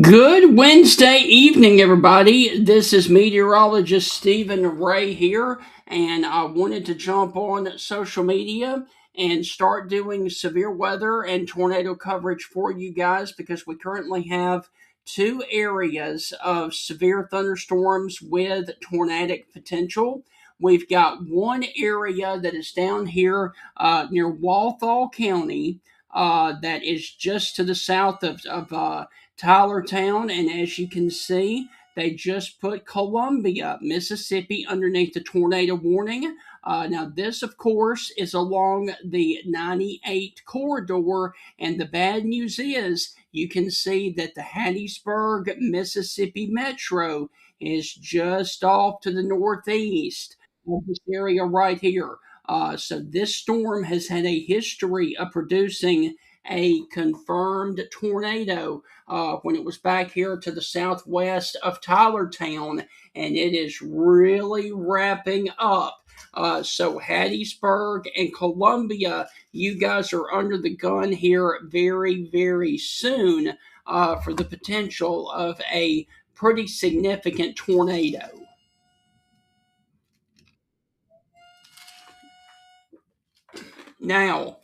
Good Wednesday evening, everybody. This is meteorologist Stephen Ray here, and I wanted to jump on social media and start doing severe weather and tornado coverage for you guys because we currently have two areas of severe thunderstorms with tornadic potential. We've got one area that is down here near Walthall County that is just to the south of Tylertown, and as you can see, they just put Columbia, Mississippi, underneath the tornado warning. Now, this, of course, is along the 98 corridor, and the bad news is you can see that the Hattiesburg, Mississippi metro is just off to the northeast of this area right here. So, this storm has had a history of producing a confirmed tornado when it was back here to the southwest of Tylertown, and it is really wrapping up. So Hattiesburg and Columbia, you guys are under the gun here very, very soon for the potential of a pretty significant tornado. Now,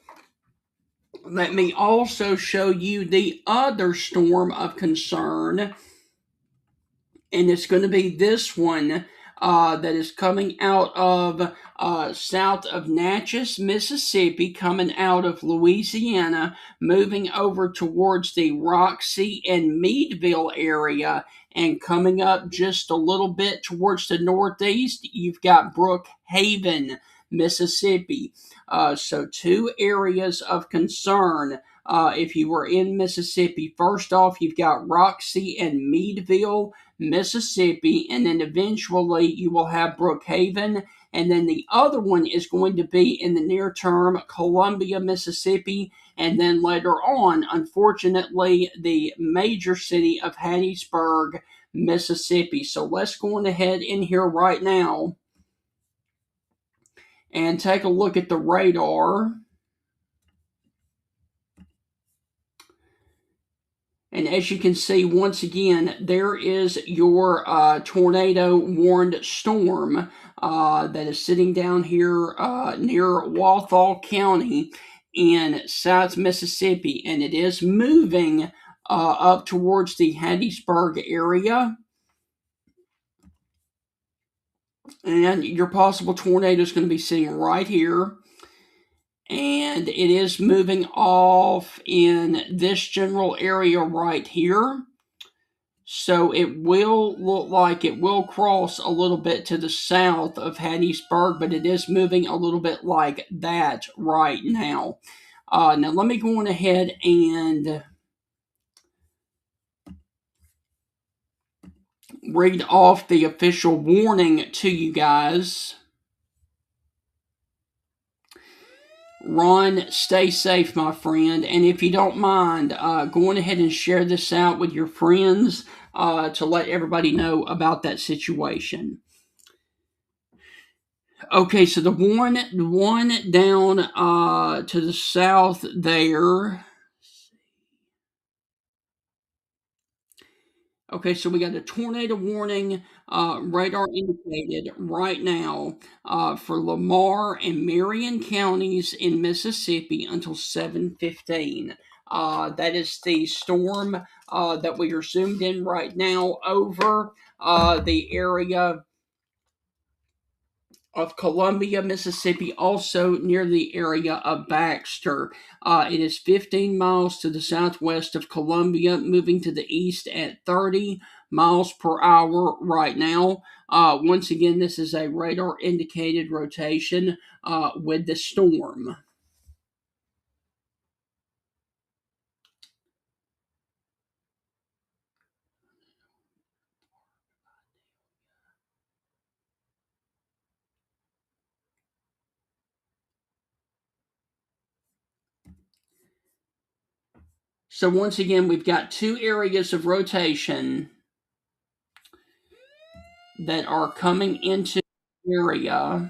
let me also show you the other storm of concern, and it's going to be this one that is coming out of south of Natchez, Mississippi, coming out of Louisiana, moving over towards the Roxy and Meadville area, and coming up just a little bit towards the northeast, you've got Brookhaven, Mississippi. So, two areas of concern. If you were in Mississippi, first off, you've got Roxy and Meadville, Mississippi, and then eventually you will have Brookhaven, and then the other one is going to be in the near term Columbia, Mississippi, and then later on, unfortunately, the major city of Hattiesburg, Mississippi. So let's go on ahead in here right now and take a look at the radar. And as you can see, once again, there is your tornado warned storm that is sitting down here near Walthall County in South Mississippi. And it is moving up towards the Hattiesburg area. And your possible tornado is going to be sitting right here, and it is moving off in this general area right here. So it will look like it will cross a little bit to the south of Hattiesburg, but it is moving a little bit like that right now. Now let me go on ahead and read off the official warning to you guys. Ron, stay safe, my friend. And if you don't mind, go on ahead and share this out with your friends to let everybody know about that situation. Okay, so the one down to the south there. Okay, so we got a tornado warning, radar indicated right now for Lamar and Marion counties in Mississippi until 7:15. That is the storm that we are zoomed in right now over the area of Columbia, Mississippi, also near the area of Baxter. It is 15 miles to the southwest of Columbia, moving to the east at 30 miles per hour right now. Once again, this is a radar indicated rotation with the storm. So, once again, we've got two areas of rotation that are coming into the area.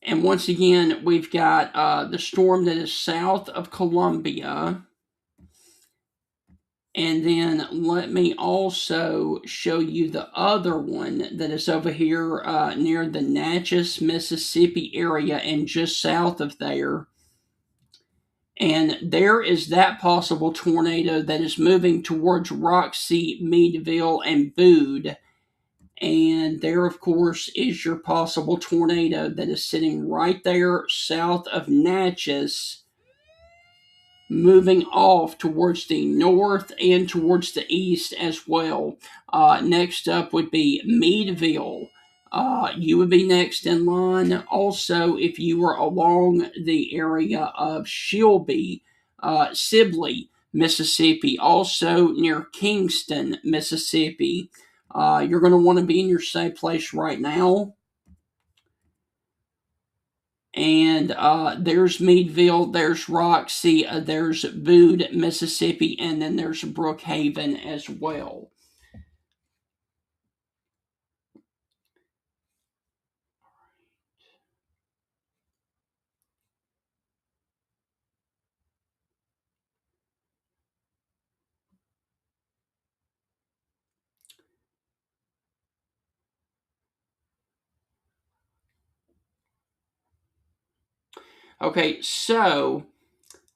And once again, we've got the storm that is south of Columbia. And then let me also show you the other one that is over here near the Natchez, Mississippi area and just south of there. And there is that possible tornado that is moving towards Roxy, Meadville, and Bude. And there, of course, is your possible tornado that is sitting right there south of Natchez, moving off towards the north and towards the east as well. Next up would be Meadville. You would be next in line. Also, if you were along the area of Sibley, Mississippi, also near Kingston, Mississippi, you're going to want to be in your safe place right now. And there's Meadville, there's Roxy, there's Bude, Mississippi, and then there's Brookhaven as well. Okay, so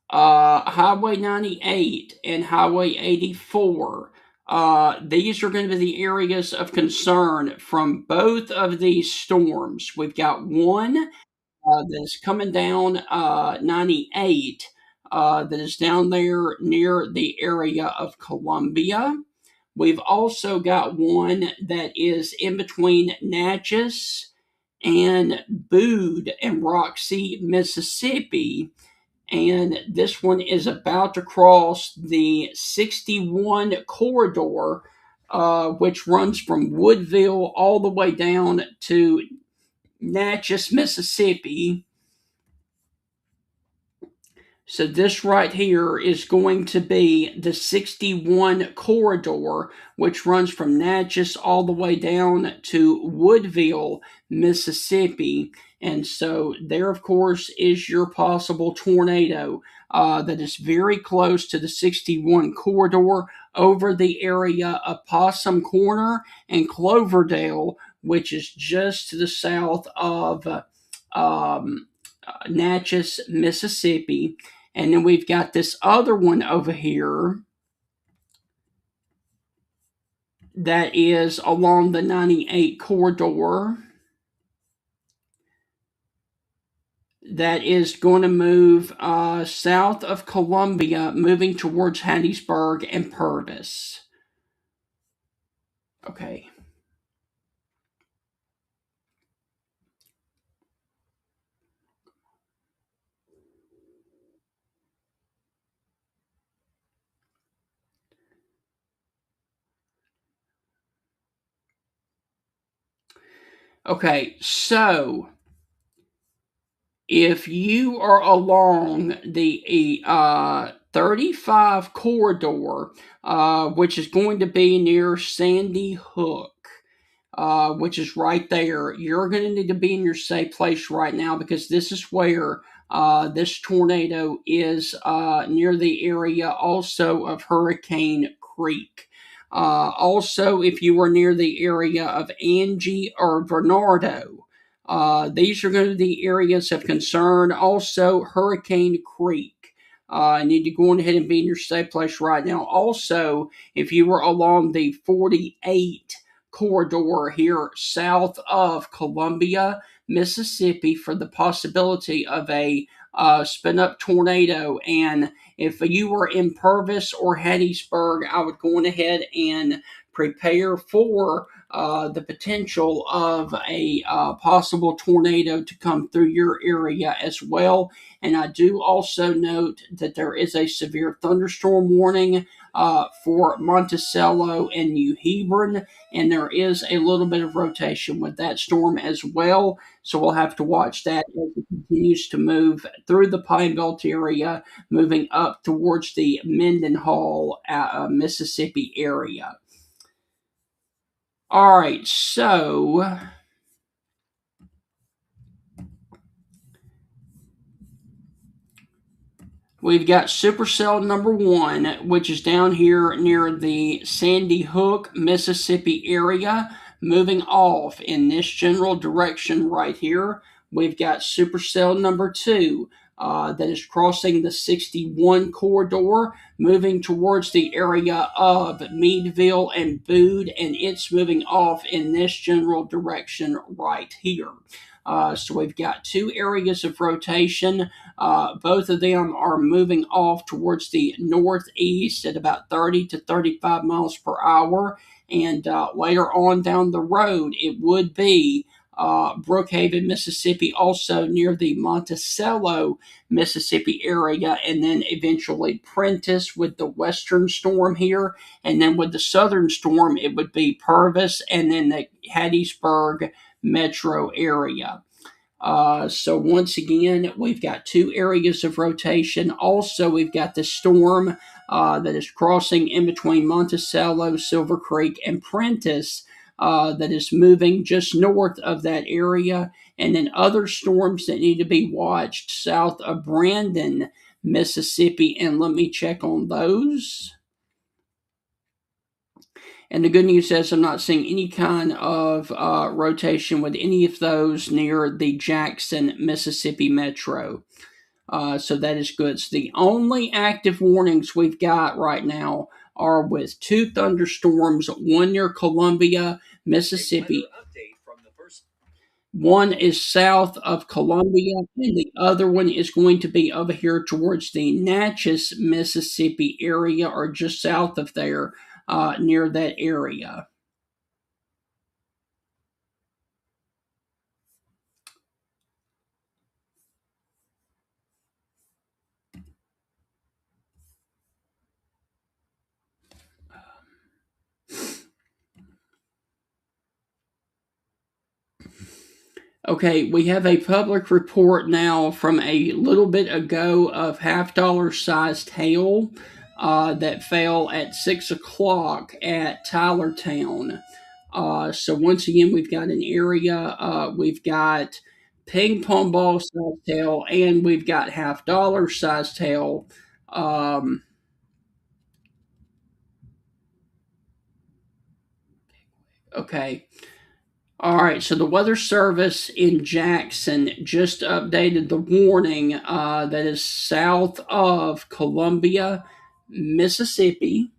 Highway 98 and Highway 84. These are going to be the areas of concern from both of these storms. We've got one that's coming down 98 that is down there near the area of Columbia. We've also got one that is in between Natchez and Bude and Roxy, Mississippi. And this one is about to cross the 61 corridor, which runs from Woodville all the way down to Natchez, Mississippi. So this right here is going to be the 61 corridor, which runs from Natchez all the way down to Woodville, Mississippi. And so there, of course, is your possible tornado that is very close to the 61 corridor over the area of Possum Corner and Cloverdale, which is just to the south of Natchez, Mississippi. And then we've got this other one over here that is along the 98 corridor that is going to move south of Columbia, moving towards Hattiesburg and Purvis. Okay. Okay, so if you are along the 35 corridor, which is going to be near Sandy Hook, which is right there, you're going to need to be in your safe place right now because this is where this tornado is near the area also of Hurricane Creek. Also, if you are near the area of Angie or Bernardo, these are going to be the areas of concern. Also, Hurricane Creek. I need to go on ahead and be in your safe place right now. Also, if you were along the 48 corridor here south of Columbia, Mississippi, for the possibility of a spin up tornado. And if you were in Purvis or Hattiesburg, I would go on ahead and prepare for the potential of a possible tornado to come through your area as well. And I do also note that there is a severe thunderstorm warning for Monticello and New Hebron, and there is a little bit of rotation with that storm as well. So we'll have to watch that as it continues to move through the Pine Belt area, moving up towards the Mendenhall, Mississippi area. All right, so We've got supercell number 1, which is down here near the Sandy Hook, Mississippi area, moving off in this general direction right here. We've got supercell number 2, that is crossing the 61 corridor, moving towards the area of Meadville and Boone, and it's moving off in this general direction right here. So we've got two areas of rotation. Both of them are moving off towards the northeast at about 30 to 35 miles per hour. And later on down the road, it would be Brookhaven, Mississippi, also near the Monticello, Mississippi area, and then eventually Prentice with the western storm here. And then with the southern storm, it would be Purvis and then the Hattiesburg metro area. So once again, we've got two areas of rotation. Also, we've got the storm that is crossing in between Monticello, Silver Creek, and Prentice. That is moving just north of that area, and then other storms that need to be watched south of Brandon, Mississippi. And let me check on those. And the good news is I'm not seeing any kind of rotation with any of those near the Jackson, Mississippi metro. So that is good. So the only active warnings we've got right now are with two thunderstorms, one near Columbia, Mississippi. One is south of Columbia, and the other one is going to be over here towards the Natchez, Mississippi area, or just south of there, near that area. Okay, we have a public report now from a little bit ago of half-dollar sized hail that fell at 6 o'clock at Tylertown. So once again, we've got an area, we've got ping pong ball sized hail, and we've got half-dollar sized hail. Um, okay. All right, so the Weather Service in Jackson just updated the warning that is south of Columbia, Mississippi.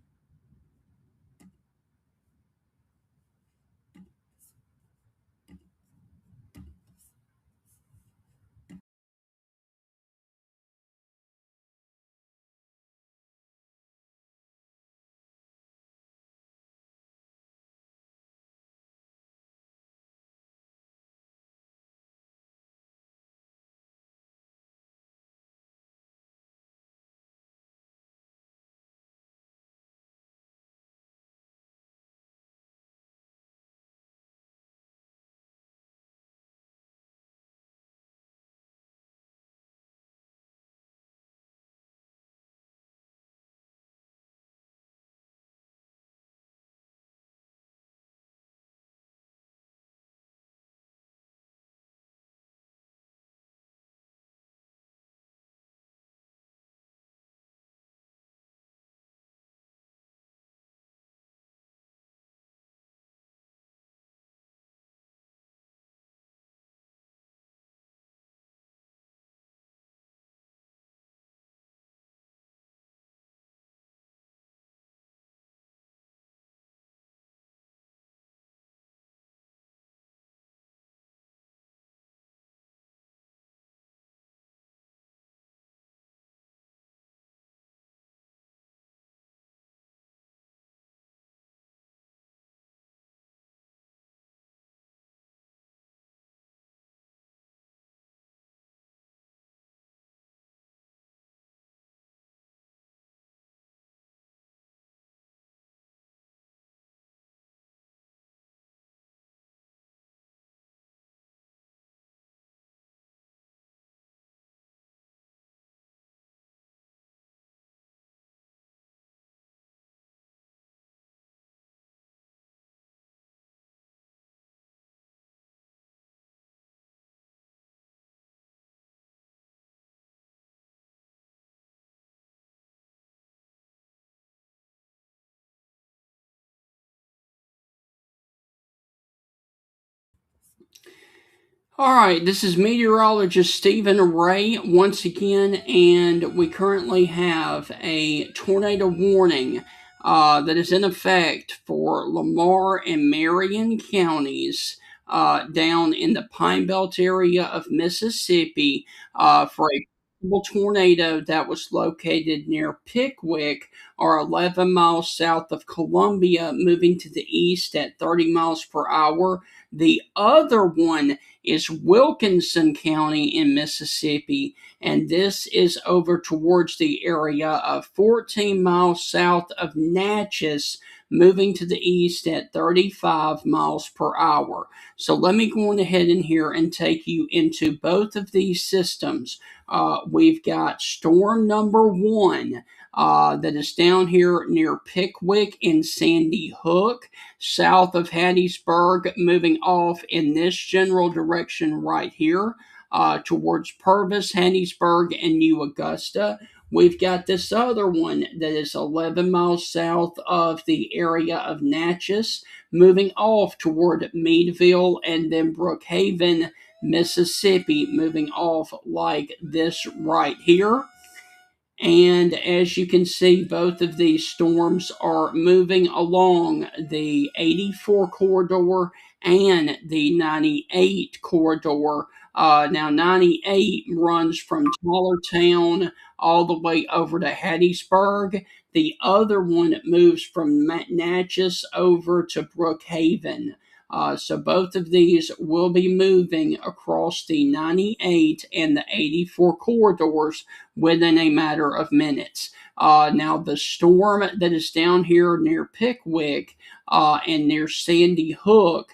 All right, this is meteorologist Stephen Ray once again, and we currently have a tornado warning that is in effect for Lamar and Marion counties down in the Pine Belt area of Mississippi for a possible tornado that was located near Pickwick or 11 miles south of Columbia, moving to the east at 30 miles per hour. The other one is Wilkinson County in Mississippi, and this is over towards the area of 14 miles south of Natchez, moving to the east at 35 miles per hour. So let me go on ahead in here and take you into both of these systems. We've got storm number one. That is down here near Pickwick and Sandy Hook, south of Hattiesburg, moving off in this general direction right here towards Purvis, Hattiesburg, and New Augusta. We've got this other one that is 11 miles south of the area of Natchez, moving off toward Meadville and then Brookhaven, Mississippi, moving off like this right here. And as you can see, both of these storms are moving along the 84 corridor and the 98 corridor. Now, 98 runs from Tallertown all the way over to Hattiesburg. The other one moves from Natchez over to Brookhaven. So both of these will be moving across the 98 and the 84 corridors within a matter of minutes. Now, the storm that is down here near Pickwick and near Sandy Hook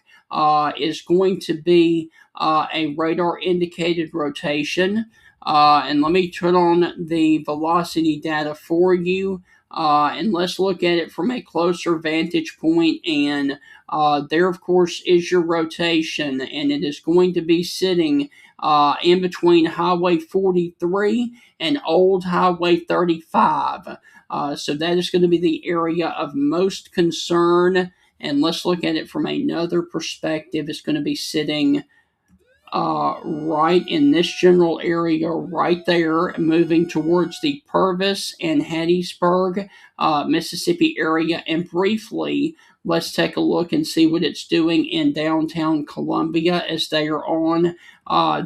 is going to be a radar indicated rotation. And let me turn on the velocity data for you. And let's look at it from a closer vantage point. And there, of course, is your rotation, and it is going to be sitting in between Highway 43 and Old Highway 35. So that is going to be the area of most concern. And let's look at it from another perspective. It's going to be sitting right in this general area right there, moving towards the Purvis and Hattiesburg, Mississippi area. And briefly, let's take a look and see what it's doing in downtown Columbia as they are on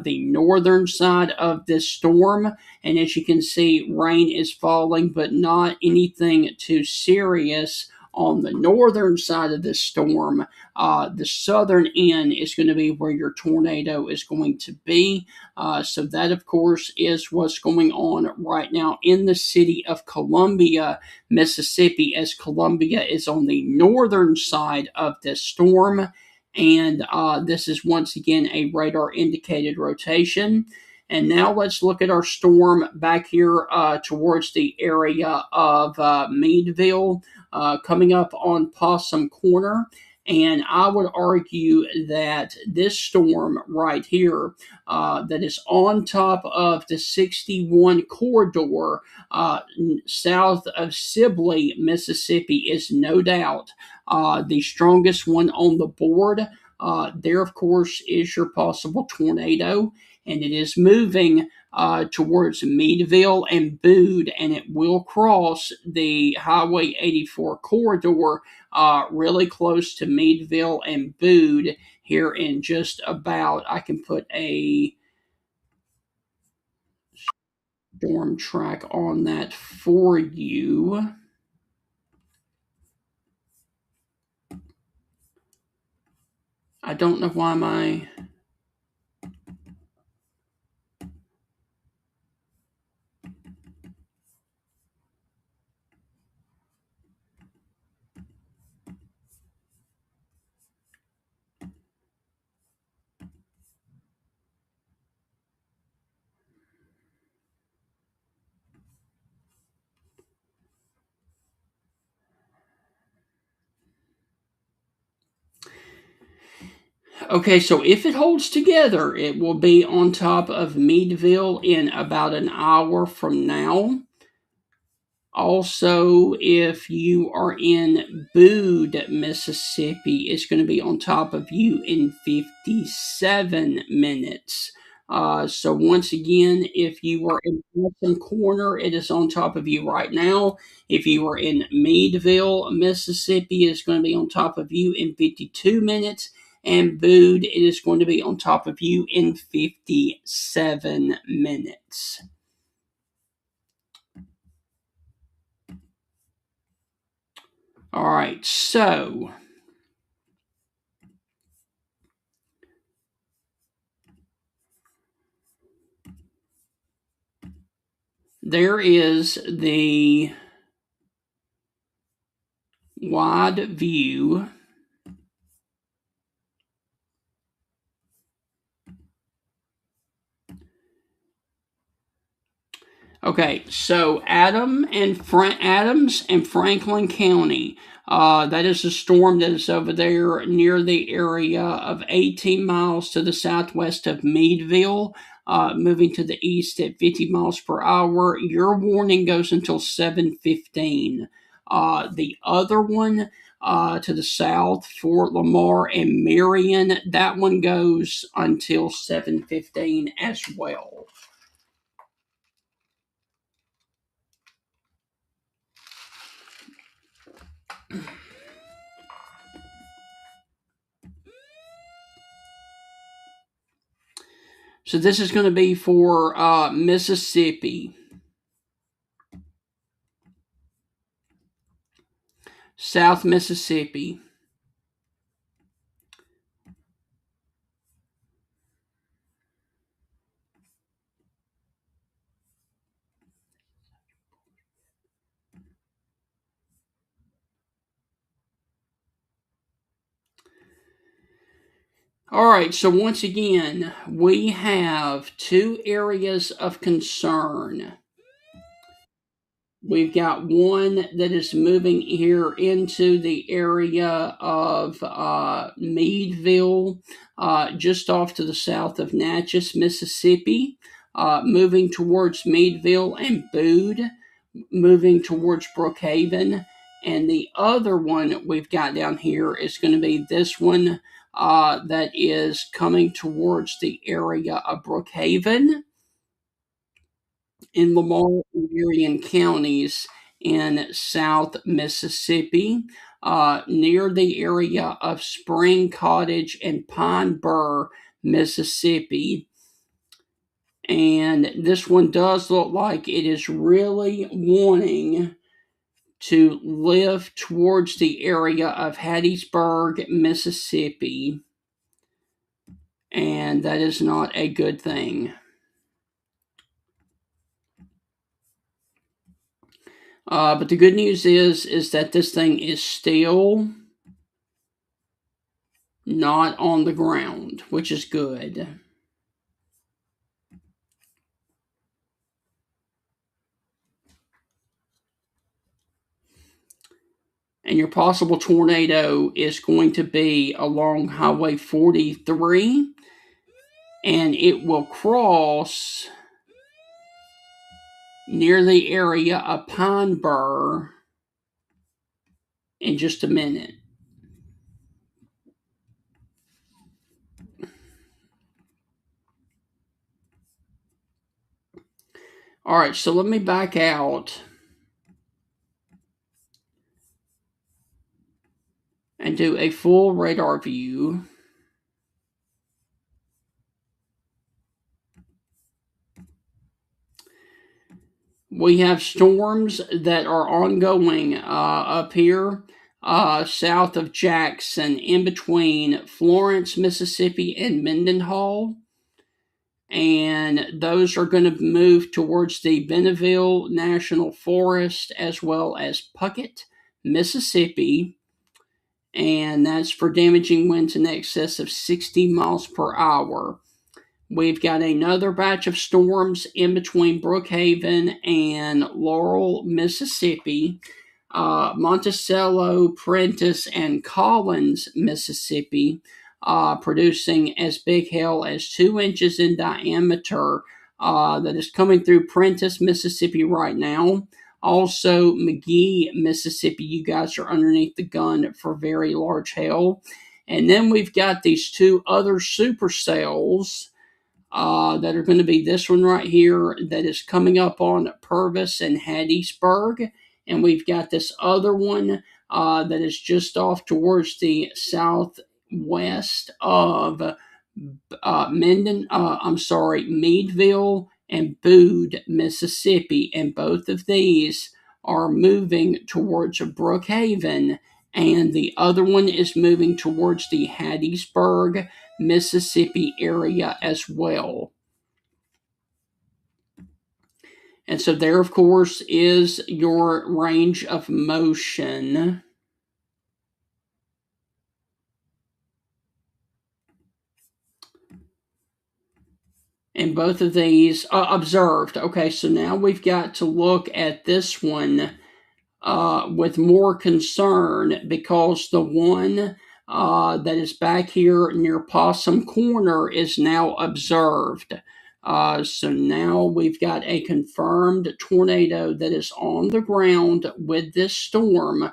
the northern side of this storm. And as you can see, rain is falling, but not anything too serious on the northern side of this storm. The southern end is going to be where your tornado is going to be. So that, of course, is what's going on right now in the city of Columbia, Mississippi, as Columbia is on the northern side of this storm. And this is once again a radar indicated rotation. And now let's look at our storm back here towards the area of Meadville, coming up on Possum Corner. And I would argue that this storm right here, that is on top of the 61 corridor south of Sibley, Mississippi, is no doubt the strongest one on the board. There, of course, is your possible tornado, and it is moving towards Meadville and Bude, and it will cross the Highway 84 corridor really close to Meadville and Bude here in just about, I can put a storm track on that for you. I don't know why my Okay, so if it holds together, it will be on top of Meadville in about an hour from now. Also, if you are in Bude, Mississippi, it's going to be on top of you in 57 minutes. So once again, if you were in Wilson Corner, it is on top of you right now. If you were in Meadville, Mississippi, it's going to be on top of you in 52 minutes. And Bude, it is going to be on top of you in 57 minutes. All right, so there is the wide view. Okay, so Adams and Franklin County. That is a storm that is over there near the area of 18 miles to the southwest of Meadville, moving to the east at 50 miles per hour. Your warning goes until 7:15. The other one to the south, Fort Lamar and Marion, that one goes until 7:15 as well. So this is going to be for Mississippi, South Mississippi. All right, so once again, we have two areas of concern. We've got one that is moving here into the area of Meadville, just off to the south of Natchez, Mississippi, moving towards Meadville and Bude, moving towards Brookhaven. And the other one we've got down here is going to be this one that is coming towards the area of Brookhaven in Lamar and Marion counties in South Mississippi, near the area of Spring Cottage and Pine Bur, Mississippi. And this one does look like it is really wanting to live towards the area of Hattiesburg, Mississippi. And that is not a good thing. But the good news is that this thing is still not on the ground, which is good. And your possible tornado is going to be along Highway 43, and it will cross near the area of Pine Bur in just a minute. All right, so let me back out and do a full radar view. We have storms that are ongoing up here south of Jackson, in between Florence, Mississippi, and Mendenhall. And those are going to move towards the Bentonville National Forest as well as Puckett, Mississippi. And that's for damaging winds in excess of 60 miles per hour. We've got another batch of storms in between Brookhaven and Laurel, Mississippi, Monticello, Prentice, and Collins, Mississippi, producing as big hail as 2 inches in diameter that is coming through Prentice, Mississippi right now. Also, McGee, Mississippi, you guys are underneath the gun for very large hail. And then we've got these two other supercells that are going to be this one right here that is coming up on Purvis and Hattiesburg. And we've got this other one that is just off towards the southwest of Meadville and Bude, Mississippi. And both of these are moving towards Brookhaven. And the other one is moving towards the Hattiesburg, Mississippi area as well. And so there, of course, is your range of motion. And both of these observed. Okay, so now we've got to look at this one with more concern because the one that is back here near Possum Corner is now observed. So now we've got a confirmed tornado that is on the ground with this storm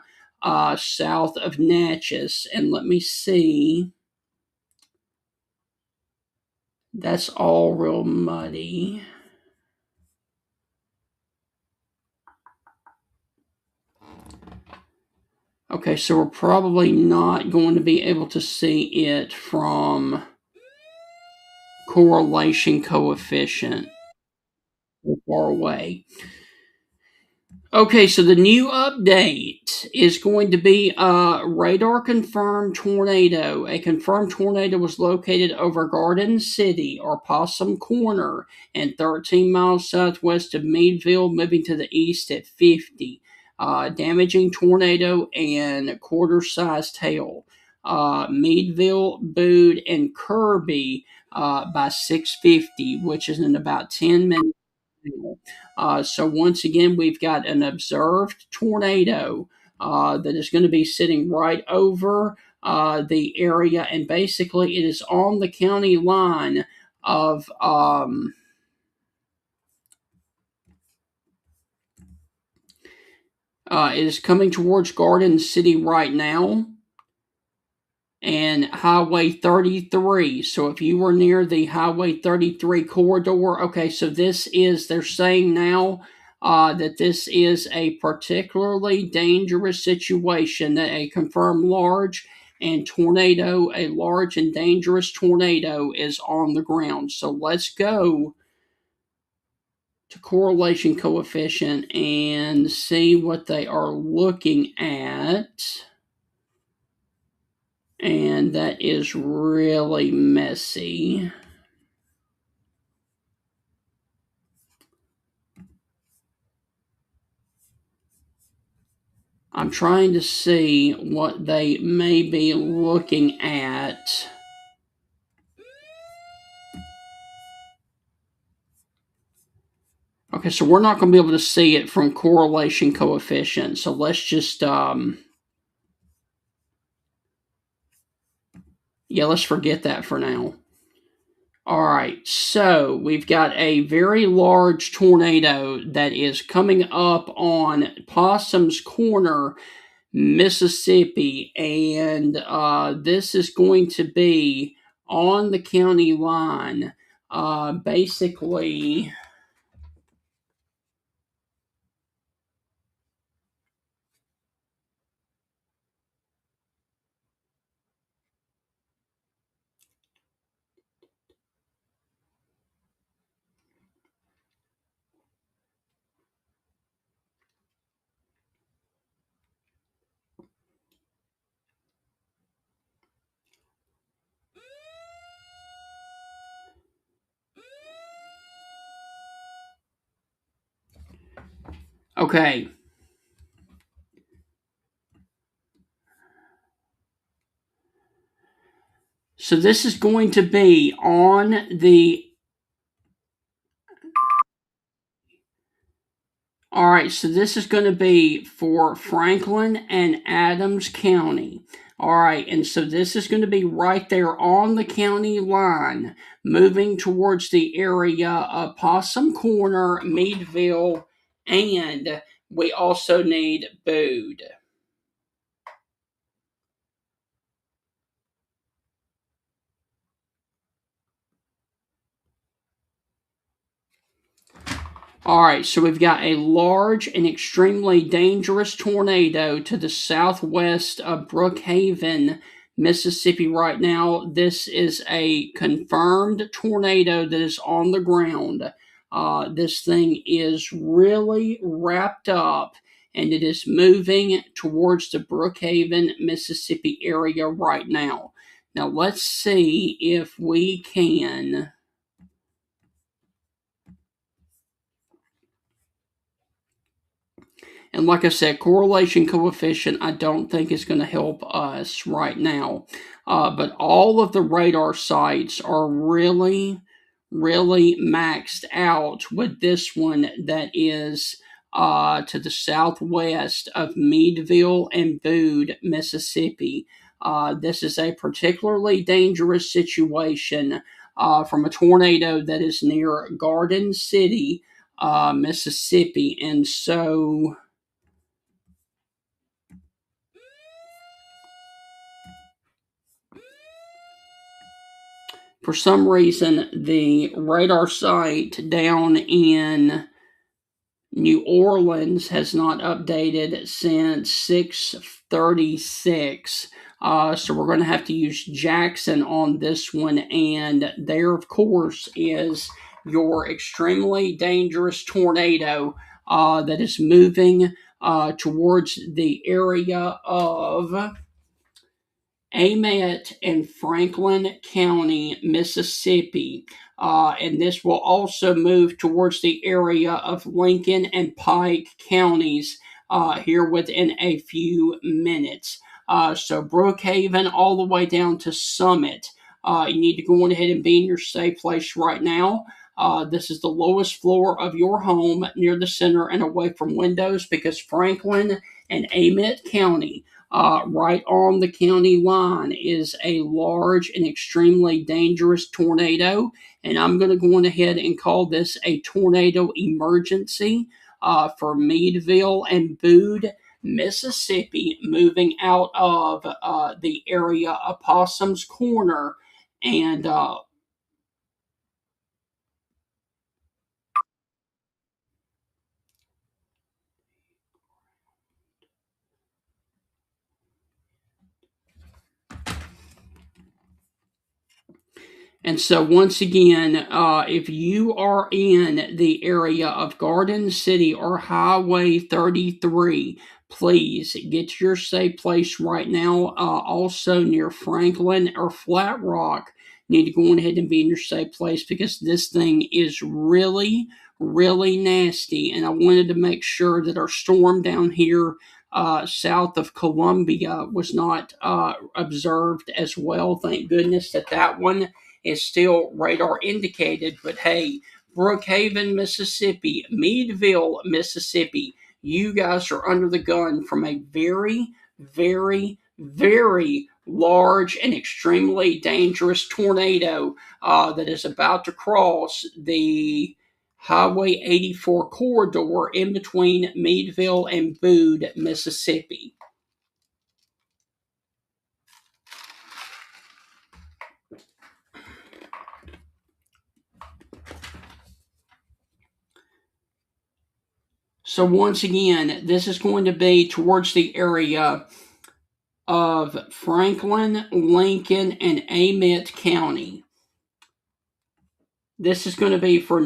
south of Natchez. And let me see. That's all real muddy. Okay, so we're probably not going to be able to see it from correlation coefficient. We're far away. Okay, so the new update is going to be a radar confirmed tornado. A confirmed tornado was located over Garden City or Possum Corner and 13 miles southwest of Meadville, moving to the east at 50. Damaging tornado and quarter-sized hail. Meadville, Bude, and Kirby by 6:50, which is in about 10 minutes. So once again, we've got an observed tornado that is going to be sitting right over the area, and basically it is on the county line of it is coming towards Garden City right now and Highway 33. So if you were near the Highway 33 corridor, okay, so this is, they're saying now that this is a particularly dangerous situation, that a confirmed large a large and dangerous tornado is on the ground. So let's go to correlation coefficient and see what they are looking at. And that is really messy. I'm trying to see what they may be looking at. Okay, so we're not going to be able to see it from correlation coefficient. So let's just, let's forget that for now. All right, so we've got a very large tornado that is coming up on Possum's Corner, Mississippi, and this is going to be on the county line. Basically, okay. So this is going to be on the. All right, so this is going to be for Franklin and Adams County. All right, and so this is going to be right there on the county line, moving towards the area of Possum Corner, Meadville, and We also need Boode. All right, so we've got a large and extremely dangerous tornado to the southwest of Brookhaven, Mississippi right now. This is a confirmed tornado that is on the ground. This thing is really wrapped up and it is moving towards the Brookhaven, Mississippi area right now. Now, let's see if we can. And like I said, correlation coefficient, I don't think is going to help us right now. But all of the radar sites are really, really maxed out with this one that is to the southwest of Meadville and Boode, Mississippi. This is a particularly dangerous situation from a tornado that is near Garden City, Mississippi. And so for some reason, the radar site down in New Orleans has not updated since 6:36. So we're going to have to use Jackson on this one. And there, of course, is your extremely dangerous tornado that is moving towards the area of Amet and Franklin County, Mississippi. And this will also move towards the area of Lincoln and Pike counties here within a few minutes. So Brookhaven all the way down to Summit. You need to go on ahead and be in your safe place right now. This is the lowest floor of your home near the center and away from windows because Franklin and Amet County right on the county line is a large and extremely dangerous tornado. And I'm going to go on ahead and call this a tornado emergency for Meadville and Boode, Mississippi, moving out of the area of Possum's Corner. And And so, once again, if you are in the area of Garden City or Highway 33, please get to your safe place right now. Also, near Franklin or Flat Rock, you need to go ahead and be in your safe place because this thing is really, really nasty. And I wanted to make sure that our storm down here south of Columbia was not observed as well. Thank goodness that one is still radar indicated, but hey, Brookhaven, Mississippi, Meadville, Mississippi, you guys are under the gun from a very, very, very large and extremely dangerous tornado that is about to cross the Highway 84 corridor in between Meadville and Boode, Mississippi. So once again, this is going to be towards the area of Franklin, Lincoln, and Amet County. This is going to be for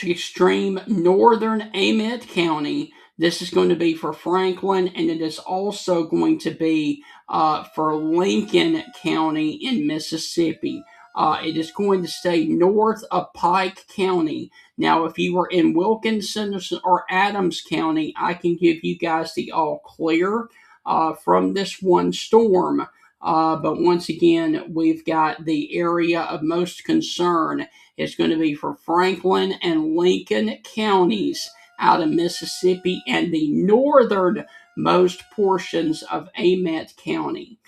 extreme northern Amet County. This is going to be for Franklin, and it is also going to be for Lincoln County in Mississippi. It is going to stay north of Pike County. Now, if you were in Wilkinson or Adams County, I can give you guys the all clear from this one storm. But once again, we've got the area of most concern is going to be for Franklin and Lincoln counties out of Mississippi and the northernmost portions of Amet County.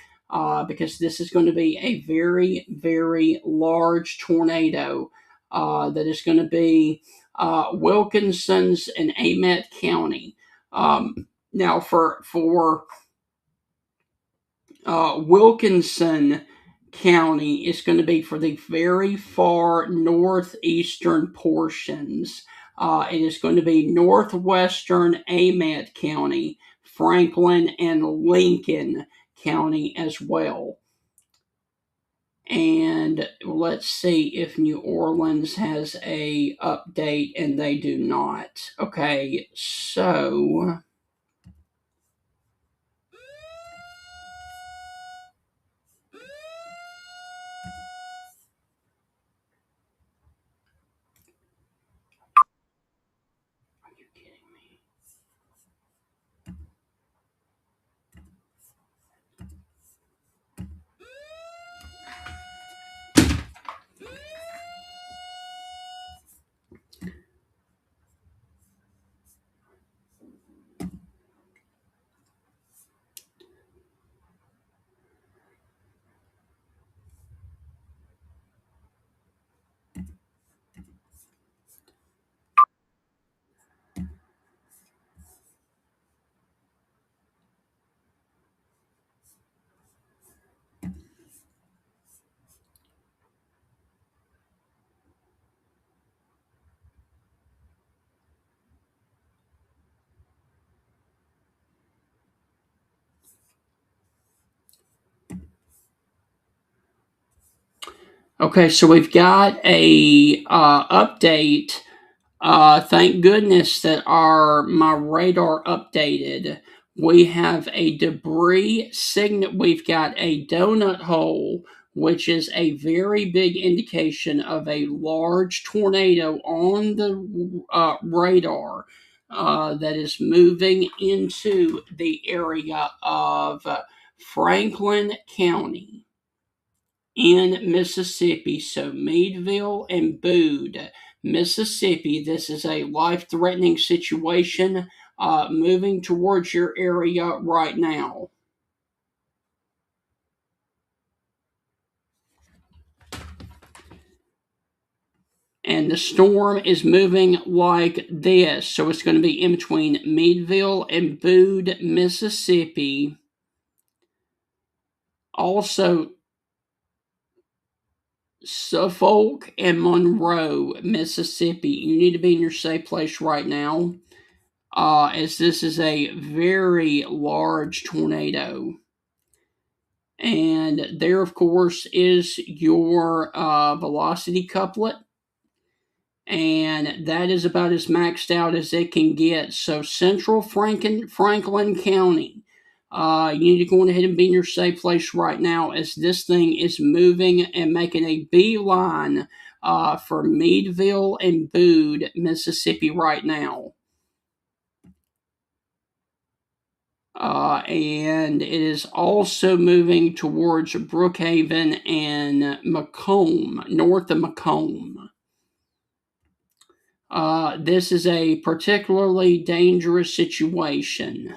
Because this is going to be a very, very large tornado that is going to be Wilkinson's and Amet County. Now for Wilkinson County, it's going to be for the very far northeastern portions. It is going to be northwestern Amite County, Franklin, and Lincoln County as well. And let's see if New Orleans has a update, and they do not. Okay, so are you kidding me? Okay, so we've got a update. Thank goodness that my radar updated. We have a debris signal. We've got a donut hole, which is a very big indication of a large tornado on the radar that is moving into the area of Franklin County in Mississippi. So Meadville and Bude, Mississippi. This is a life-threatening situation moving towards your area right now. And the storm is moving like this. So it's going to be in between Meadville and Bude, Mississippi. Also, Suffolk and Monroe, Mississippi. You need to be in your safe place right now, as this is a very large tornado. And there, of course, is your velocity couplet. And that is about as maxed out as it can get. So, central Franklin County, you need to go ahead and be in your safe place right now, as this thing is moving and making a beeline for Meadville and Bude, Mississippi, right now. And it is also moving towards Brookhaven and Macomb, north of Macomb. This is a particularly dangerous situation.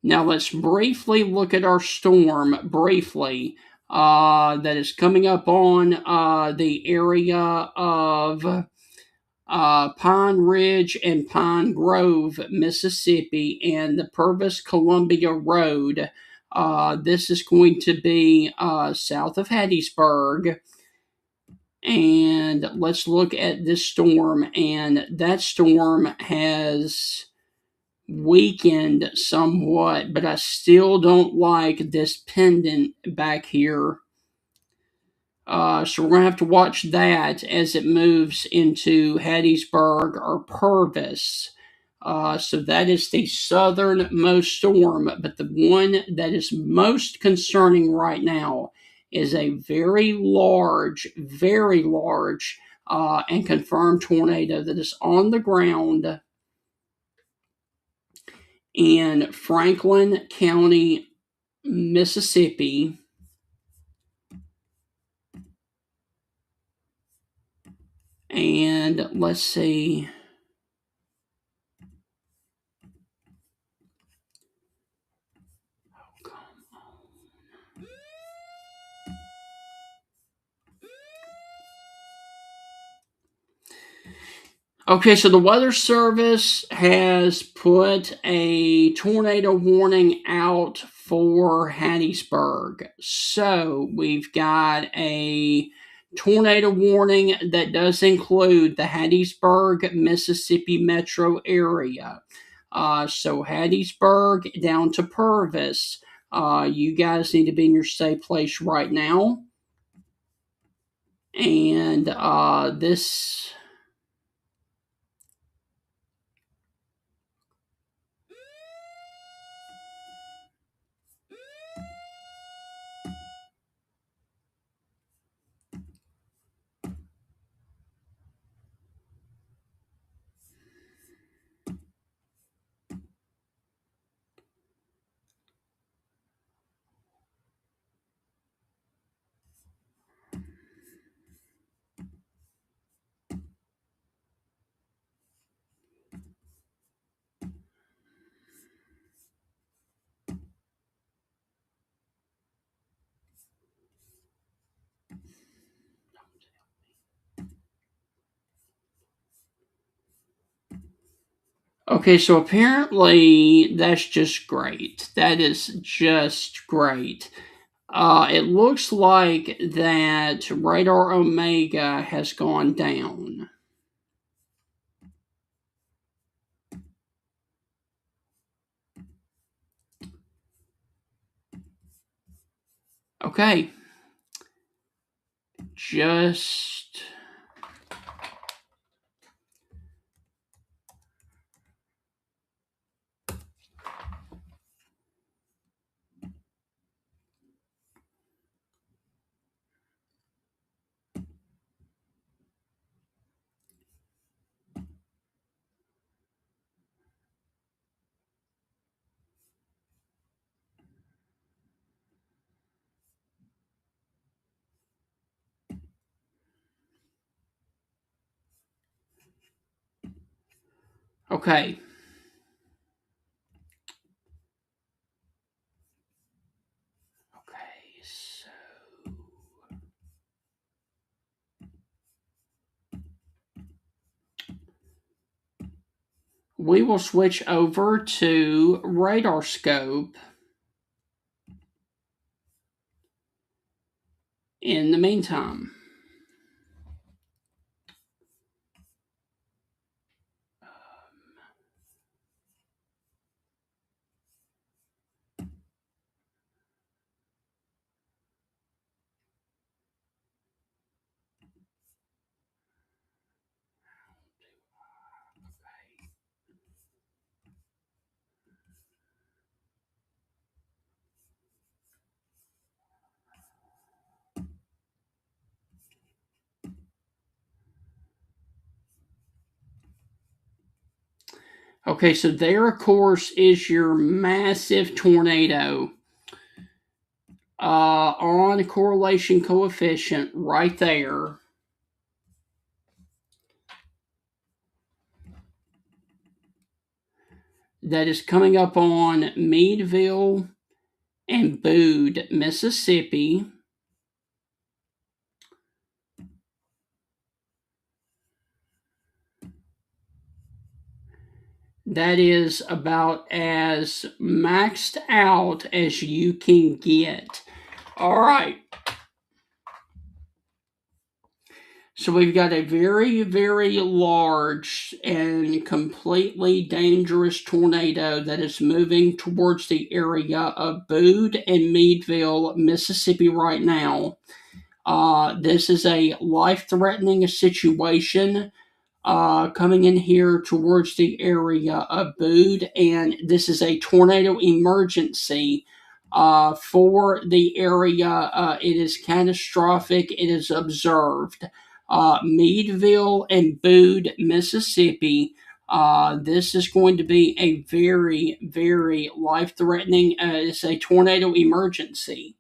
Now let's briefly look at our storm, that is coming up on the area of Pine Ridge and Pine Grove, Mississippi, and the Purvis Columbia Road. This is going to be south of Hattiesburg. And let's look at this storm. And that storm has weakened somewhat, but I still don't like this pendant back here. So we're going to have to watch that as it moves into Hattiesburg or Purvis. So that is the southernmost storm, but the one that is most concerning right now is a very large, and confirmed tornado that is on the ground in Franklin County, Mississippi. And let's see. Okay, so the Weather Service has put a tornado warning out for Hattiesburg. So we've got a tornado warning that does include the Hattiesburg, Mississippi metro area. So Hattiesburg down to Purvis. You guys need to be in your safe place right now. And this. Okay, so apparently that's just great. That is just great. It looks like that Radar Omega has gone down. Okay. Just. Okay. Okay, so. We will switch over to Radar Scope in the meantime. Okay, so there, of course, is your massive tornado. On correlation coefficient right there. That is coming up on Meadville and Bude, Mississippi. That is about as maxed out as you can get. All right. So we've got a very, very large and completely dangerous tornado that is moving towards the area of Bude and Meadville, Mississippi right now. This is a life-threatening situation coming in here towards the area of Bude, and this is a tornado emergency for the area. It is catastrophic. It is observed. Meadville and Bude, Mississippi. This is going to be a very, very life threatening. It's a tornado emergency.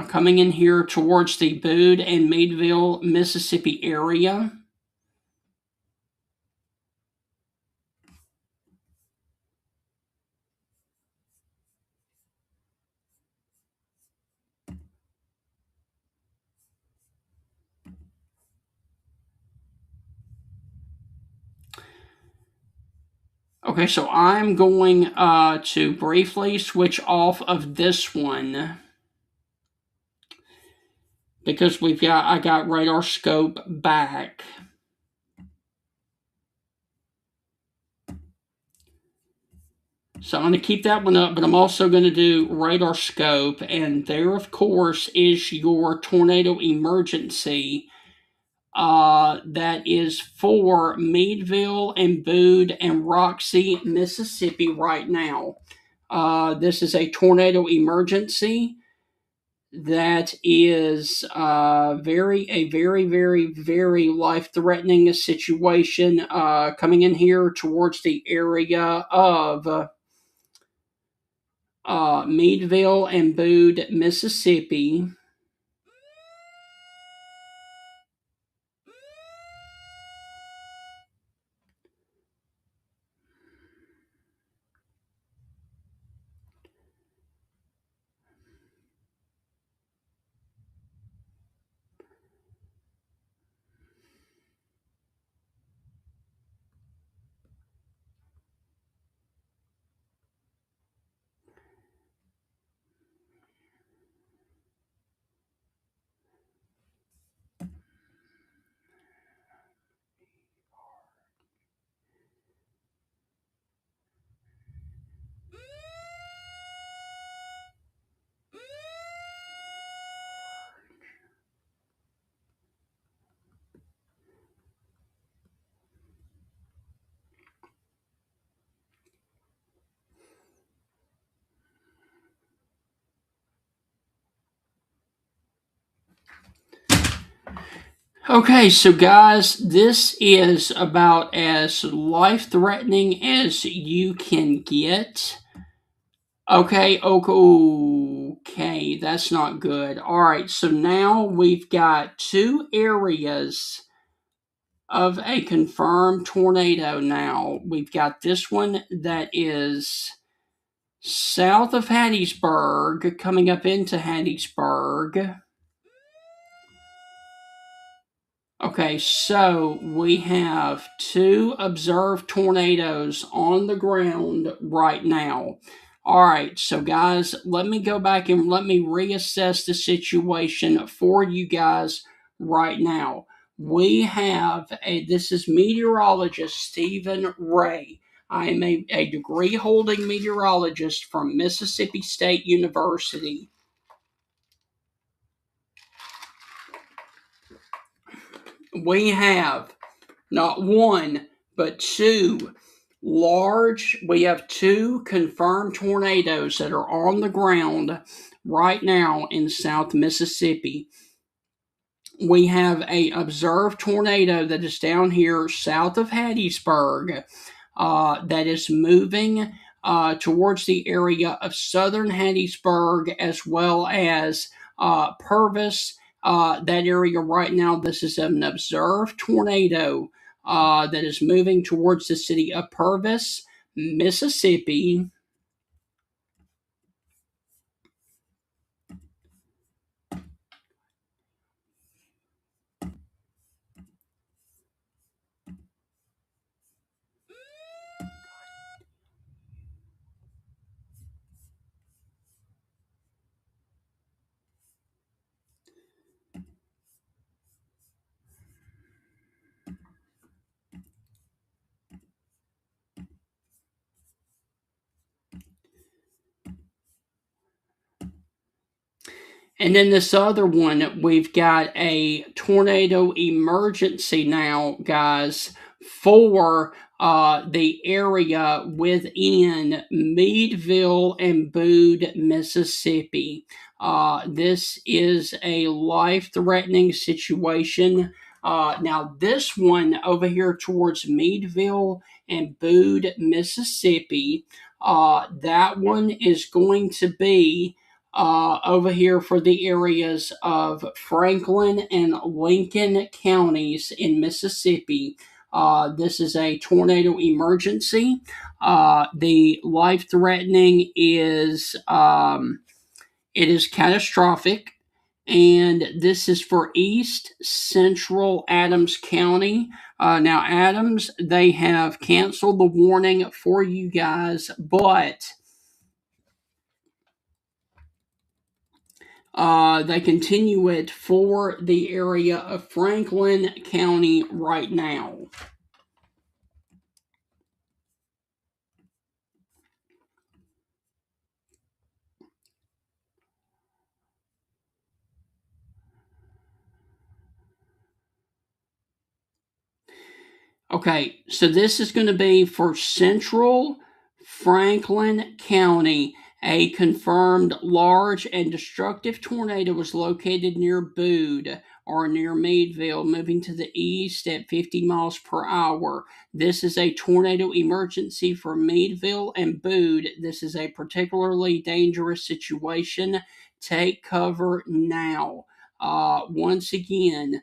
Coming in here towards the Bude and Meadville, Mississippi area. Okay, so I'm going to briefly switch off of this one because I got radar scope back. So I'm going to keep that one up, but I'm also going to do radar scope, and there, of course, is your tornado emergency. That is for Meadville and Bude and Roxy, Mississippi right now. This is a tornado emergency that is a very, very, very life-threatening situation coming in here towards the area of Meadville and Bude, Mississippi. Okay, so guys, this is about as life-threatening as you can get. Okay, okay, that's not good. All right, so now we've got two areas of a confirmed tornado now. We've got this one that is south of Hattiesburg, coming up into Hattiesburg. Okay, so we have two observed tornadoes on the ground right now. All right, so guys, let me go back and let me reassess the situation for you guys right now. We have this is meteorologist Stephen Ray. I am a degree holding meteorologist from Mississippi State University. We have not one, but two we have two confirmed tornadoes that are on the ground right now in South Mississippi. We have a observed tornado that is down here south of Hattiesburg that is moving towards the area of southern Hattiesburg as well as Purvis. That area right now, this is an observed tornado that is moving towards the city of Purvis, Mississippi. And then this other one, we've got a tornado emergency now, guys, for the area within Meadville and Bude, Mississippi. This is a life-threatening situation. Now, this one over here towards Meadville and Bude, Mississippi, that one is going to be over here for the areas of Franklin and Lincoln counties in Mississippi. This is a tornado emergency. The life threatening is it is catastrophic, and this is for East Central Adams County. Now, Adams, they have canceled the warning for you guys, but they continue it for the area of Franklin County right now. Okay, so this is going to be for Central Franklin County. A confirmed large and destructive tornado was located near Bude or near Meadville, moving to the east at 50 miles per hour. This is a tornado emergency for Meadville and Bude. This is a particularly dangerous situation. Take cover now. Once again,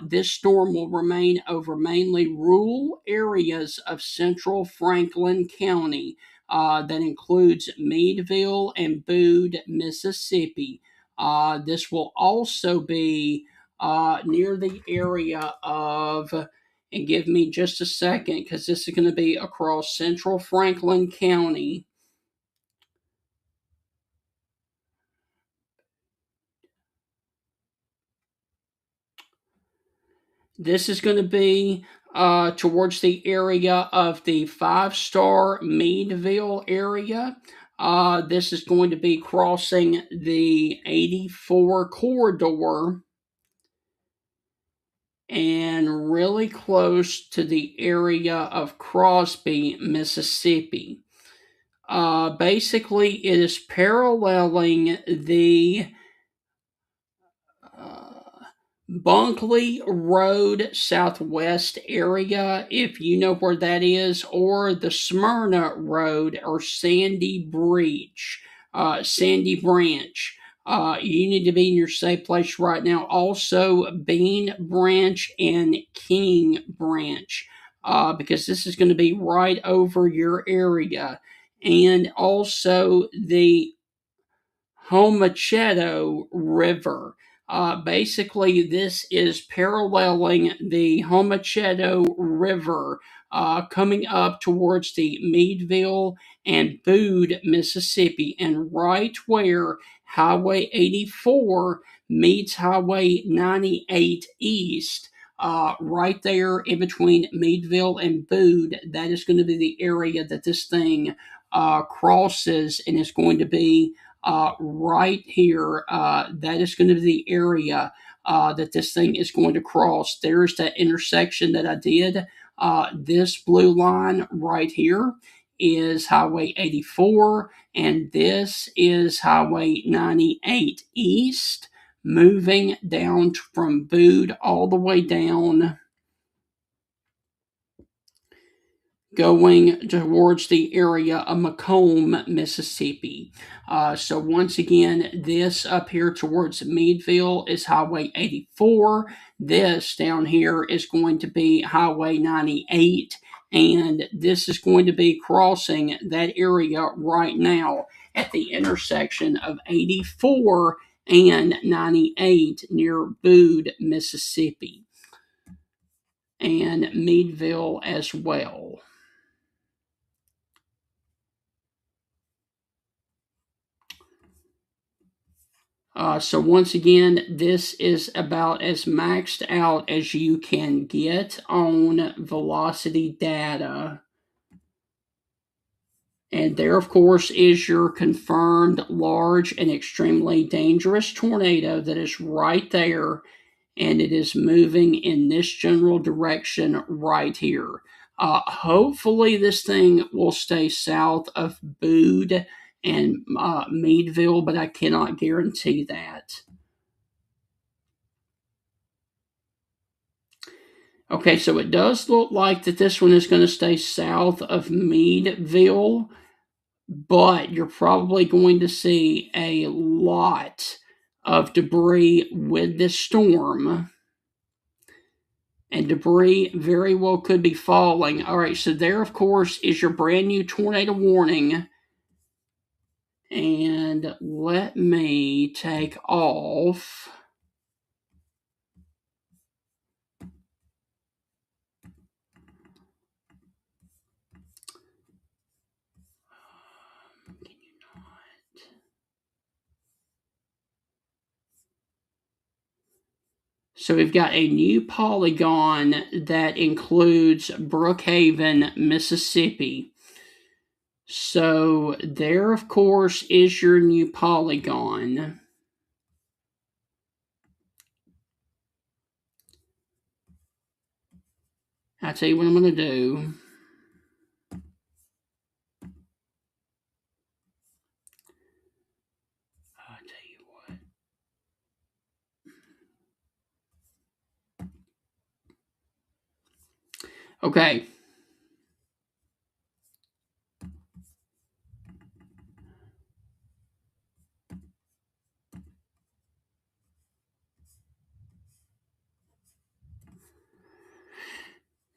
this storm will remain over mainly rural areas of central Franklin County. That includes Meadville and Bude, Mississippi. This will also be near the area of, and give me just a second because this is going to be across central Franklin County. This is going to be towards the area of the 5-star Meadville area. This is going to be crossing the 84 corridor and really close to the area of Crosby, Mississippi. Basically, it is paralleling the Bunkley Road Southwest area, if you know where that is, or the Smyrna Road or Sandy Branch. You need to be in your safe place right now. Also, Bean Branch and King Branch, because this is going to be right over your area. And also the Homacheto River. Basically, this is paralleling the Homacheto River coming up towards the Meadville and Bude, Mississippi, and right where Highway 84 meets Highway 98 East. Right there in between Meadville and Bude, that is going to be the area that this thing crosses, and is going to be right here. That is going to be the area that this thing is going to cross. There's that intersection that I did. This blue line right here is Highway 84, and this is Highway 98 East, moving down from Bude all the way down, going towards the area of Macomb, Mississippi. So once again, this up here towards Meadville is Highway 84. This down here is going to be Highway 98. And this is going to be crossing that area right now at the intersection of 84 and 98 near Bude, Mississippi, and Meadville as well. So once again, this is about as maxed out as you can get on velocity data. And there, of course, is your confirmed large and extremely dangerous tornado that is right there, and it is moving in this general direction right here. Hopefully, this thing will stay south of Bude and Meadville, but I cannot guarantee that. Okay, so it does look like that this one is going to stay south of Meadville, but you're probably going to see a lot of debris with this storm. And debris very well could be falling. All right, so there, of course, is your brand new tornado warning. And let me take off So we've got a new polygon that includes Brookhaven, Mississippi. So there, of course, is your new polygon. I'll tell you what I'm going to do. I'll tell you what. Okay.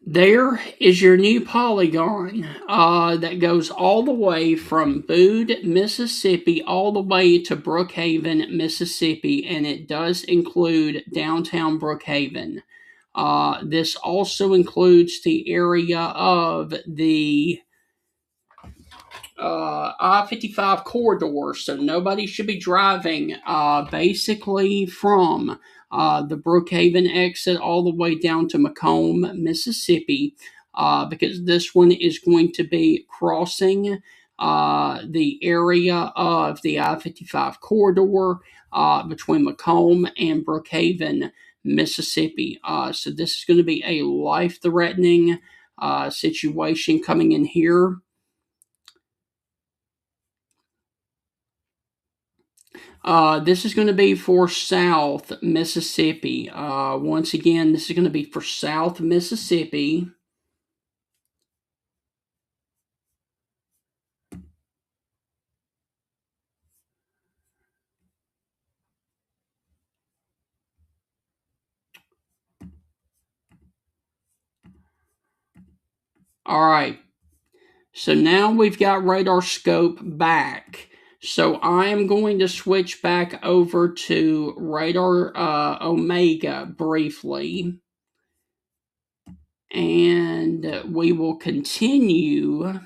There is your new polygon that goes all the way from Bude, Mississippi, all the way to Brookhaven, Mississippi, and it does include downtown Brookhaven. This also includes the area of the I-55 corridor, so nobody should be driving basically from the Brookhaven exit all the way down to Macomb, Mississippi, because this one is going to be crossing the area of the I-55 corridor between Macomb and Brookhaven, Mississippi. So this is going to be a life-threatening situation coming in here. This is going to be for South Mississippi. Once again, this is going to be for South Mississippi. All right. So now we've got radar scope back. So I am going to switch back over to radar Omega briefly. And we will continue.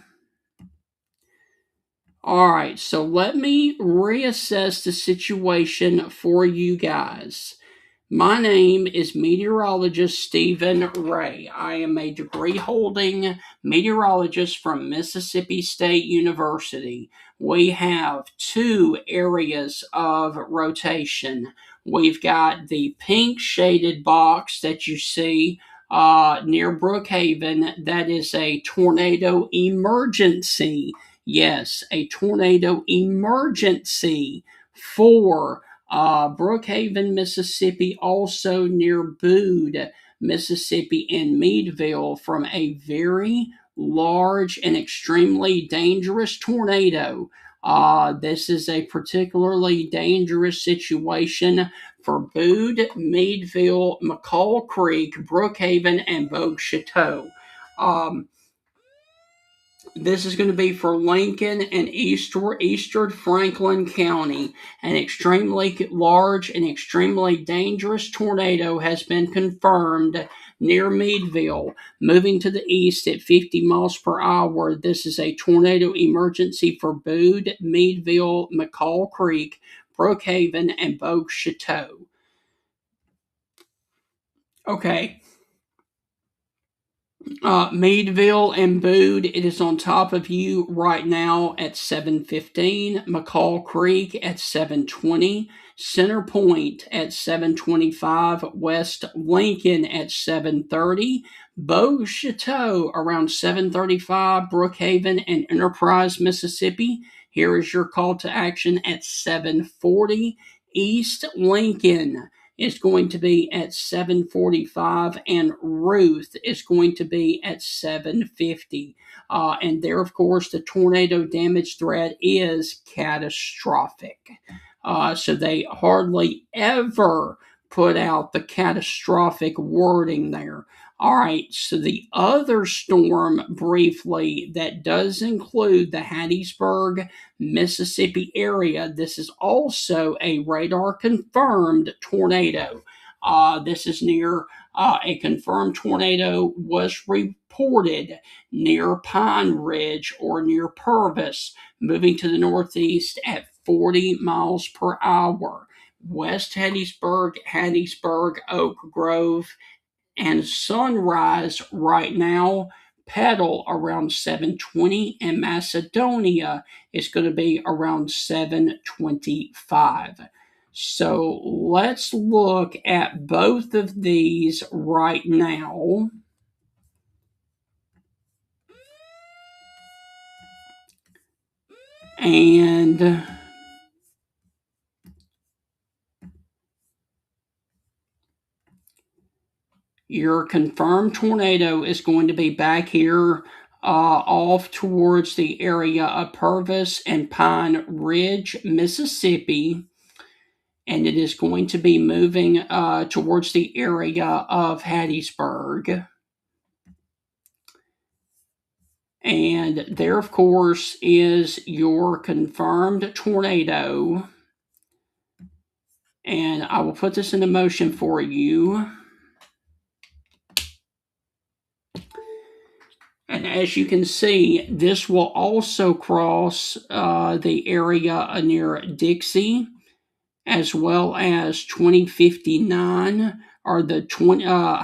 All right, so let me reassess the situation for you guys. My name is meteorologist Stephen Ray. I am a degree holding meteorologist from Mississippi State University. We have two areas of rotation. We've got the pink shaded box that you see near Brookhaven. That is a tornado emergency. Yes, a tornado emergency for Brookhaven, Mississippi, also near Bude, Mississippi, and Meadville from a very large and extremely dangerous tornado. This is a particularly dangerous situation for Bude, Meadville, McCall Creek, Brookhaven, and Bogue Château. This is going to be for Lincoln and Eastern Franklin County. An extremely large and extremely dangerous tornado has been confirmed near Meadville, moving to the east at 50 miles per hour. This is a tornado emergency for Bude, Meadville, McCall Creek, Brookhaven, and Bogue Château. Okay. Meadville and Bude, it is on top of you right now at 7:15. McCall Creek at 7:20. Center Point at 7:25. West Lincoln at 7:30. Bogue Château around 7:35. Brookhaven and Enterprise, Mississippi. Here is your call to action at 7:40. East Lincoln is going to be at 7:45, and Ruth is going to be at 7:50. And there, of course, the tornado damage threat is catastrophic. So they hardly ever put out the catastrophic wording there. All right, so the other storm, briefly, that does include the Hattiesburg, Mississippi area, this is also a radar confirmed tornado. This is near a confirmed tornado was reported near Pine Ridge or near Purvis, moving to the northeast at 40 miles per hour. West Hattiesburg, Oak Grove, and Sunrise right now pedal around 720, and Macedonia is going to be around 725. So let's look at both of these right now. And your confirmed tornado is going to be back here off towards the area of Purvis and Pine Ridge, Mississippi. And it is going to be moving towards the area of Hattiesburg. And there, of course, is your confirmed tornado. And I will put this into motion for you. And as you can see, this will also cross the area near Dixie, as well as 2059, or the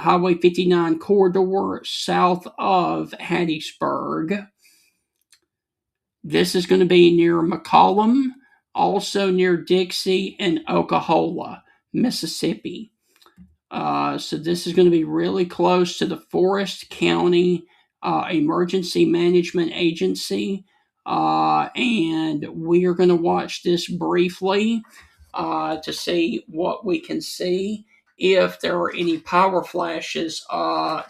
Highway 59 corridor south of Hattiesburg. This is going to be near McCollum, also near Dixie and Oklahoma, Mississippi. So this is going to be really close to the Forest County Emergency Management Agency. And we are going to watch this briefly to see what we can see. If there are any power flashes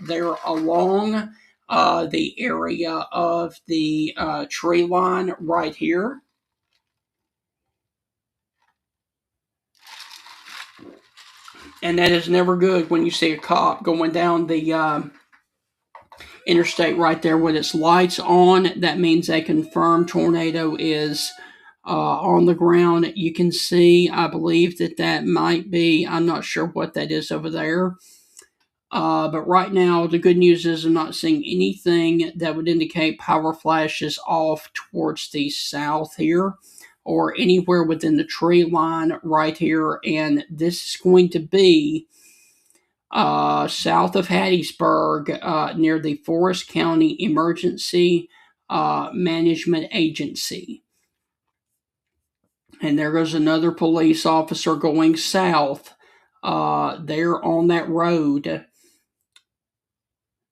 there along the area of the tree line right here. And that is never good when you see a cop going down the interstate right there with its lights on. That means a confirmed tornado is on the ground. You can see, I believe that might be, I'm not sure what that is over there. But right now, the good news is I'm not seeing anything that would indicate power flashes off towards the south here or anywhere within the tree line right here. And this is going to be south of Hattiesburg near the Forest County Emergency Management Agency. And there goes another police officer going south there on that road.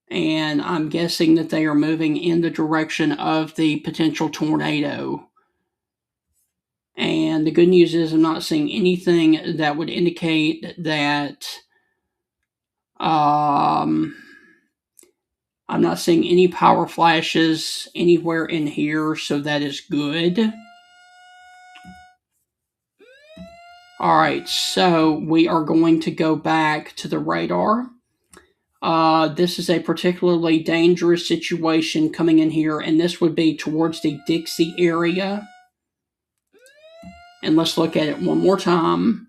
And I'm guessing that they are moving in the direction of the potential tornado. And the good news is I'm not seeing anything that would indicate that I'm not seeing any power flashes anywhere in here, so that is good. All right, so we are going to go back to the radar. This is a particularly dangerous situation coming in here, and this would be towards the Dixie area. And let's look at it one more time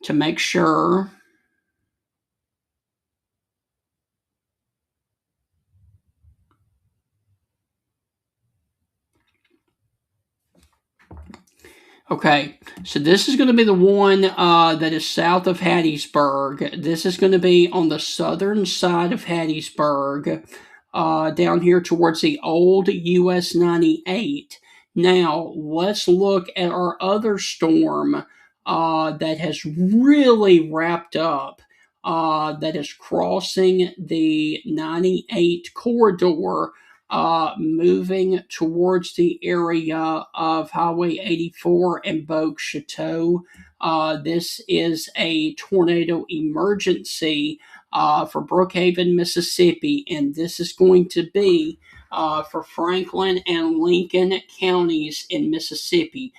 to make sure. Okay, so this is going to be the one that is south of Hattiesburg. This is going to be on the southern side of Hattiesburg, down here towards the old US 98. Now, let's look at our other storm that has really wrapped up, that is crossing the 98 corridor, moving towards the area of Highway 84 and Bogue Château. This is a tornado emergency for Brookhaven, Mississippi, and this is going to be for Franklin and Lincoln counties in Mississippi.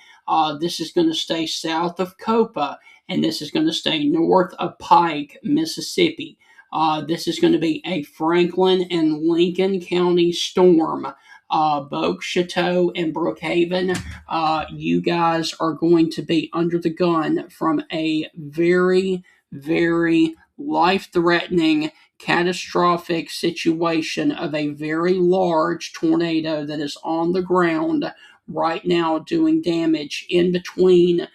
This is going to stay south of Copa, and this is going to stay north of Pike, Mississippi. This is going to be a Franklin and Lincoln County storm. Bogue Chitto and Brookhaven, you guys are going to be under the gun from a very, very life threatening, catastrophic situation of a very large tornado that is on the ground right now doing damage in between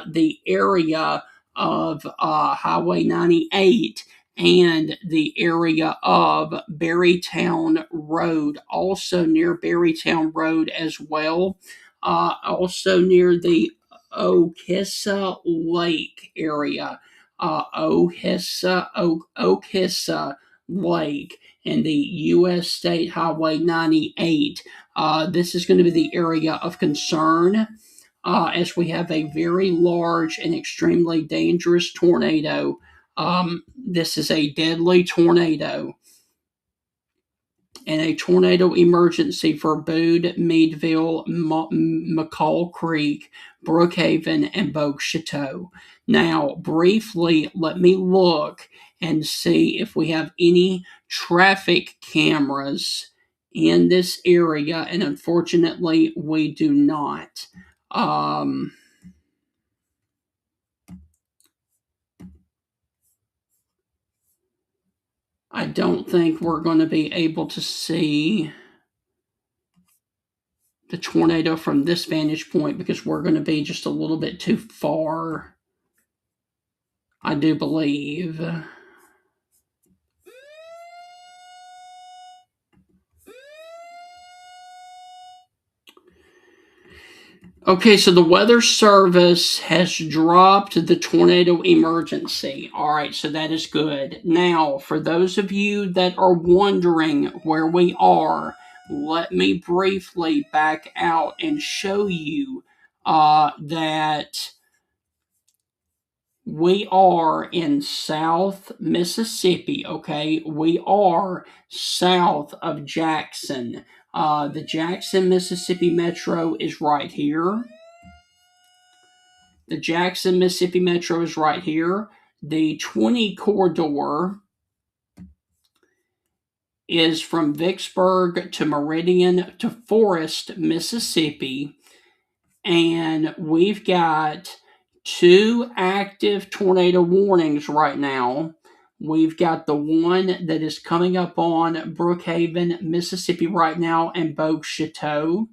the area of Highway 98 and the area of Berrytown Road, also near Berrytown Road as well, also near the Okissa Lake area, Okissa Lake, and the U.S. State Highway 98. This is going to be the area of concern as we have a very large and extremely dangerous tornado. This is a deadly tornado and a tornado emergency for Bude, Meadville, McCall Creek, Brookhaven, and Bogue Chitto. Now, briefly, let me look and see if we have any traffic cameras in this area, and unfortunately, we do not. I don't think we're going to be able to see the tornado from this vantage point because we're going to be just a little bit too far, I do believe. Okay, so the Weather Service has dropped the tornado emergency. All right, so that is good. Now, for those of you that are wondering where we are, let me briefly back out and show you that we are in South Mississippi, okay? We are south of Jackson. The Jackson, Mississippi Metro is right here. The Jackson, Mississippi Metro is right here. The 20 corridor is from Vicksburg to Meridian to Forest, Mississippi. And we've got 2 active tornado warnings right now. We've got the one that is coming up on Brookhaven, Mississippi right now, and Bogue Chitto.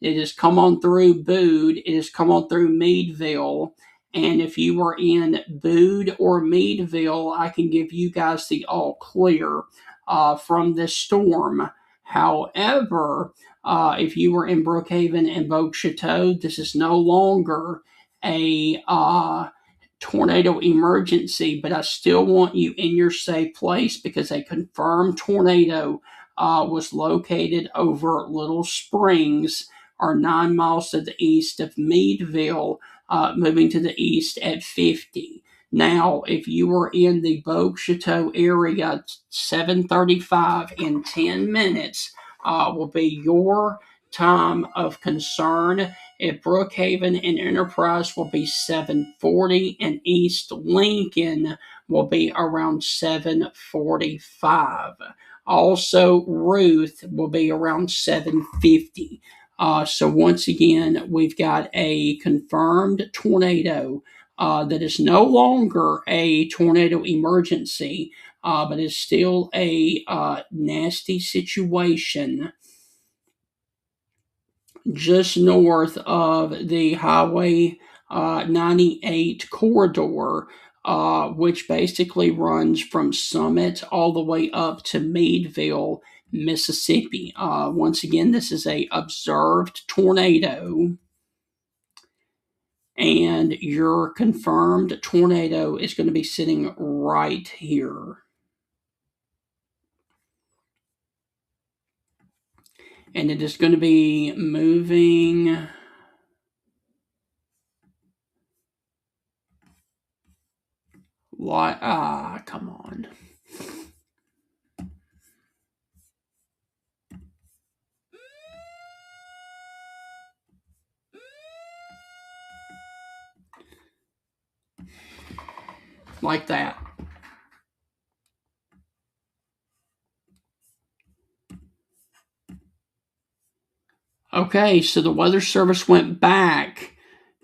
It has come on through Bude. It has come on through Meadville. And if you are in Bude or Meadville, I can give you guys the all clear from this storm. However, if you were in Brookhaven and Bogue Chitto, this is no longer a tornado emergency, but I still want you in your safe place because a confirmed tornado was located over Little Springs, or 9 miles to the east of Meadville, moving to the east at 50. Now, if you were in the Bogue Chitto area, 7:35 in 10 minutes will be your time of concern. At Brookhaven and Enterprise will be 7:40, and East Lincoln will be around 7:45. Also, Ruth will be around 7:50. So once again, we've got a confirmed tornado that is no longer a tornado emergency, but is still a nasty situation just north of the Highway 98 corridor, which basically runs from Summit all the way up to Meadville, Mississippi. Once again, this is a observed tornado, and your confirmed tornado is going to be sitting right here. And it is going to be moving like, come on. Like that. Okay, so the Weather Service went back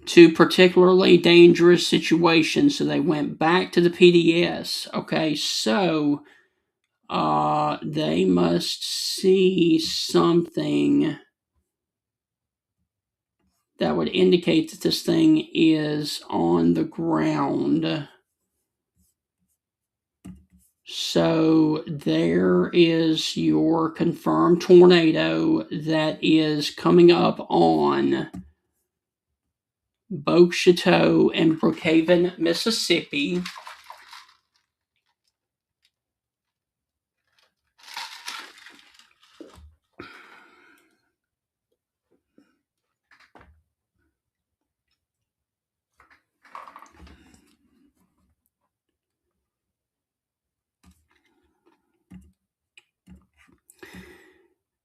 to particularly dangerous situations. So they went back to the PDS. Okay, so they must see something that would indicate that this thing is on the ground. So there is your confirmed tornado that is coming up on Bogue Chitto and Brookhaven, Mississippi.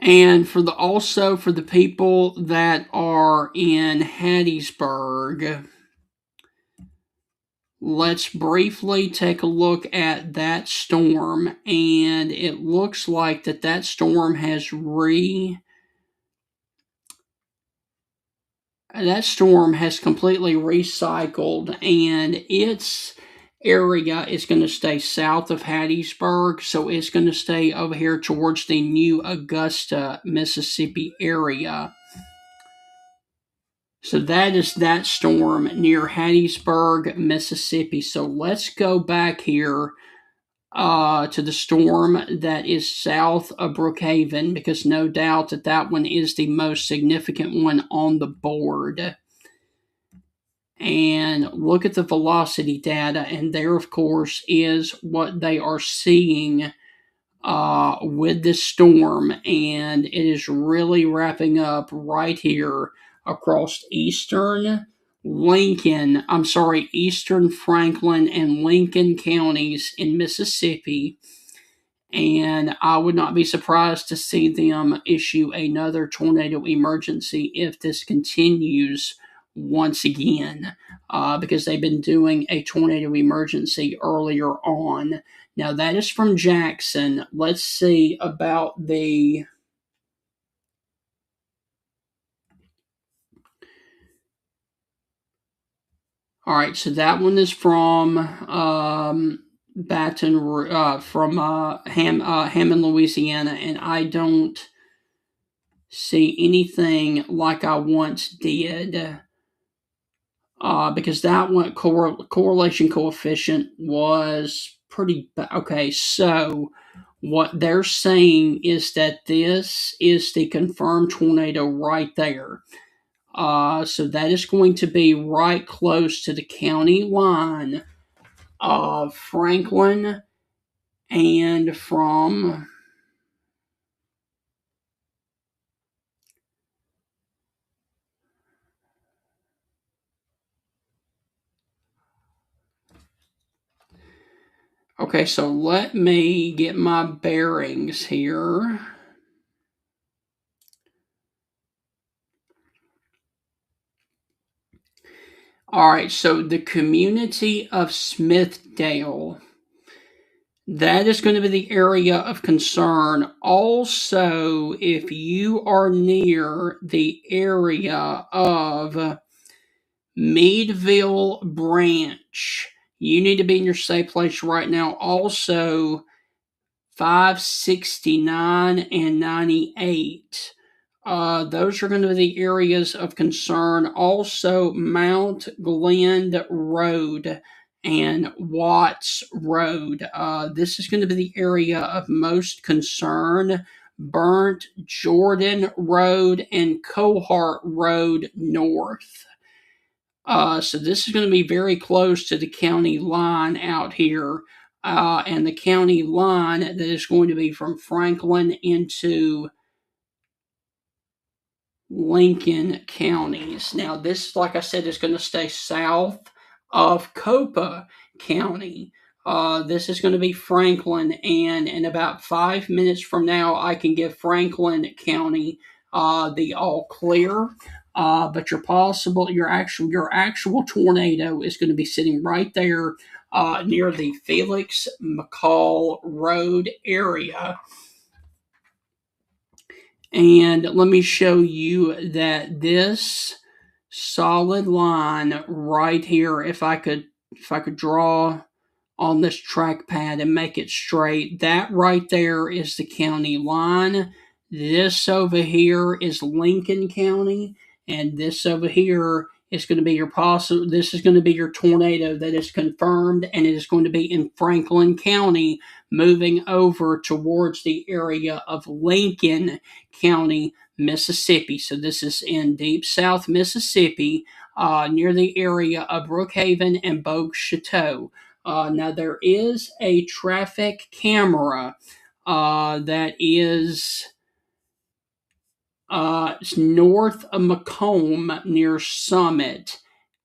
And for the people that are in Hattiesburg, let's briefly take a look at that storm, and it looks like that storm has completely recycled, and its area is going to stay south of Hattiesburg, so it's going to stay over here towards the New Augusta, Mississippi area. So that is that storm near Hattiesburg, Mississippi. So let's go back here to the storm that is south of Brookhaven, because no doubt that one is the most significant one on the board. And look at the velocity data, and there, of course, is what they are seeing with this storm, and it is really wrapping up right here across eastern Franklin and Lincoln counties in Mississippi. And I would not be surprised to see them issue another tornado emergency if this continues once again, because they've been doing a tornado emergency earlier on. Now, that is from Jackson. Let's see about the. All right, so that one is from Hammond, Louisiana, and I don't see anything like I once did. Because that one correlation coefficient was pretty okay. So what they're saying is that this is the confirmed tornado right there. So that is going to be right close to the county line of Franklin and from. Okay, so let me get my bearings here. All right, so the community of Smithdale, that is going to be the area of concern. Also, if you are near the area of Meadville Branch, you need to be in your safe place right now. Also, 569 and 98. Those are going to be the areas of concern. Also, Mount Glen Road and Watts Road. This is going to be the area of most concern. Burnt Jordan Road and Cohart Road North. So this is going to be very close to the county line out here. And the county line that is going to be from Franklin into Lincoln counties. Now, this, like I said, is going to stay south of Copa County. This is going to be Franklin, and in about 5 minutes from now, I can give Franklin County the all clear. But your actual tornado is going to be sitting right there near the Felix McCall Road area. And let me show you that this solid line right here, if I could draw on this trackpad and make it straight, that right there is the county line. This over here is Lincoln County, and this over here is going to be your possible. This is going to be your tornado that is confirmed, and it is going to be in Franklin County, moving over towards the area of Lincoln County, Mississippi. So this is in deep South Mississippi, near the area of Brookhaven and Bogue Chateau. Now there is a traffic camera that is north of Macomb near Summit.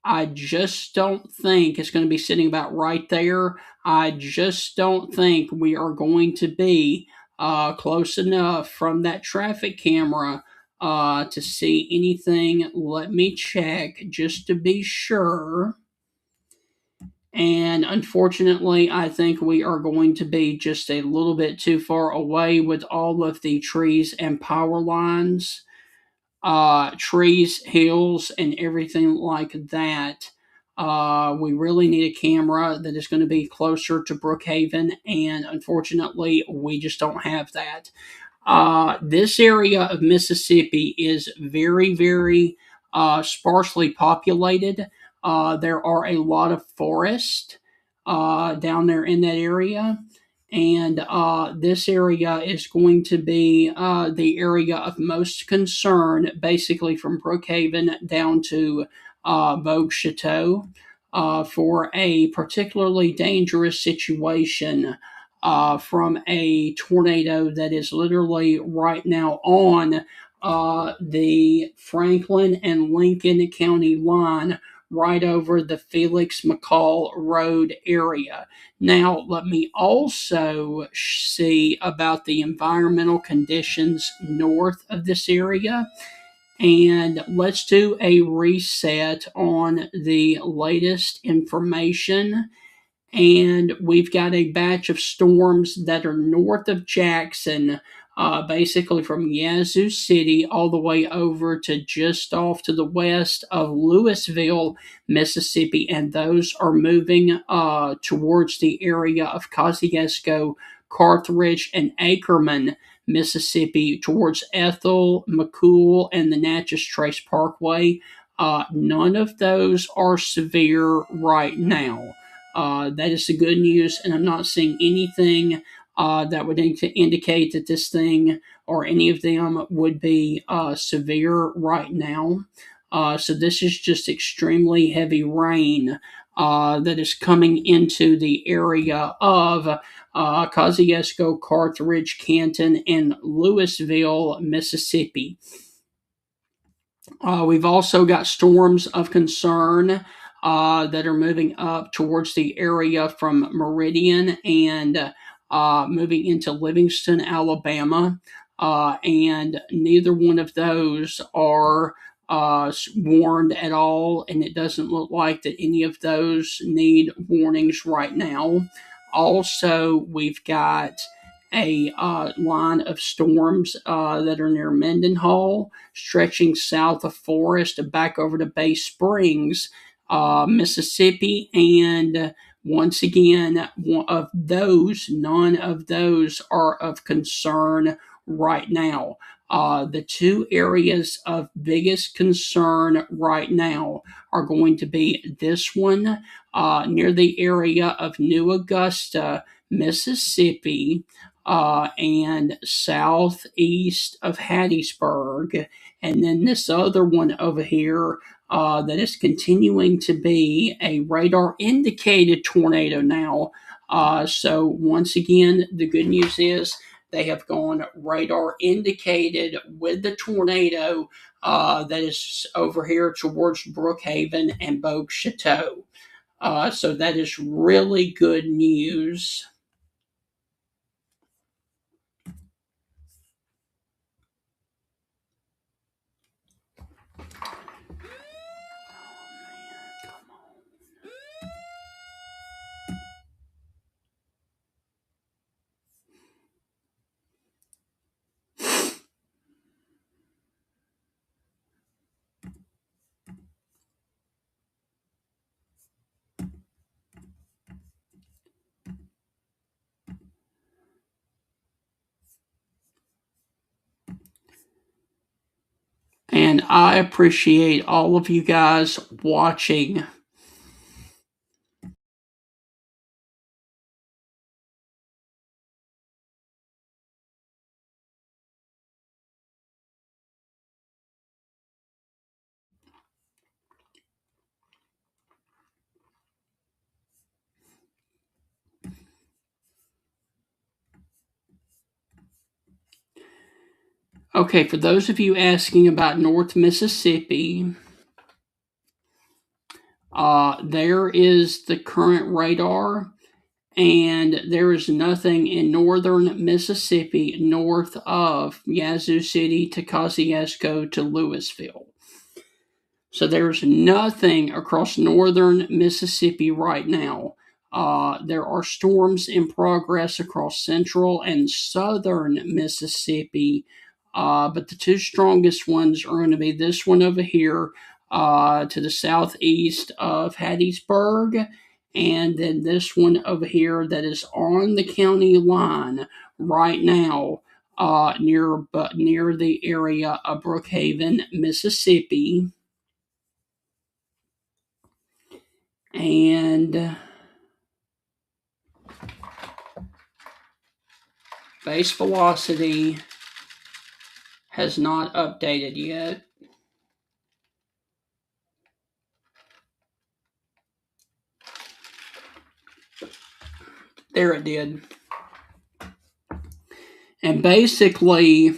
I just don't think it's going to be sitting about right there. I just don't think we are going to be close enough from that traffic camera to see anything. Let me check just to be sure. And unfortunately, I think we are going to be just a little bit too far away with all of the trees and power lines, trees, hills, and everything like that. We really need a camera that is going to be closer to Brookhaven, and unfortunately, we just don't have that. This area of Mississippi is very, very sparsely populated. There are a lot of forest down there in that area. And this area is going to be the area of most concern, basically from Brookhaven down to Bogue Chateau, for a particularly dangerous situation from a tornado that is literally right now on the Franklin and Lincoln County line, right over the Felix McCall Road area. Now, let me also see about the environmental conditions north of this area. And let's do a reset on the latest information. And we've got a batch of storms that are north of Jackson, basically from Yazoo City all the way over to just off to the west of Louisville, Mississippi, and those are moving towards the area of Kosciuszko, Carthage, and Ackerman, Mississippi, towards Ethel, McCool, and the Natchez Trace Parkway. None of those are severe right now. That is the good news, and I'm not seeing anything that would indicate that this thing or any of them would be severe right now. So this is just extremely heavy rain that is coming into the area of Kosciuszko, Carthage, Canton, and Louisville, Mississippi. We've also got storms of concern that are moving up towards the area from Meridian and moving into Livingston, Alabama. And neither one of those are warned at all, and it doesn't look like that any of those need warnings right now. Also, we've got a line of storms that are near Mendenhall, stretching south of Forest back over to Bay Springs, Mississippi, and once again, none of those are of concern right now. The two areas of biggest concern right now are going to be this one near the area of New Augusta, Mississippi, and southeast of Hattiesburg. And then this other one over here that is continuing to be a radar indicated tornado now. So, once again, the good news is they have gone radar indicated with the tornado that is over here towards Brookhaven and Bogue Chateau. So, that is really good news. And I appreciate all of you guys watching. Okay, for those of you asking about North Mississippi, there is the current radar, and there is nothing in northern Mississippi north of Yazoo City to Kosciuszko to Louisville. So there's nothing across northern Mississippi right now. There are storms in progress across central and southern Mississippi, but the two strongest ones are going to be this one over here to the southeast of Hattiesburg, and then this one over here that is on the county line right now, near the area of Brookhaven, Mississippi. And base velocity has not updated yet. There it did. And basically,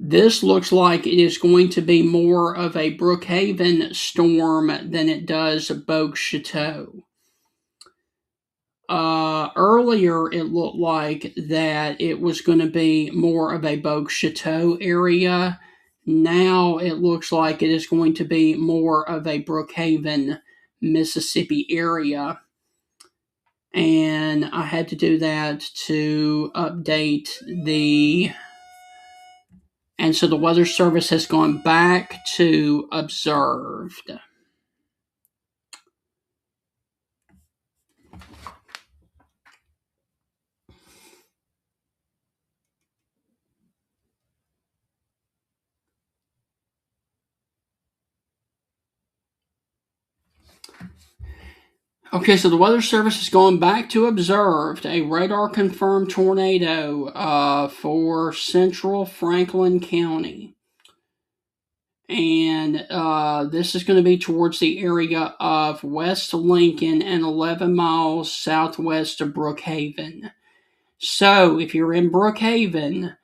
this looks like it is going to be more of a Brookhaven storm than it does a Bogue Château. Earlier, it looked like that it was going to be more of a Bogue Château area. Now it looks like it is going to be more of a Brookhaven, Mississippi area. And I had to do that to update the. And so the Weather Service has gone back to observed. Okay, so the Weather Service has gone back to observed a radar-confirmed tornado for central Franklin County. And this is going to be towards the area of West Lincoln and 11 miles southwest of Brookhaven. So if you're in Brookhaven,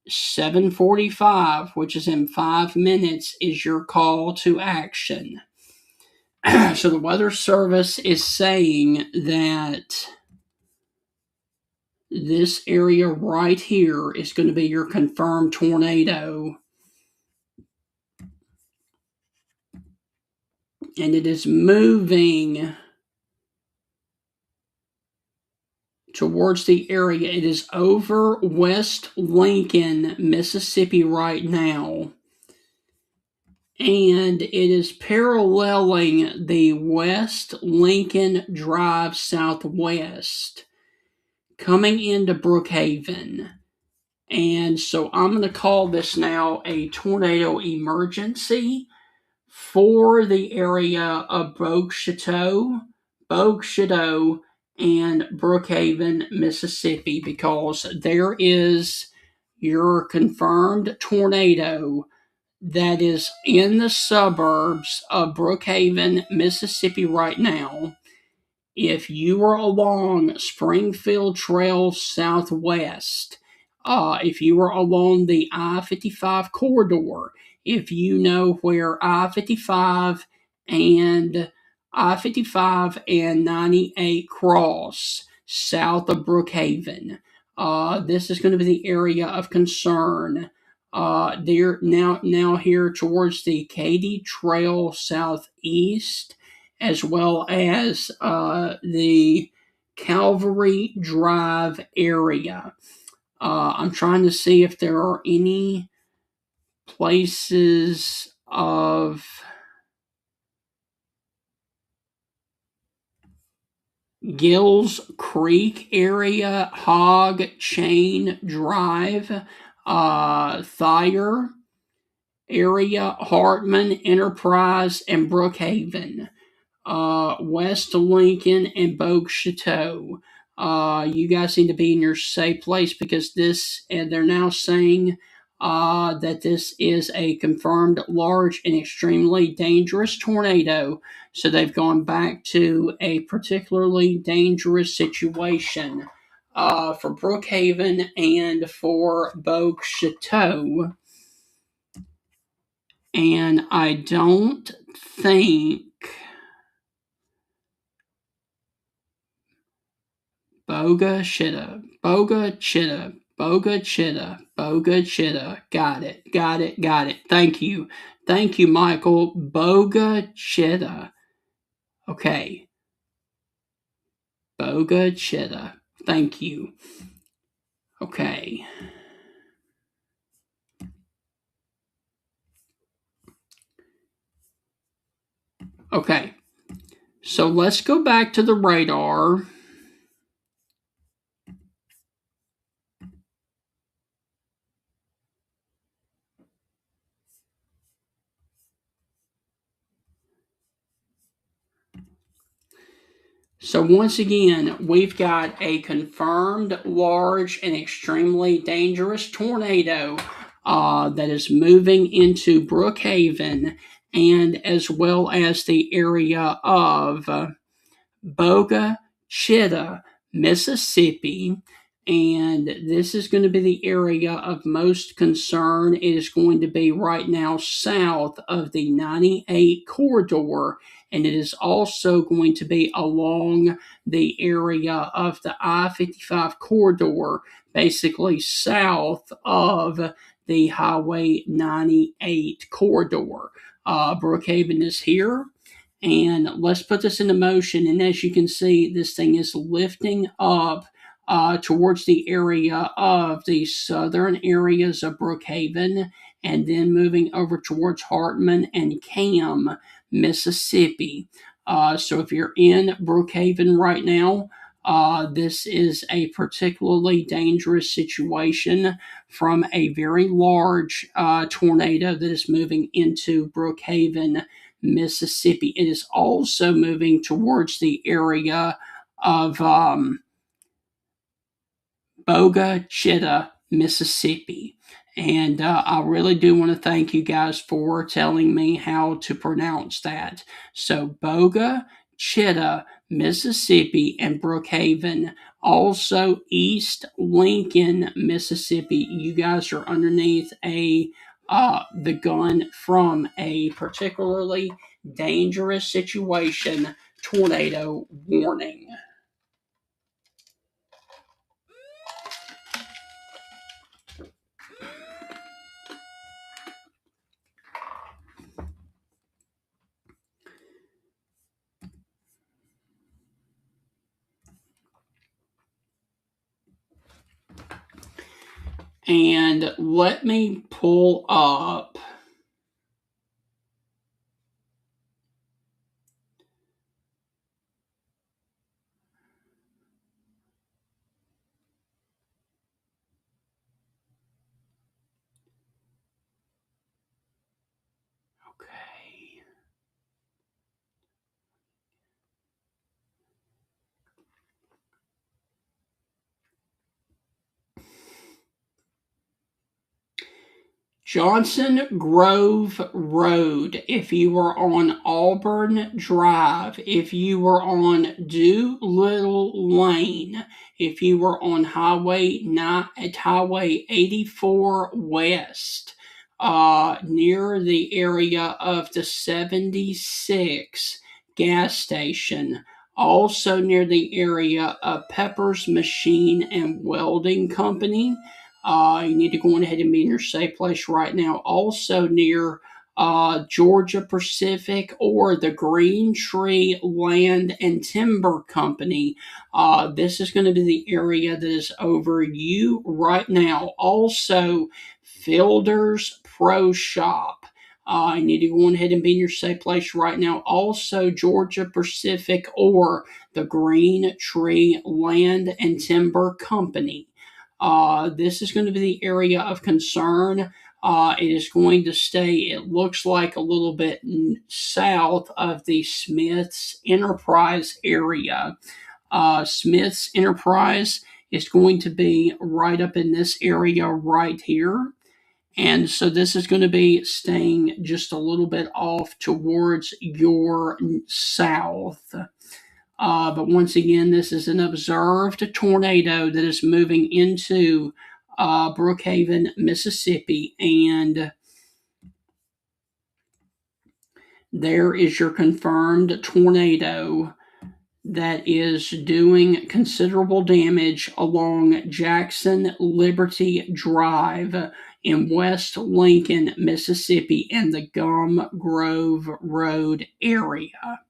7:45, which is in 5 minutes, is your call to action. So the Weather Service is saying that this area right here is going to be your confirmed tornado. And it is moving towards the area. It is over West Lincoln, Mississippi right now. And it is paralleling the West Lincoln Drive Southwest, coming into Brookhaven. And so I'm going to call this now a tornado emergency for the area of Bogue Château, and Brookhaven, Mississippi, because there is your confirmed tornado that is in the suburbs of Brookhaven, Mississippi right now. If you are along Springfield Trail Southwest, if you are along the I-55 corridor, if you know where I-55 and 98 cross south of Brookhaven, this is going to be the area of concern. They're now here towards the Katy Trail Southeast, as well as the Calvary Drive area. I'm trying to see if there are any places of Gills Creek area, Hog Chain Drive, Thayer, area, Hartman, Enterprise, and Brookhaven. West Lincoln and Bogue Chateau. You guys need to be in your safe place because and they're now saying that this is a confirmed large and extremely dangerous tornado. So they've gone back to a particularly dangerous situation for Brookhaven and for Bogue Chateau. And I don't think Boga Chitta, Boga Chitta, Boga Chitta, Boga Chitta. Got it, got it, got it. Thank you. Thank you, Michael. Boga Chitta. Okay. Boga Chitta. Thank you. Okay. Okay. So let's go back to the radar. So once again, we've got a confirmed large and extremely dangerous tornado that is moving into Brookhaven and as well as the area of Boga Chitta, Mississippi. And this is going to be the area of most concern. It is going to be right now south of the 98 corridor, and it is also going to be along the area of the I 55 corridor, basically south of the Highway 98 corridor. Brookhaven is here. And let's put this into motion. And as you can see, this thing is lifting up towards the area of the southern areas of Brookhaven and then moving over towards Hartman and Cam, Mississippi. So if you're in Brookhaven right now, this is a particularly dangerous situation from a very large tornado that is moving into Brookhaven, Mississippi. It is also moving towards the area of Boga Chitta, Mississippi. And I really do want to thank you guys for telling me how to pronounce that. So, Boga Chitta, Mississippi, and Brookhaven. Also, East Lincoln, Mississippi. You guys are underneath the gun from a particularly dangerous situation. Tornado warning. And let me pull up okay. Johnson Grove Road, if you were on Auburn Drive, if you were on Doolittle Lane, if you were on Highway 84 West, near the area of the 76 gas station, also near the area of Pepper's Machine and Welding Company. You need to go on ahead and be in your safe place right now. Also near Georgia Pacific or the Green Tree Land and Timber Company. This is going to be the area that is over you right now. Also, Fielder's Pro Shop. You need to go on ahead and be in your safe place right now. Also, Georgia Pacific or the Green Tree Land and Timber Company. This is going to be the area of concern. It is going to stay, it looks like, a little bit south of the Smiths Enterprise area. Smith's Enterprise is going to be right up in this area right here. And so this is going to be staying just a little bit off towards your south. But once again, this is an observed tornado that is moving into Brookhaven, Mississippi. And there is your confirmed tornado that is doing considerable damage along Jackson Liberty Drive in West Lincoln, Mississippi, and the Gum Grove Road area.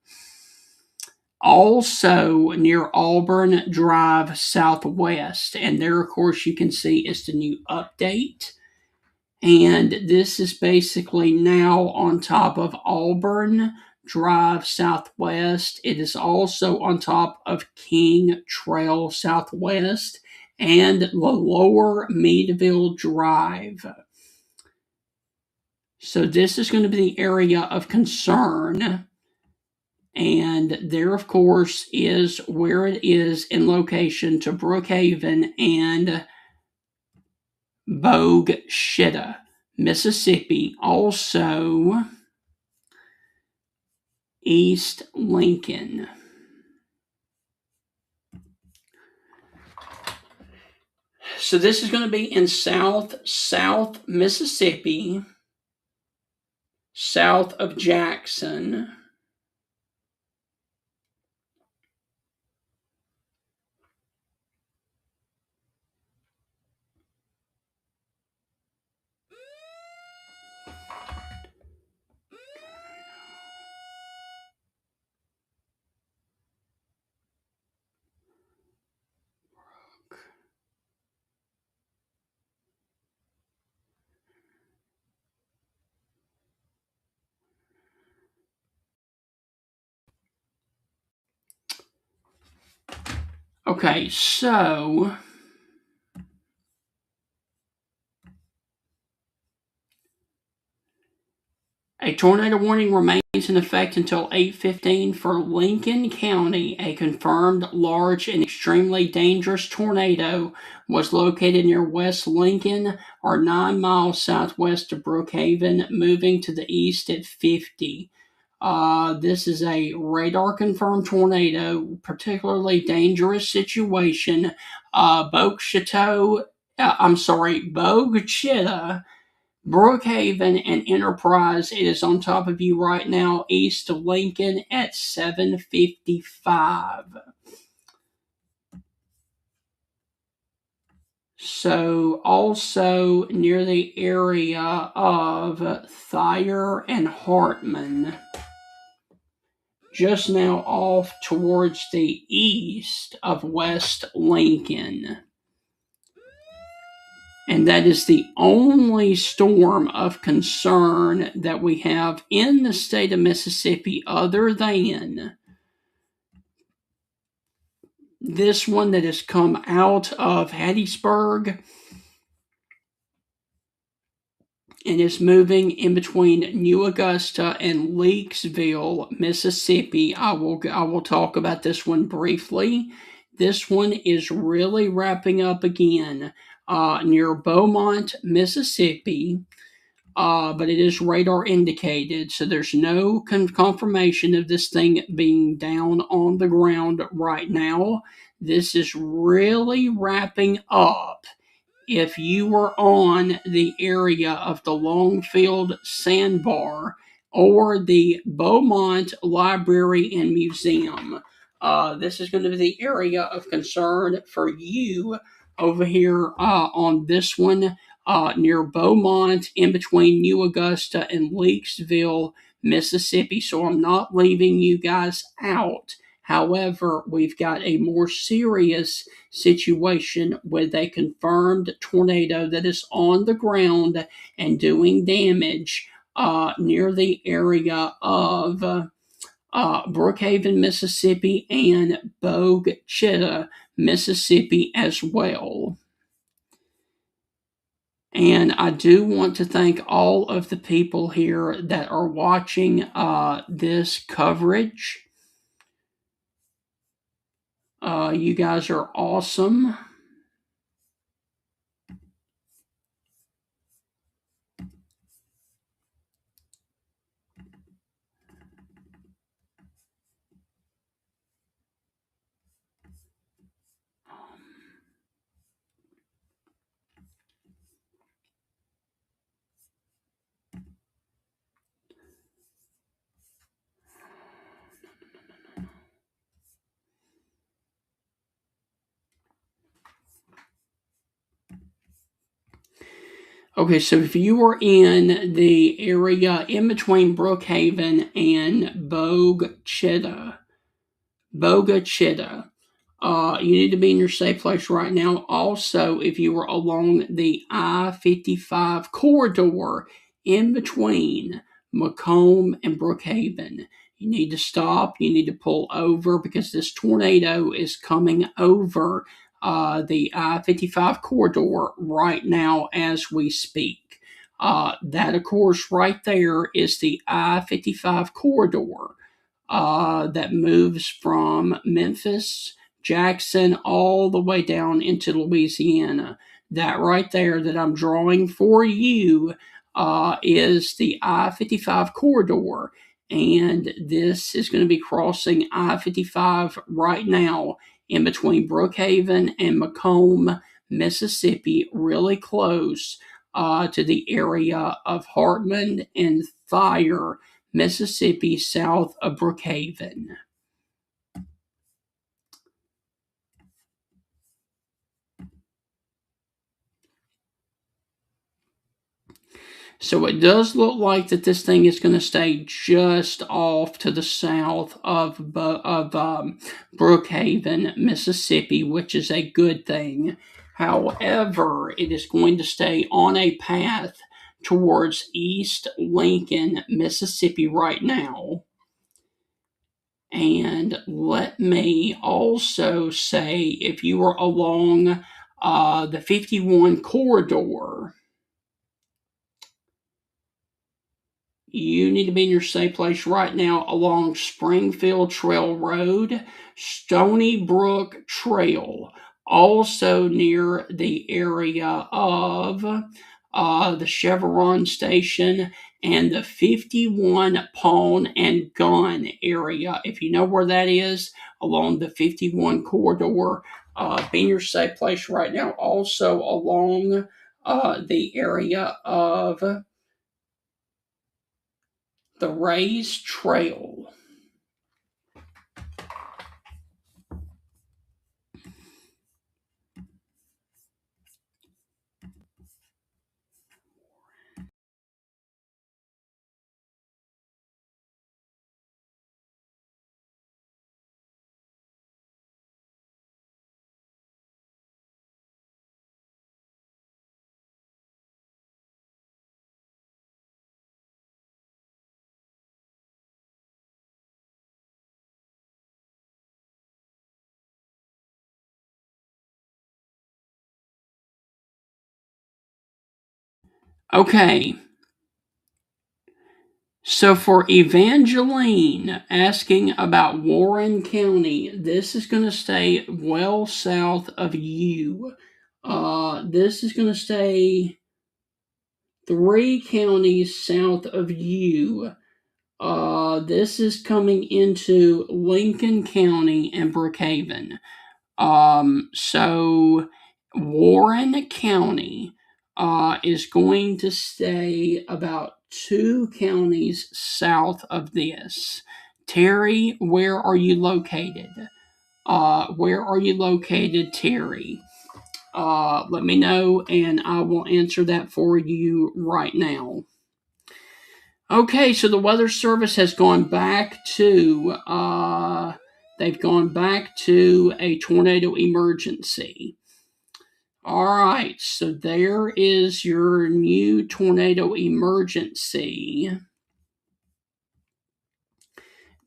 Also near Auburn Drive Southwest. And there, of course, you can see is the new update. And this is basically now on top of Auburn Drive Southwest. It is also on top of King Trail Southwest and the Lower Meadville Drive. So this is going to be the area of concern. And there, of course, is where it is in location to Brookhaven and Bogue Chitto, Mississippi. Also, East Lincoln. So this is going to be in South Mississippi, south of Jackson. Okay, so a tornado warning remains in effect until 8:15 for Lincoln County. A confirmed large and extremely dangerous tornado was located near West Lincoln, or 9 miles southwest of Brookhaven, moving to the east at 50. This is a radar confirmed tornado, particularly dangerous situation. Bogue Chitto, Brookhaven, and Enterprise. It is on top of you right now, east of Lincoln at 7:55. So also near the area of Thayer and Hartman, just now off towards the east of West Lincoln. And that is the only storm of concern that we have in the state of Mississippi, other than this one that has come out of Hattiesburg and is moving in between New Augusta and Leakesville, Mississippi. I will talk about this one briefly. This one is really wrapping up again near Beaumont, Mississippi. But it is radar indicated, so there's no confirmation of this thing being down on the ground right now. This is really wrapping up. If you were on the area of the Longfield Sandbar or the Beaumont Library and Museum, this is going to be the area of concern for you over here on this one. Near Beaumont, in between New Augusta and Leakesville, Mississippi. So I'm not leaving you guys out. However, we've got a more serious situation with a confirmed tornado that is on the ground and doing damage near the area of Brookhaven, Mississippi, and Bogue Chitto, Mississippi as well. And I do want to thank all of the people here that are watching this coverage. You guys are awesome. Okay, so if you are in the area in between Brookhaven and Bogue Chitto, you need to be in your safe place right now. Also, if you are along the I-55 corridor in between Macomb and Brookhaven, you need to stop. You need to pull over because this tornado is coming over the I-55 corridor right now as we speak. That, of course, right there is the I-55 corridor that moves from Memphis, Jackson, all the way down into Louisiana. That right there that I'm drawing for you is the I 55 corridor. And this is going to be crossing I 55 right now in between Brookhaven and Macomb, Mississippi, really close to the area of Hartman and Thayer, Mississippi, south of Brookhaven. So it does look like that this thing is going to stay just off to the south of Brookhaven, Mississippi, which is a good thing. However, it is going to stay on a path towards East Lincoln, Mississippi right now. And let me also say, if you are along the 51 corridor, you need to be in your safe place right now along Springfield Trail Road, Stony Brook Trail, also near the area of the Chevron station and the 51 Pawn and Gun area. If you know where that is, along the 51 corridor, be in your safe place right now. Also along the area of the Rays Trail. Okay. So for Evangeline asking about Warren County, this is going to stay well south of you. This is going to stay 3 counties south of you. This is coming into Lincoln County and Brookhaven. So Warren County is going to stay about 2 counties south of this. Terry, where are you located? Where are you located, Terry? Let me know and I will answer that for you right now. Okay, so the Weather Service has gone back to they've gone back to a tornado emergency. All right, so there is your new tornado emergency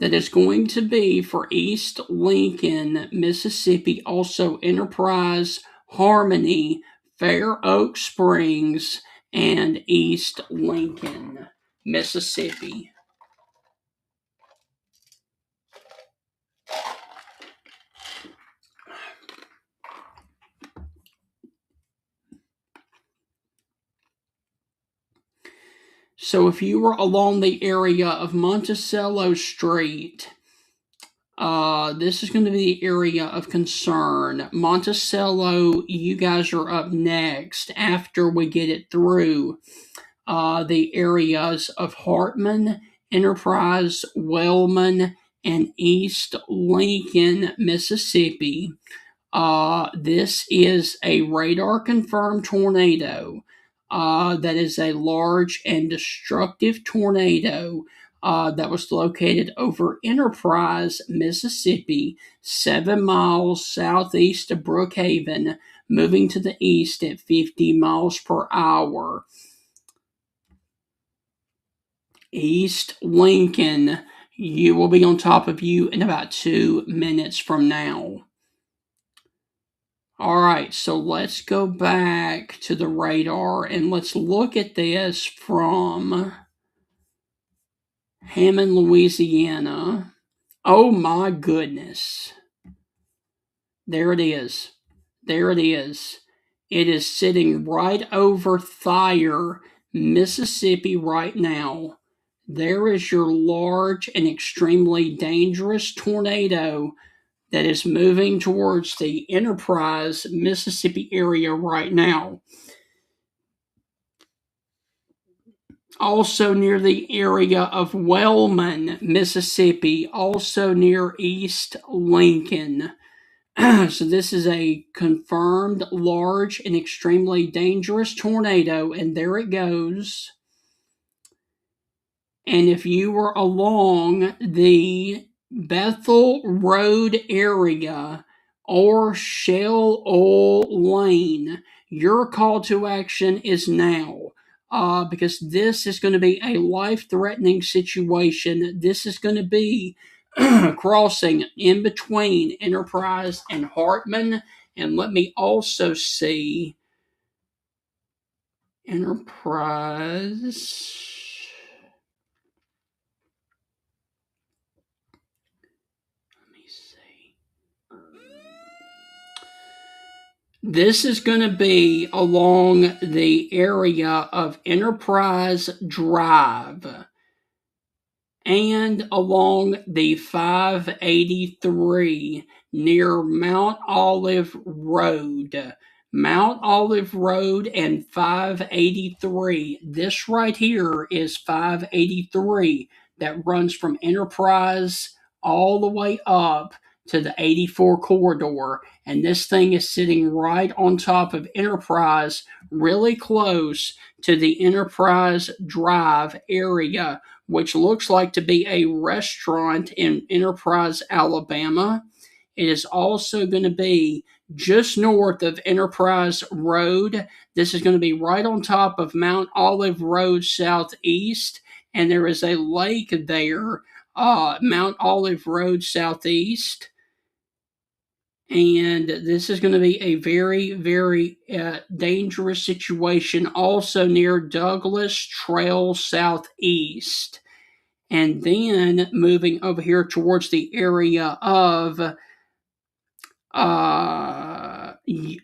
that is going to be for East Lincoln, Mississippi, also Enterprise, Harmony, Fair Oak Springs, and East Lincoln, Mississippi. So if you were along the area of Monticello Street, this is going to be the area of concern. Monticello, you guys are up next after we get it through the areas of Hartman, Enterprise, Wellman, and East Lincoln, Mississippi. This is a radar confirmed tornado. That is a large and destructive tornado that was located over Enterprise, Mississippi, 7 miles southeast of Brookhaven, moving to the east at 50 miles per hour. East Lincoln, you will be on top of you in about 2 minutes from now. All right, so let's go back to the radar and let's look at this from Hammond, Louisiana. Oh my goodness. There it is. There it is. It is sitting right over Thayer, Mississippi right now. There is your large and extremely dangerous tornado that is moving towards the Enterprise, Mississippi area right now. Also near the area of Wellman, Mississippi, also near East Lincoln. So this is a confirmed large and extremely dangerous tornado, and there it goes. And if you were along the Bethel Road area or Shell Oil Lane, your call to action is now. Because this is going to be a life-threatening situation. This is going to be crossing in between Enterprise and Hartman. And let me also see Enterprise. This is going to be along the area of Enterprise Drive and along the 583 near Mount Olive Road. Mount Olive Road and 583. This right here is 583 that runs from Enterprise all the way up to the 84 corridor, and this thing is sitting right on top of Enterprise, really close to the Enterprise Drive area, which looks like to be a restaurant in Enterprise, Alabama. It is also going to be just north of Enterprise Road. This is going to be right on top of Mount Olive Road Southeast, and there is a lake there, Mount Olive Road Southeast. And this is going to be a very, very dangerous situation also near Douglas Trail Southeast. And then moving over here towards the area of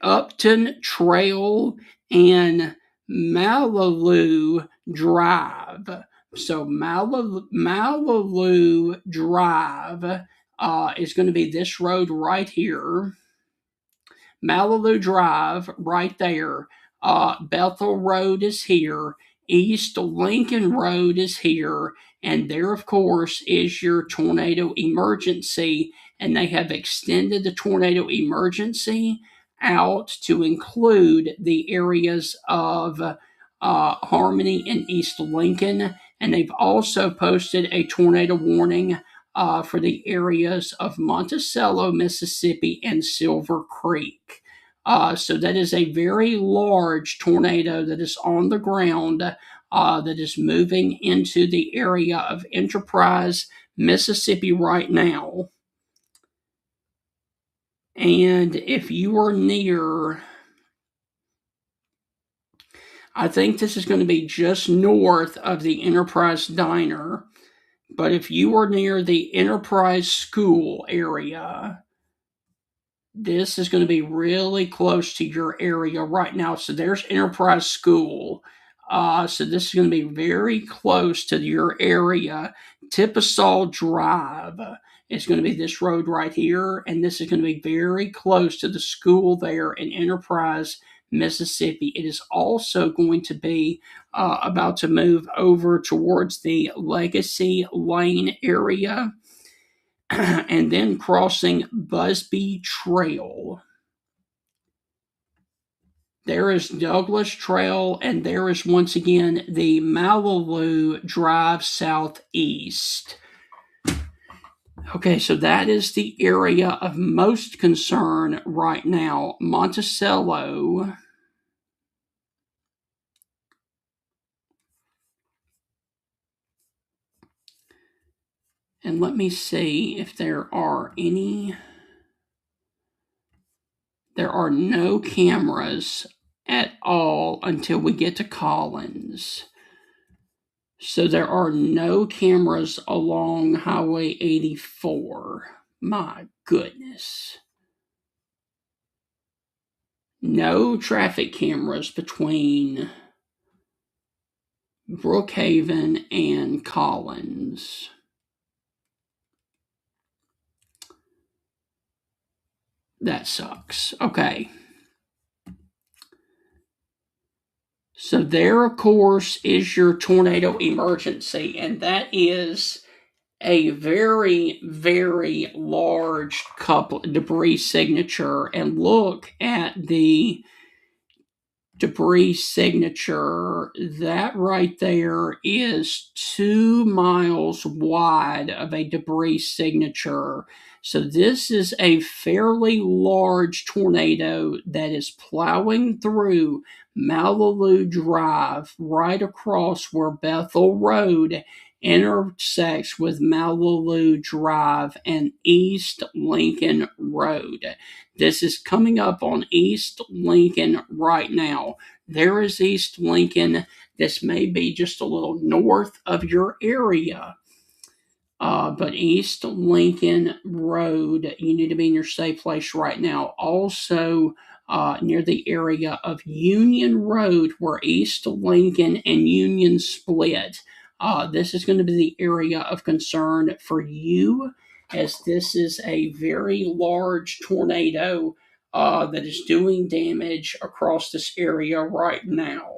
Upton Trail and Malibu Drive. So Malibu Drive is going to be this road right here. Malibu Drive right there. Bethel Road is here. East Lincoln Road is here. And there, of course, is your tornado emergency. And they have extended the tornado emergency out to include the areas of Harmony and East Lincoln. And they've also posted a tornado warning for the areas of Monticello, Mississippi, and Silver Creek. So that is a very large tornado that is on the ground that is moving into the area of Enterprise, Mississippi right now. And if you are near I think this is going to be just north of the Enterprise Diner. But if you are near the Enterprise School area, this is going to be really close to your area right now. So there's Enterprise School. So this is going to be very close to your area. Tippasol Drive is going to be this road right here, and this is going to be very close to the school there in Enterprise, Mississippi. It is also going to be about to move over towards the Legacy Lane area and then crossing Busby Trail. There is Douglas Trail, and there is once again the Malibu Drive Southeast. Okay, so that is the area of most concern right now. Monticello. And let me see if there are any. There are no cameras at all until we get to Collins. So there are no cameras along Highway 84. My goodness. No traffic cameras between Brookhaven and Collins. That sucks. Okay. So there, of course, is your tornado emergency, and that is a very, very large debris signature. And look at the debris signature. That right there is 2 miles wide of a debris signature. So this is a fairly large tornado that is plowing through Malibu Drive right across where Bethel Road intersects with Malibu Drive and East Lincoln Road. This is coming up on East Lincoln right now. There is East Lincoln. This may be just a little north of your area. But East Lincoln Road, you need to be in your safe place right now. Also, near the area of Union Road, where East Lincoln and Union split. This is going to be the area of concern for you, as this is a very large tornado that is doing damage across this area right now.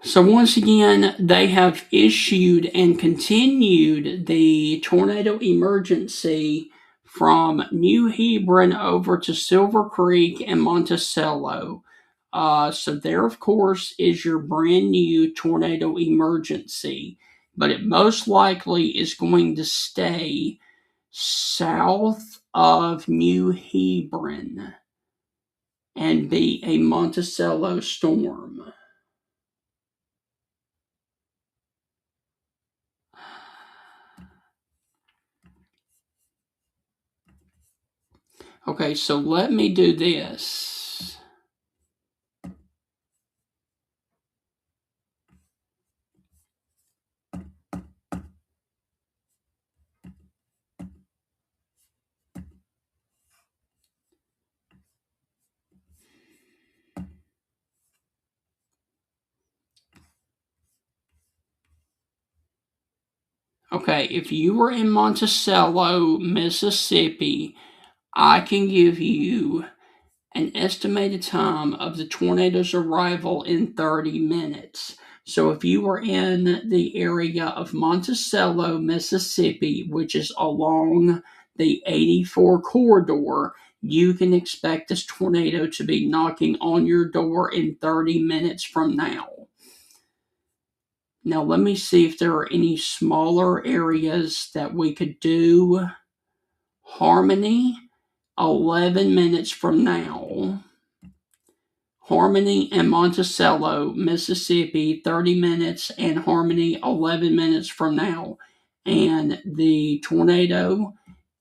So once again, they have issued and continued the tornado emergency from New Hebron over to Silver Creek and Monticello. So there, of course, is your brand new tornado emergency, but it most likely is going to stay south of New Hebron and be a Monticello storm. Okay, so let me do this. Okay, if you were in Monticello, Mississippi, I can give you an estimated time of the tornado's arrival in 30 minutes. So if you were in the area of Monticello, Mississippi, which is along the 84 corridor, you can expect this tornado to be knocking on your door in 30 minutes from now. Now, let me see if there are any smaller areas that we could do. Harmony, 11 minutes from now. Harmony and Monticello, Mississippi, 30 minutes, and Harmony, 11 minutes from now. And the tornado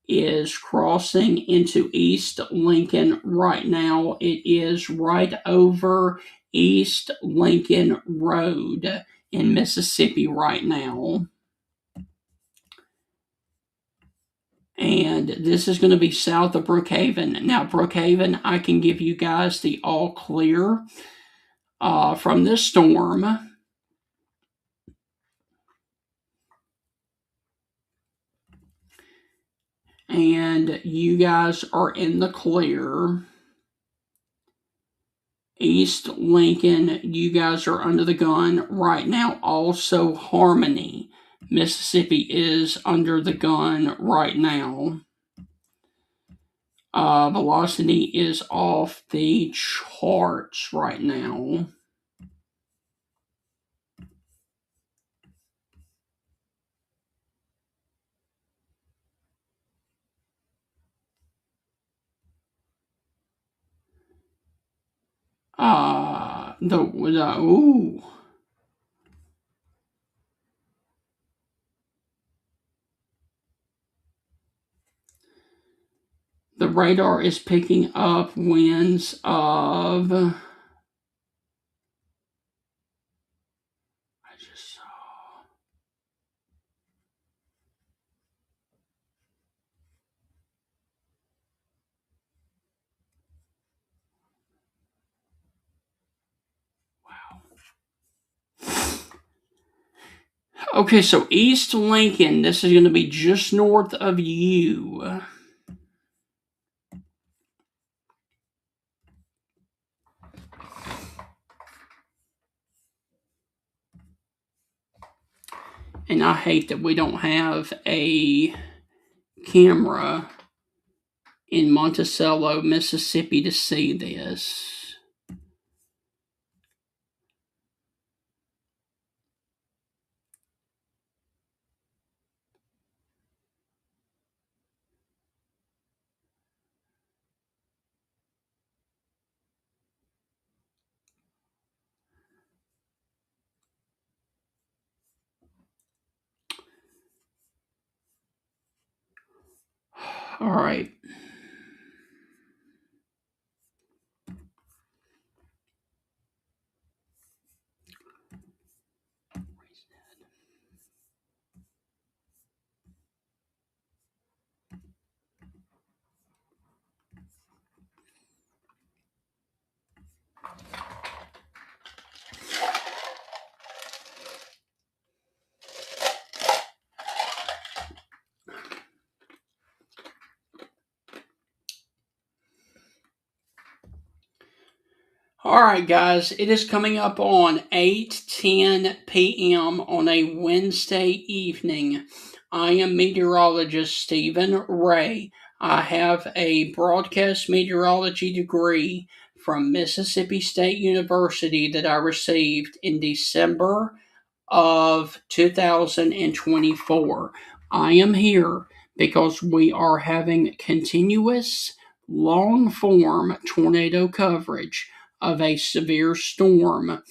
is crossing into East Lincoln right now. It is right over East Lincoln Road in Mississippi right now. And this is going to be south of Brookhaven. Now, Brookhaven, I can give you guys the all clear from this storm. And you guys are in the clear. East Lincoln, you guys are under the gun right now. Also, Harmony, Mississippi is under the gun right now. Velocity is off the charts right now. Ooh. The radar is picking up winds of. I just saw. Okay, so East Lincoln, this is going to be just north of you. And I hate that we don't have a camera in Monticello, Mississippi to see this. All right. All right, guys, it is coming up on 8:10 p.m. on a Wednesday evening. I am meteorologist Stephen Ray. I have a broadcast meteorology degree from Mississippi State University that I received in December of 2024. I am here because we are having continuous long form tornado coverage of a severe storm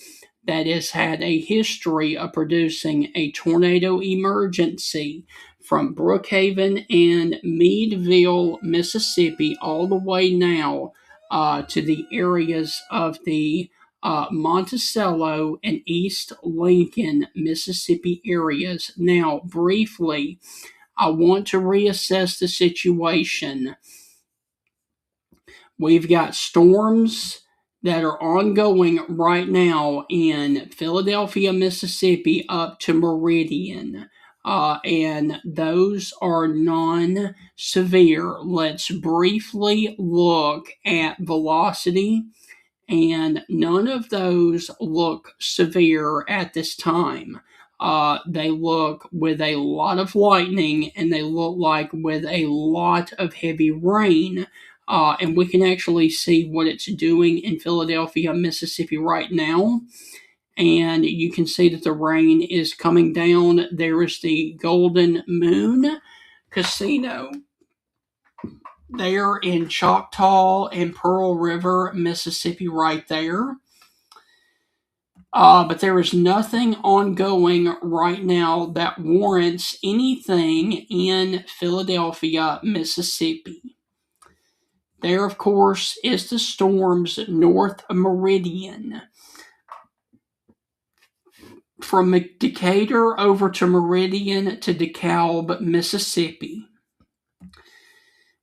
that has had a history of producing a tornado emergency from Brookhaven and Meadville, Mississippi, all the way now to the areas of the Monticello and East Lincoln, Mississippi areas. Now, briefly, I want to reassess the situation. We've got storms that are ongoing right now in Philadelphia, Mississippi, up to Meridian. and those are non-severe. Let's briefly look at velocity, and none of those look severe at this time. They look with a lot of lightning, and they look like with a lot of heavy rain. And we can actually see what it's doing in Philadelphia, Mississippi right now. And you can see that the rain is coming down. There is the Golden Moon Casino there in Choctaw and Pearl River, Mississippi, right there. But there is nothing ongoing right now that warrants anything in Philadelphia, Mississippi. There, of course, is the storm's north meridian. From Decatur over to Meridian to DeKalb, Mississippi.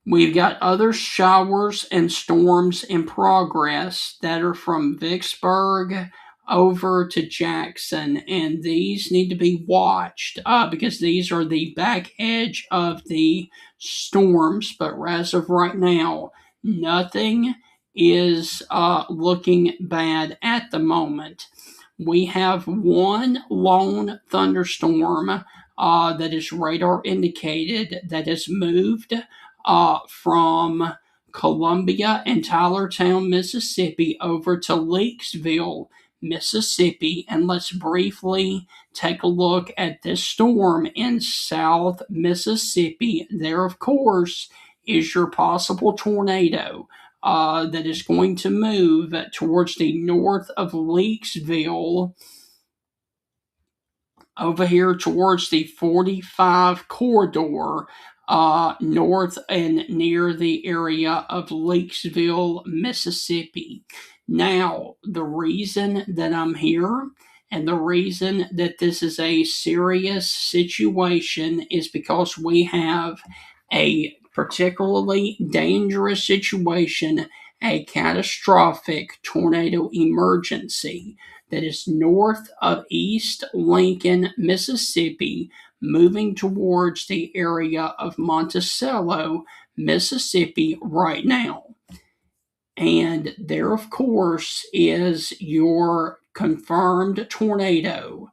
We've got other showers and storms in progress that are from Vicksburg over to Jackson, and these need to be watched because these are the back edge of the storms. But as of right now, nothing is looking bad at the moment. We have one lone thunderstorm that is radar indicated that has moved from Columbia and Tylertown, Mississippi, over to Leakesville, Mississippi. And let's briefly take a look at this storm in South Mississippi. There, of course, is your possible tornado that is going to move towards the north of Leakesville, over here towards the 45 corridor, north and near the area of Leakesville, Mississippi. Now, the reason that I'm here and the reason that this is a serious situation is because we have a particularly dangerous situation, a catastrophic tornado emergency that is north of East Lincoln, Mississippi, moving towards the area of Monticello, Mississippi right now. And there, of course, is your confirmed tornado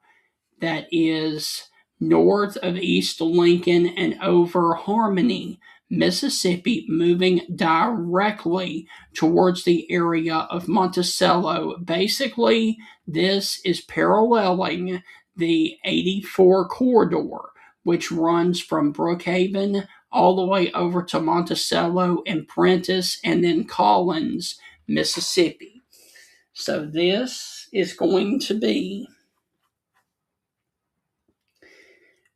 that is north of East Lincoln and over Harmony, Mississippi, moving directly towards the area of Monticello. Basically, this is paralleling the 84 corridor, which runs from Brookhaven all the way over to Monticello and Prentiss and then Collins, Mississippi. So this is going to be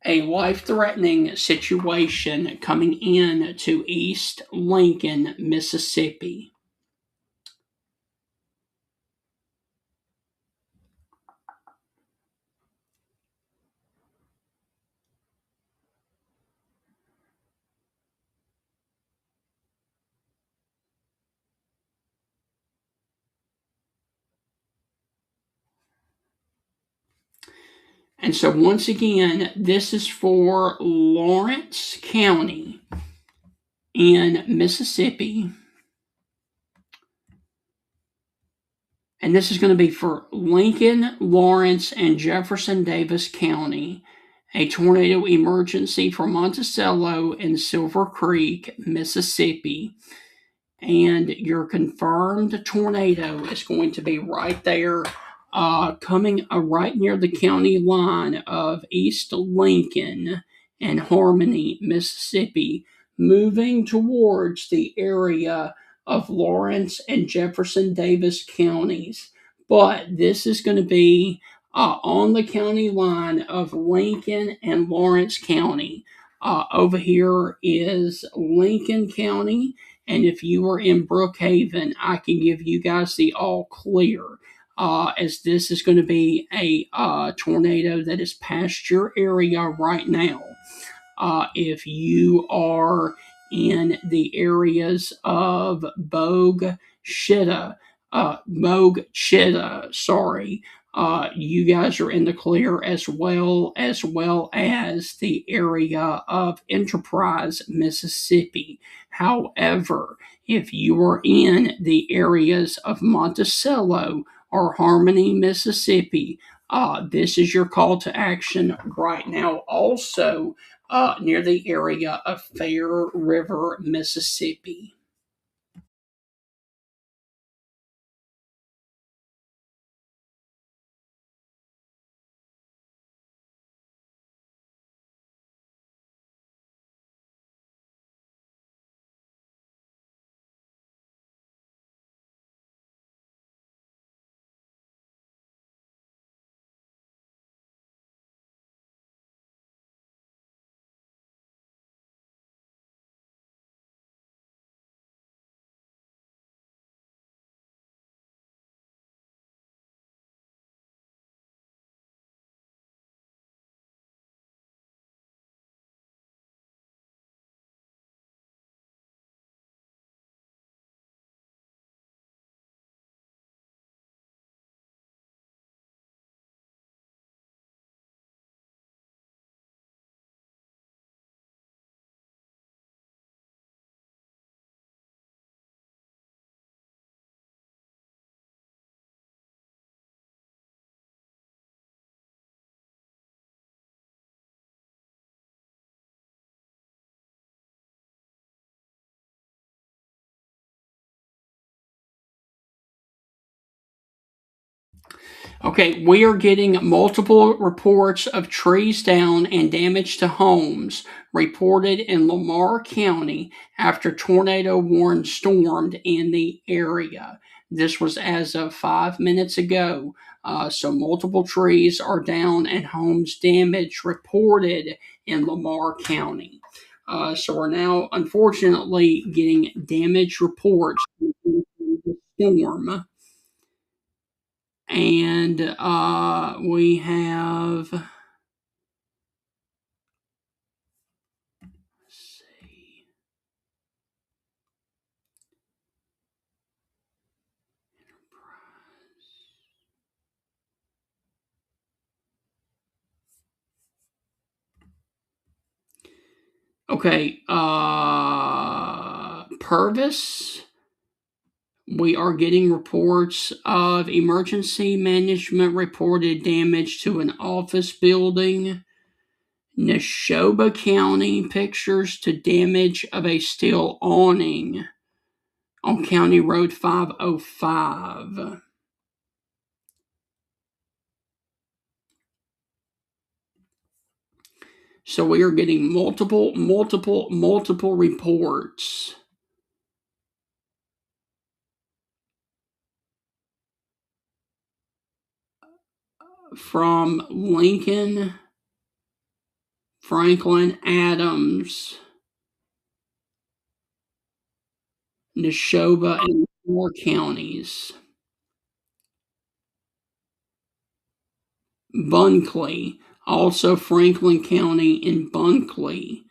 a life-threatening situation coming in to East Lincoln, Mississippi. And so once again, this is for Lawrence County in Mississippi. And this is going to be for Lincoln, Lawrence, and Jefferson Davis County. A tornado emergency for Monticello and Silver Creek, Mississippi. And your confirmed tornado is going to be right there, coming right near the county line of East Lincoln and Harmony, Mississippi, moving towards the area of Lawrence and Jefferson Davis counties. But this is going to be on the county line of Lincoln and Lawrence County. Over here is Lincoln County. And if you are in Brookhaven, I can give you guys the all clear, as this is going to be a tornado that is past your area right now. If you are in the areas of Bogue Chitto, you guys are in the clear, as well as the area of Enterprise, Mississippi. However, if you are in the areas of Monticello or Harmony, Mississippi, this is your call to action right now. Also, near the area of Fair River, Mississippi. Okay, we are getting multiple reports of trees down and damage to homes reported in Lamar County after tornado warning stormed in the area. This was as of 5 minutes ago. So, multiple trees are down and homes damaged reported in Lamar County. So, we're now unfortunately getting damage reports from the storm. And we have, let's see. Okay, Purvis. We are getting reports of emergency management reported damage to an office building. Neshoba County pictures to damage of a steel awning on County Road 505. So we are getting multiple reports. From Lincoln, Franklin, Adams, Neshoba, and Moore counties. Bunkley, also Franklin County and Bunkley.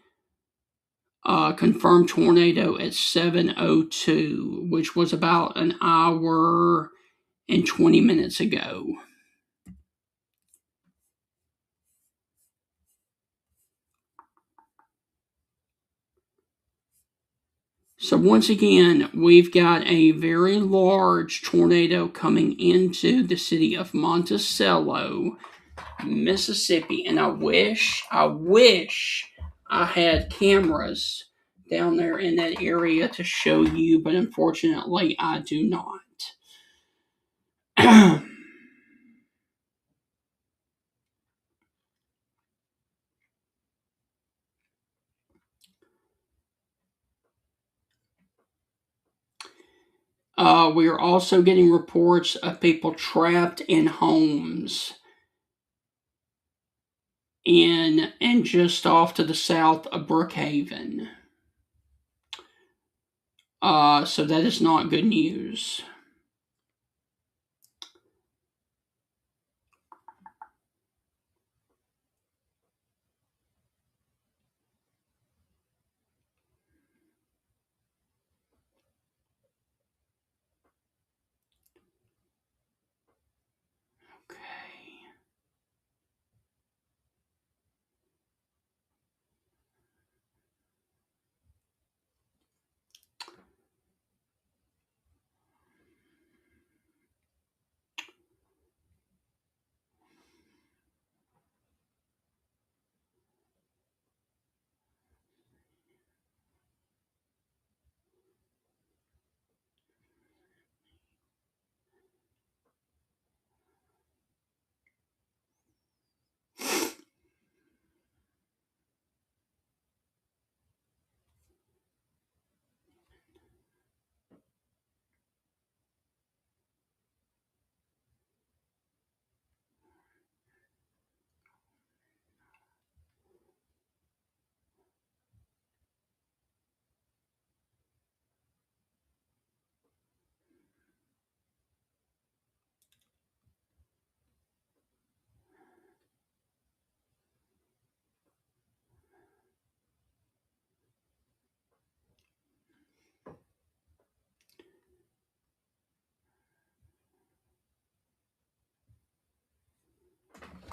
Confirmed tornado at 7:02, which was about an hour and 20 minutes ago. So once again, we've got a very large tornado coming into the city of Monticello, Mississippi, and I wish I had cameras down there in that area to show you, but unfortunately I do not. We are also getting reports of people trapped in homes in and just off to the south of Brookhaven. So that is not good news. Okay.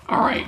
All right.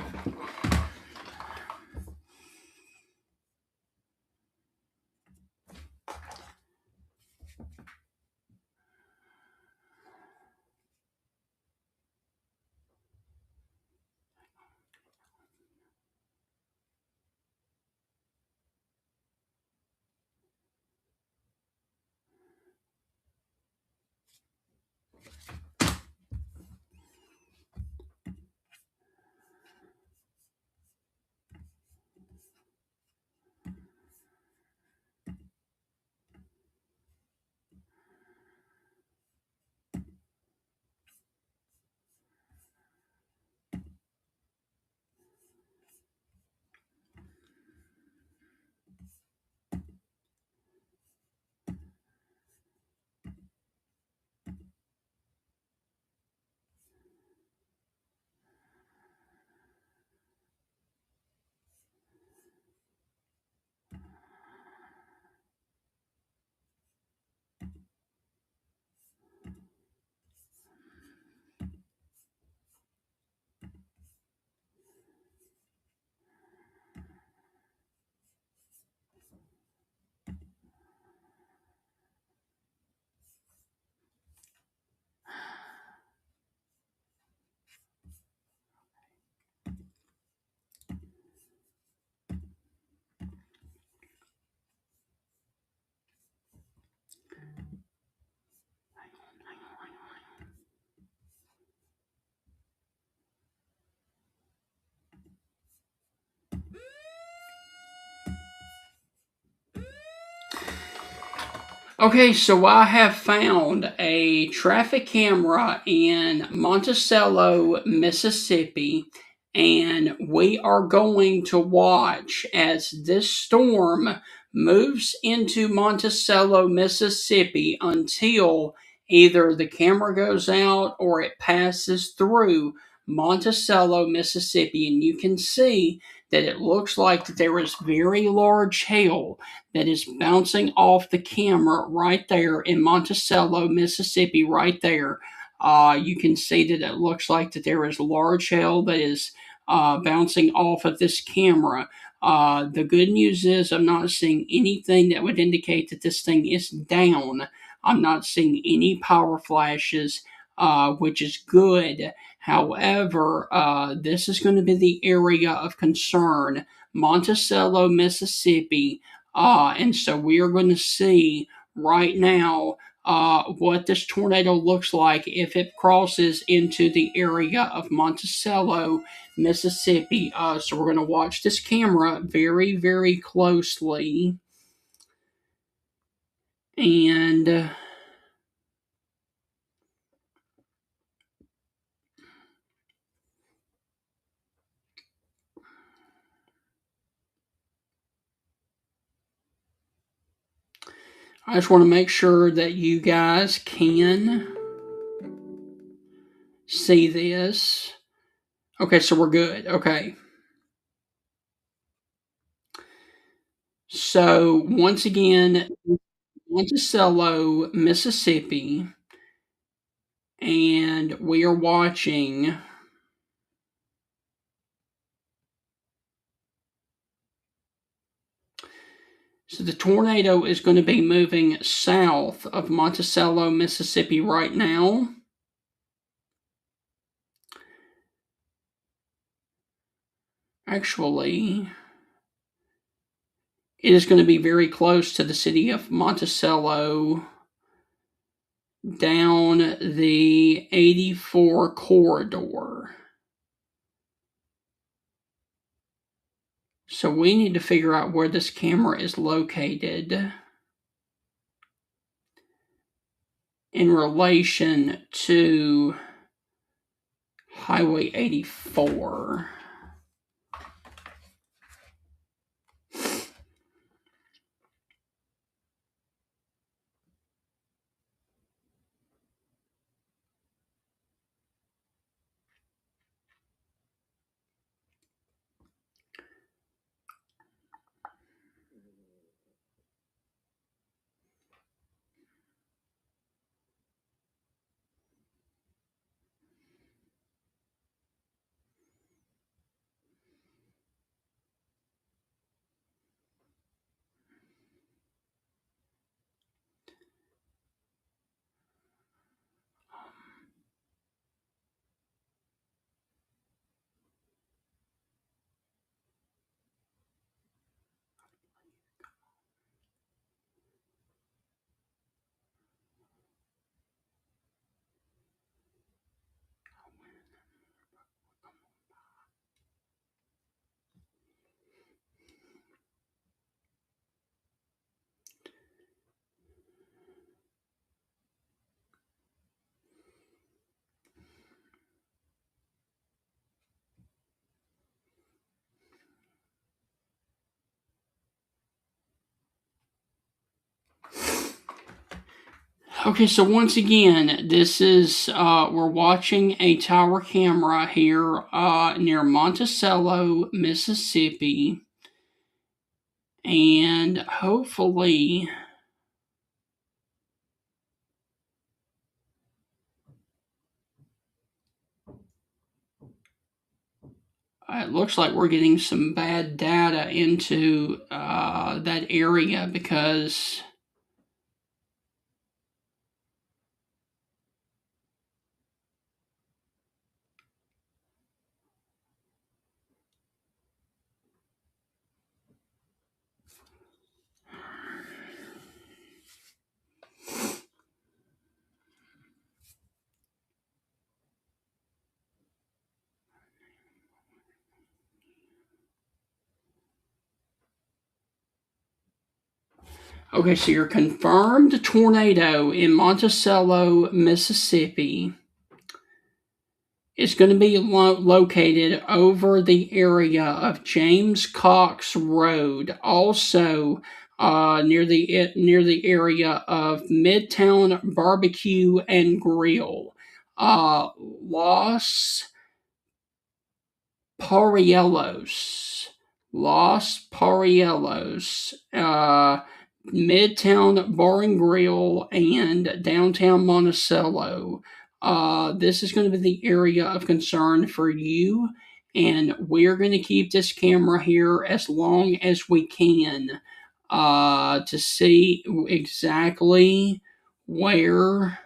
Okay, so I have found a traffic camera in Monticello, Mississippi, and we are going to watch as this storm moves into Monticello, Mississippi until either the camera goes out or it passes through Monticello, Mississippi. And you can see that it looks like that there is very large hail that is bouncing off the camera right there in Monticello, Mississippi, right there. You can see that it looks like that there is large hail that is bouncing off of this camera. The good news is I'm not seeing anything that would indicate that this thing is down. I'm not seeing any power flashes, which is good. However, this is going to be the area of concern. Monticello, Mississippi, and so we are going to see right now what this tornado looks like if it crosses into the area of Monticello, Mississippi. So we're going to watch this camera very, very closely. And I just want to make sure that you guys can see this. Okay, so we're good. Okay. So once again, Monticello, Mississippi, and we are watching. So the tornado is going to be moving south of Monticello, Mississippi right now. Actually, it is going to be very close to the city of Monticello down the 84 corridor. So we need to figure out where this camera is located in relation to Highway 84. Okay, so once again, this is we're watching a tower camera here near Monticello, Mississippi, and hopefully it looks like we're getting some bad data into that area because okay, so your confirmed tornado in Monticello, Mississippi is going to be located over the area of James Cox Road, also near the area of Midtown Barbecue and Grill, Los Pariellos, Midtown Bar and Grill, and downtown Monticello. This is going to be the area of concern for you, and we're going to keep this camera here as long as we can to see exactly where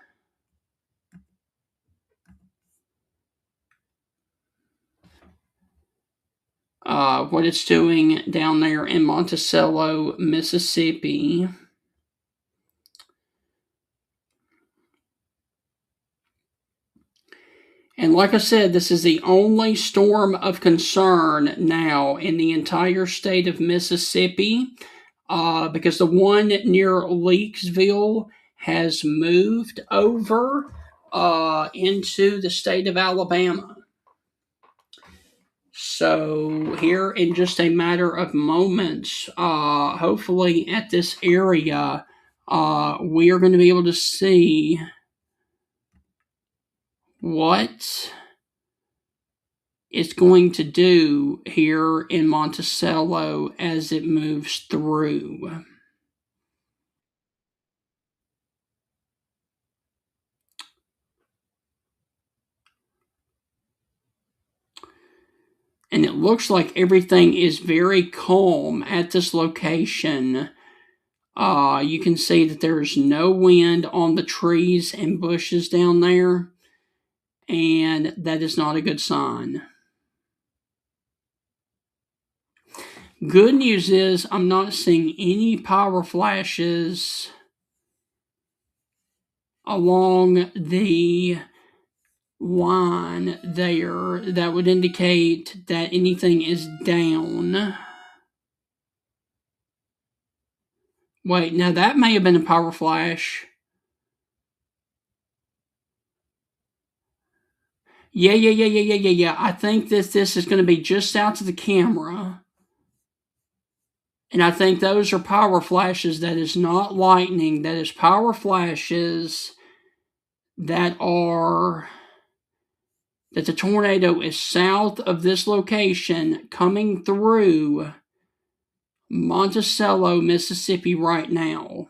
what it's doing down there in Monticello, Mississippi. And like I said, this is the only storm of concern now in the entire state of Mississippi because the one near Leakesville has moved over into the state of Alabama. So here in just a matter of moments, hopefully at this area, we are going to be able to see what it's going to do here in Monticello as it moves through. And it looks like everything is very calm at this location. You can see that there's no wind on the trees and bushes down there, and that is not a good sign. Good news is I'm not seeing any power flashes along the line there that would indicate that anything is down. Wait, now that may have been a power flash. Yeah. I think this is going to be just out to the camera. And I think those are power flashes. That is not lightning. That is power flashes that the tornado is south of this location coming through Monticello, Mississippi right now.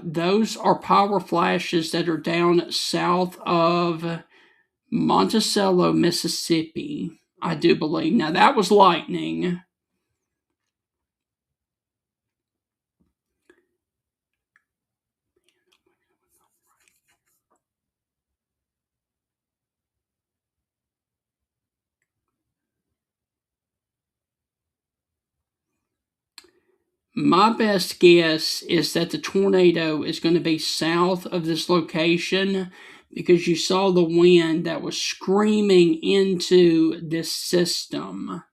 Those are power flashes that are down south of Monticello, Mississippi, I do believe. Now, that was lightning. My best guess is that the tornado is going to be south of this location because you saw the wind that was screaming into this system.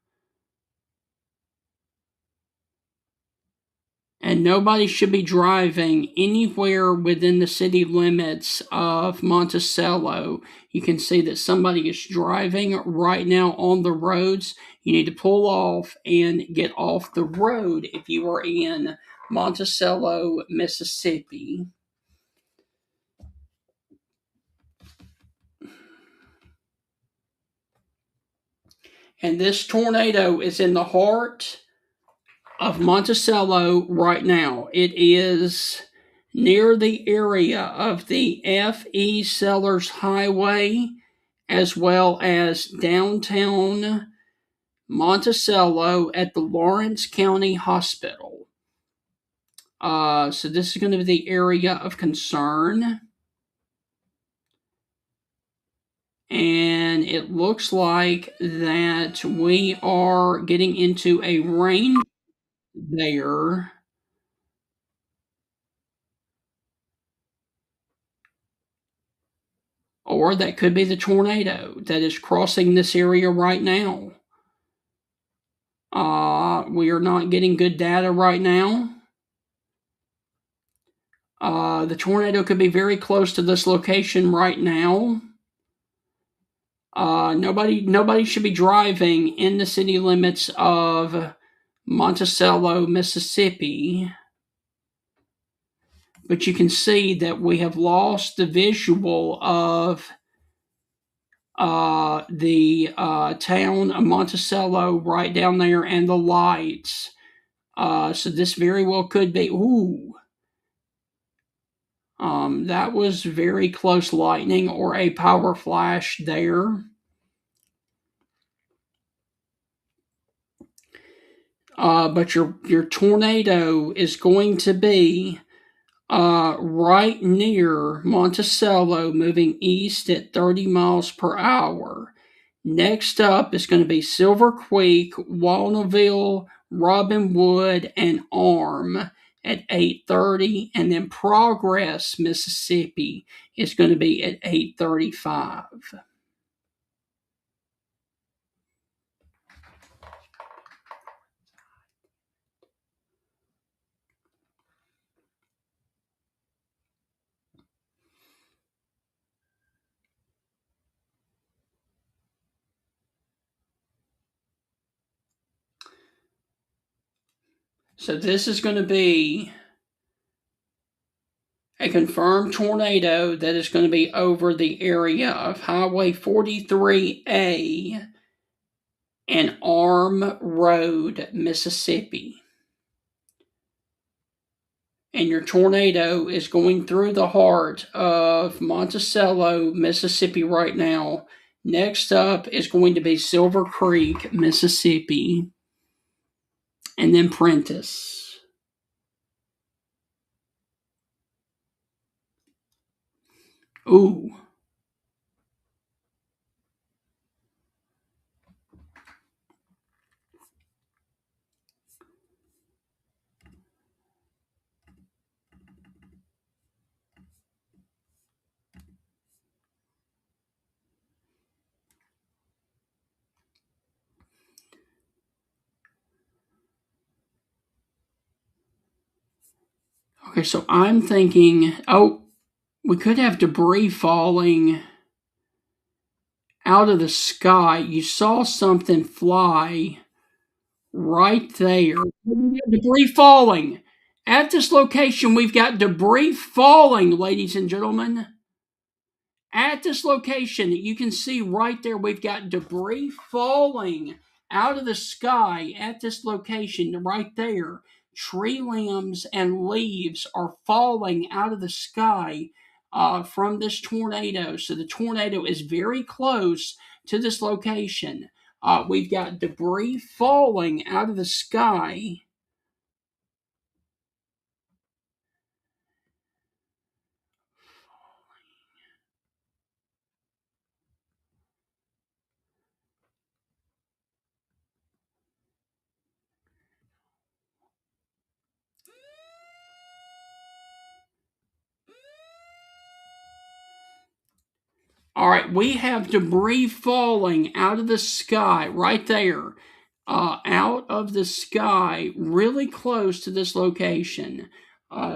And nobody should be driving anywhere within the city limits of Monticello. You can see that somebody is driving right now on the roads. You need to pull off and get off the road if you are in Monticello, Mississippi. And this tornado is in the heart of Monticello right now. It is near the area of the F.E. Sellers Highway, as well as downtown Monticello at the Lawrence County Hospital. So this is going to be the area of concern. And it looks like that we are getting into a rain there. Or that could be the tornado that is crossing this area right now. We are not getting good data right now. The tornado could be very close to this location right now. Nobody should be driving in the city limits of Monticello, Mississippi. But you can see that we have lost the visual of the town of Monticello right down there and the lights. So this very well could be. Ooh. That was very close lightning or a power flash there. But your tornado is going to be right near Monticello, moving east at 30 miles per hour. Next up is going to be Silver Creek, Walnaville, Robinwood, and Arm at 8:30, and then Progress, Mississippi is going to be at 8:35. So this is going to be a confirmed tornado that is going to be over the area of Highway 43A and Arm Road, Mississippi. And your tornado is going through the heart of Monticello, Mississippi right now. Next up is going to be Silver Creek, Mississippi, and then Prentiss. Ooh. Okay, so I'm thinking, we could have debris falling out of the sky. You saw something fly right there. Debris falling. At this location, we've got debris falling, ladies and gentlemen. At this location, you can see right there, we've got debris falling out of the sky at this location right there. Tree limbs and leaves are falling out of the sky from this tornado. So the tornado is very close to this location. We've got debris falling out of the sky. All right, we have debris falling out of the sky right there, out of the sky, really close to this location.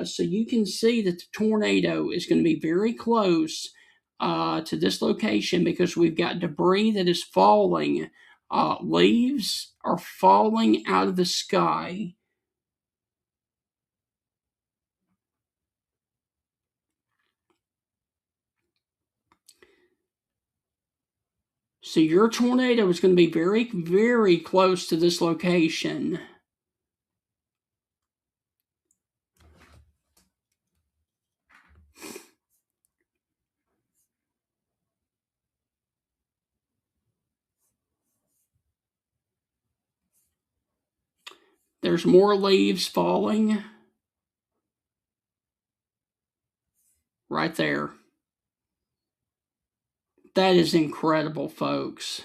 So you can see that the tornado is going to be very close to this location because we've got debris that is falling. Leaves are falling out of the sky. So your tornado is going to be very, very close to this location. There's more leaves falling. Right there. That is incredible, folks.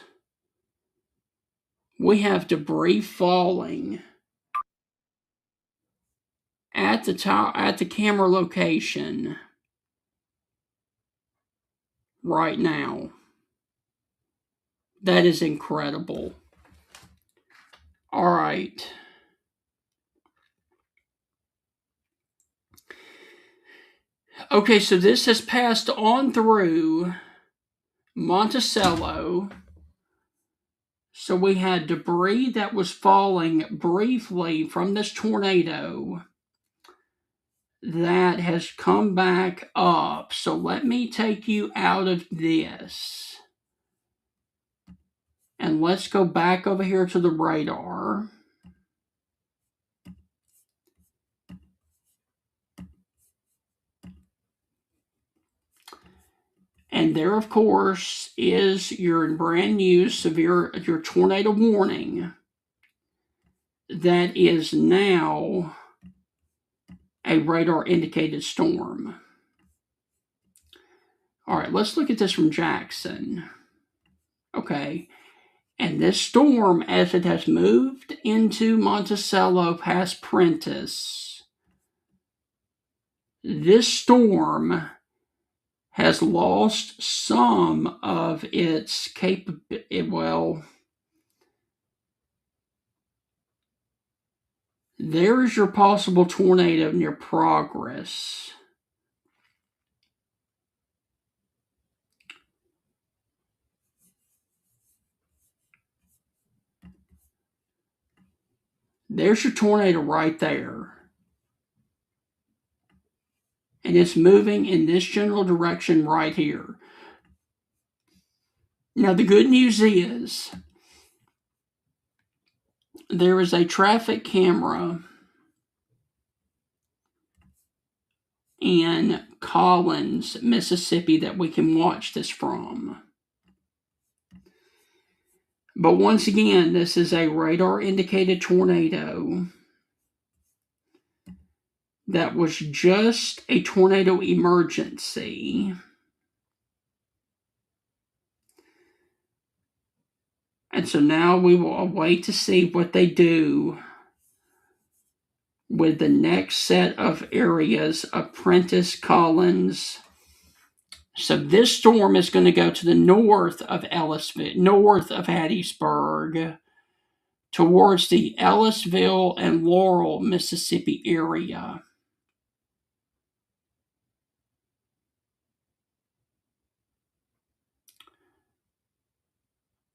We have debris falling at the camera location right now. That is incredible. All right. Okay, so this has passed on through Monticello. So we had debris that was falling briefly from this tornado that has come back up. So let me take you out of this. And let's go back over here to the radar. And there, of course, is your brand new your tornado warning that is now a radar indicated storm. All right, let's look at this from Jackson. Okay, and this storm, as it has moved into Monticello past Prentiss, this storm has lost some of its there's your possible tornado near Progress. There's your tornado right there. And it's moving in this general direction right here. Now, the good news is there is a traffic camera in Collins, Mississippi that we can watch this from. But once again, this is a radar indicated tornado that was just a tornado emergency. And so now we will wait to see what they do with the next set of areas of Prentiss, Collins. So this storm is going to go to the north of Ellisville, north of Hattiesburg, towards the Ellisville and Laurel, Mississippi area.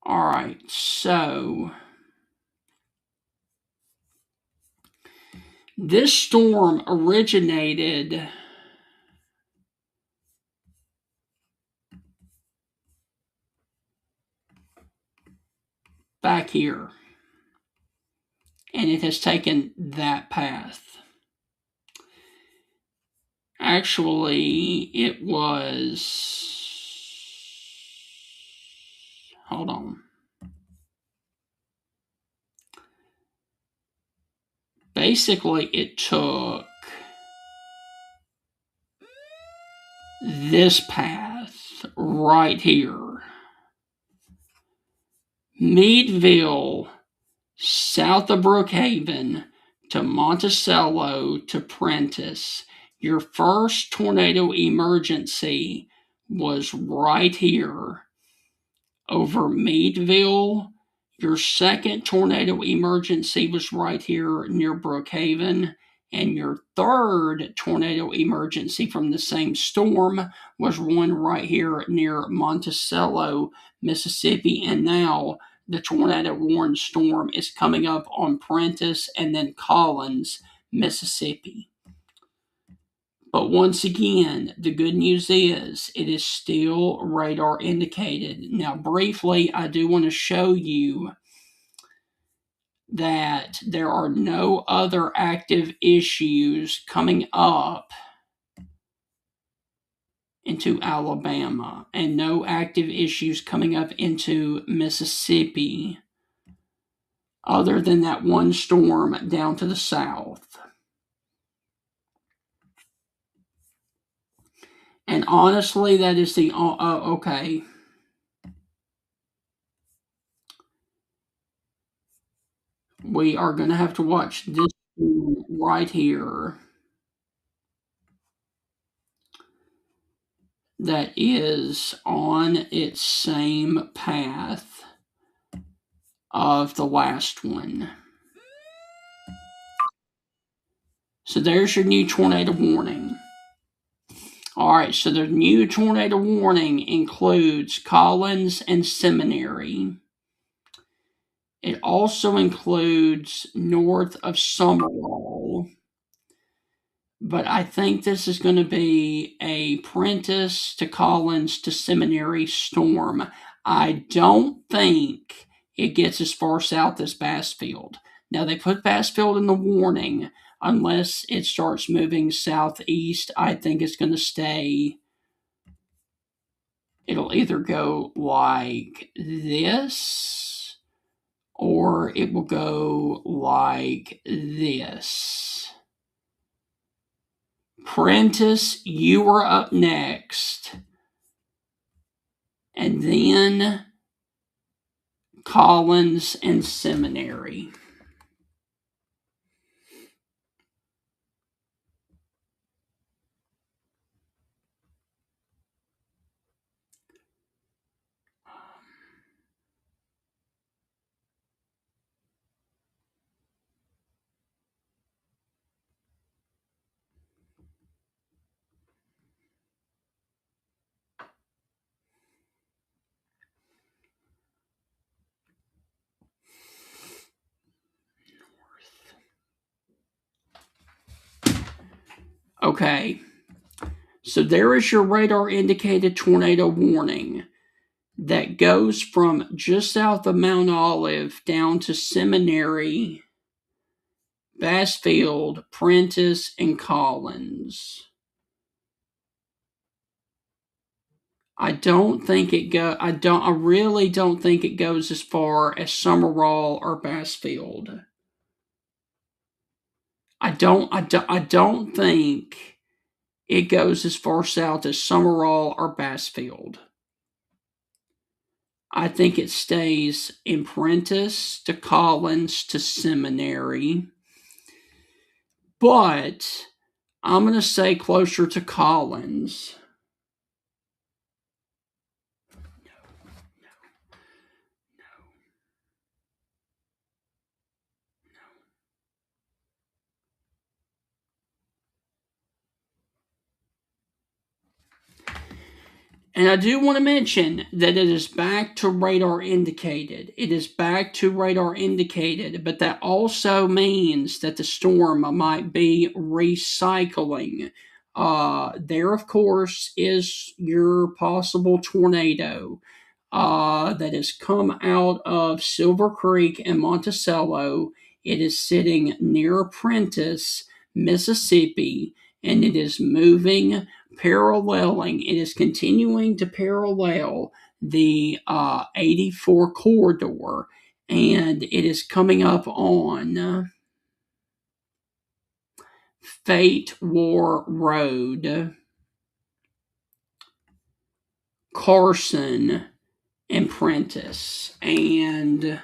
All right, so this storm originated back here, and it has taken that path. Actually, it was. Hold on. Basically, it took this path right here. Meadville, south of Brookhaven, to Monticello, to Prentiss. Your first tornado emergency was right here over Meadville. Your second tornado emergency was right here near Brookhaven. And your third tornado emergency from the same storm was one right here near Monticello, Mississippi. And now the tornado warned storm is coming up on Prentiss and then Collins, Mississippi. But once again, the good news is it is still radar indicated. Now, briefly, I do want to show you that there are no other active issues coming up into Alabama and no active issues coming up into Mississippi other than that one storm down to the south. And honestly, that is the okay. We are going to have to watch this right here. That is on its same path of the last one. So there's your new tornado warning. All right, so the new tornado warning includes Collins and Seminary. It also includes north of Summerall. But I think this is going to be a Prentiss to Collins to Seminary storm. I don't think it gets as far south as Bassfield. Now, they put Bassfield in the warning. Unless it starts moving southeast, I think it's going to stay. It'll either go like this or it will go like this. Prentiss, you are up next. And then Collins and Seminary. Okay, so there is your radar indicated tornado warning that goes from just south of Mount Olive down to Seminary, Bassfield, Prentiss, and Collins. I really don't think it goes as far as Summerall or Bassfield. I don't think it goes as far south as Summerall or Bassfield. I think it stays in Prentiss to Collins to Seminary. But I'm going to say closer to Collins. And I do want to mention that it is back to radar indicated. It is back to radar indicated, but that also means that the storm might be recycling. There, of course, is your possible tornado that has come out of Silver Creek and Monticello. It is sitting near Prentiss, Mississippi, and it is moving paralleling. It is continuing to parallel the 84 corridor, and it is coming up on Fate War Road, Carson, and Prentiss. And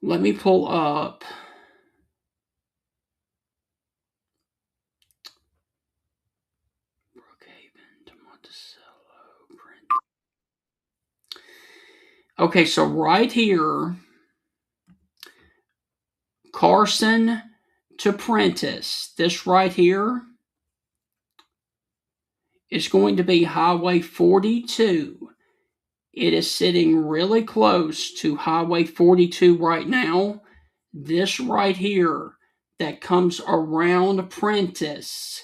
let me pull up Brookhaven to Monticello. Okay, so right here, Carson to Prentiss, this right here is going to be Highway 42. It is sitting really close to Highway 42 right now. This right here that comes around Prentiss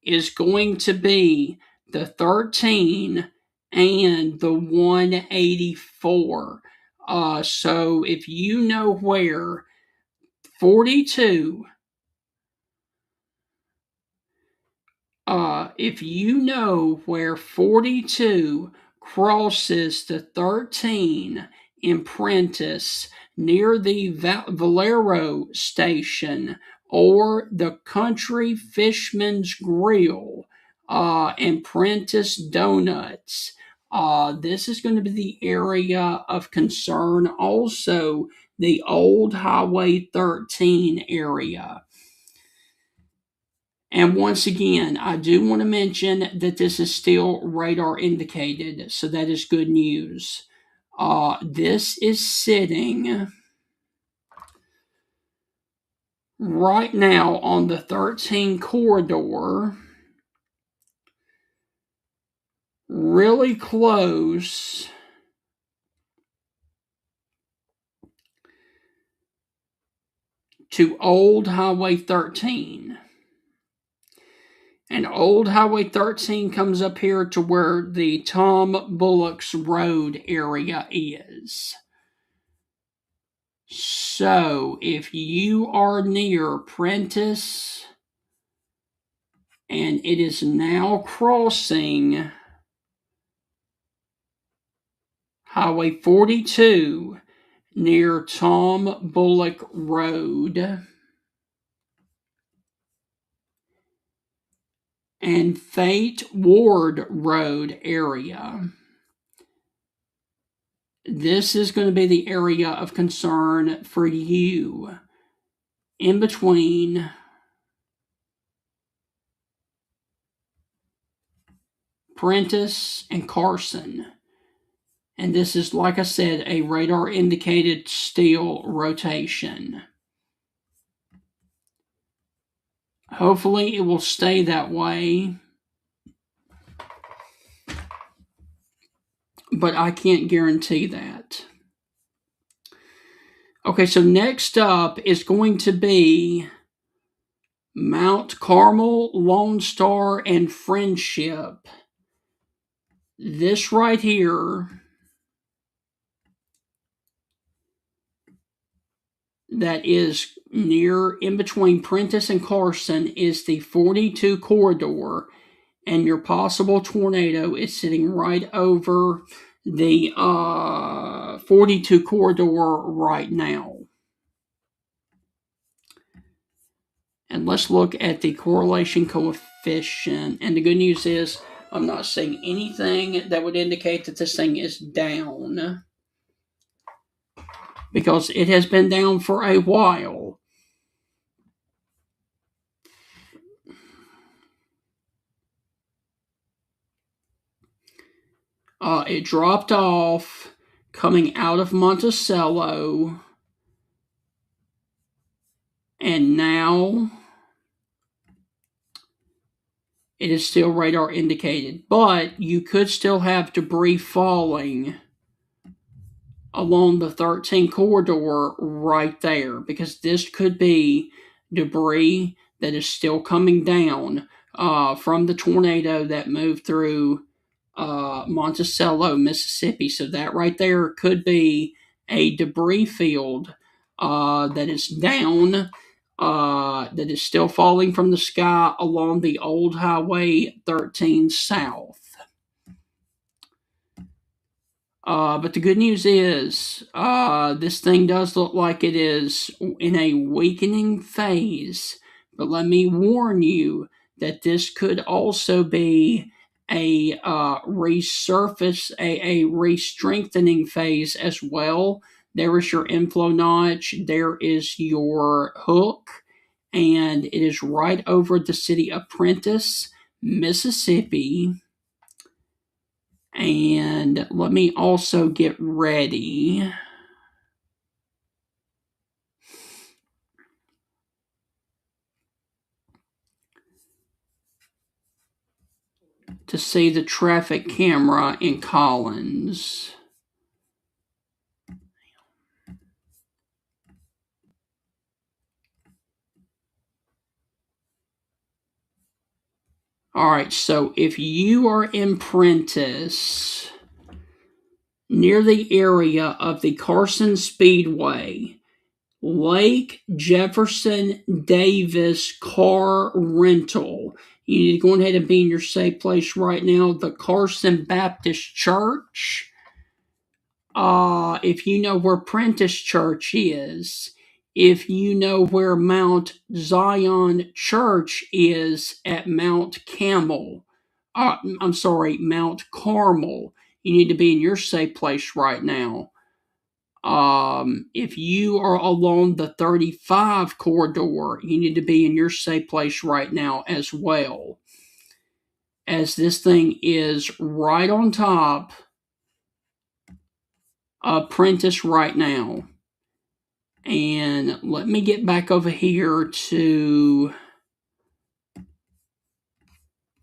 is going to be the 13 and the 184. So if you know where 42, if you know where 42 crosses the 13 in Prentiss near the Valero station or the Country Fishman's Grill and Prentiss Donuts, this is going to be the area of concern. Also, the old Highway 13 area. And once again, I do want to mention that this is still radar indicated, so that is good news. This is sitting right now on the 13 corridor, really close to Old Highway 13. And Old Highway 13 comes up here to where the Tom Bullock's Road area is. So, if you are near Prentiss and it is now crossing Highway 42 near Tom Bullock Road and Fate Ward Road area, this is going to be the area of concern for you in between Prentiss and Carson. And this is, like I said, a radar indicated steel rotation. Hopefully it will stay that way, but I can't guarantee that. Okay, so next up is going to be Mount Carmel, Lone Star, and Friendship. This right here, that is near in between Prentiss and Carson, is the 42 corridor, and your possible tornado is sitting right over the 42 corridor right now. And let's look at the correlation coefficient. And the good news is I'm not seeing anything that would indicate that this thing is down, because it has been down for a while. It dropped off coming out of Monticello, and now it is still radar indicated, but you could still have debris falling along the 13 corridor right there, because this could be debris that is still coming down from the tornado that moved through Monticello, Mississippi. So that right there could be a debris field that is down, that is still falling from the sky along the old Highway 13 south. But the good news is, this thing does look like it is in a weakening phase. But let me warn you that this could also be a resurface, a re-strengthening phase as well. There is your inflow notch. There is your hook. And it is right over the city of Prentiss, Mississippi. And let me also get ready to see the traffic camera in Collins. All right, so if you are in Prentiss, near the area of the Carson Speedway, Lake Jefferson Davis Car Rental. You need to go ahead and be in your safe place right now. The Carson Baptist Church. If you know where Prentiss Church is, if you know where Mount Zion Church is at Mount Carmel, Mount Carmel, you need to be in your safe place right now. If you are along the 35 corridor, you need to be in your safe place right now as well, as this thing is right on top of Prentiss right now. And let me get back over here to,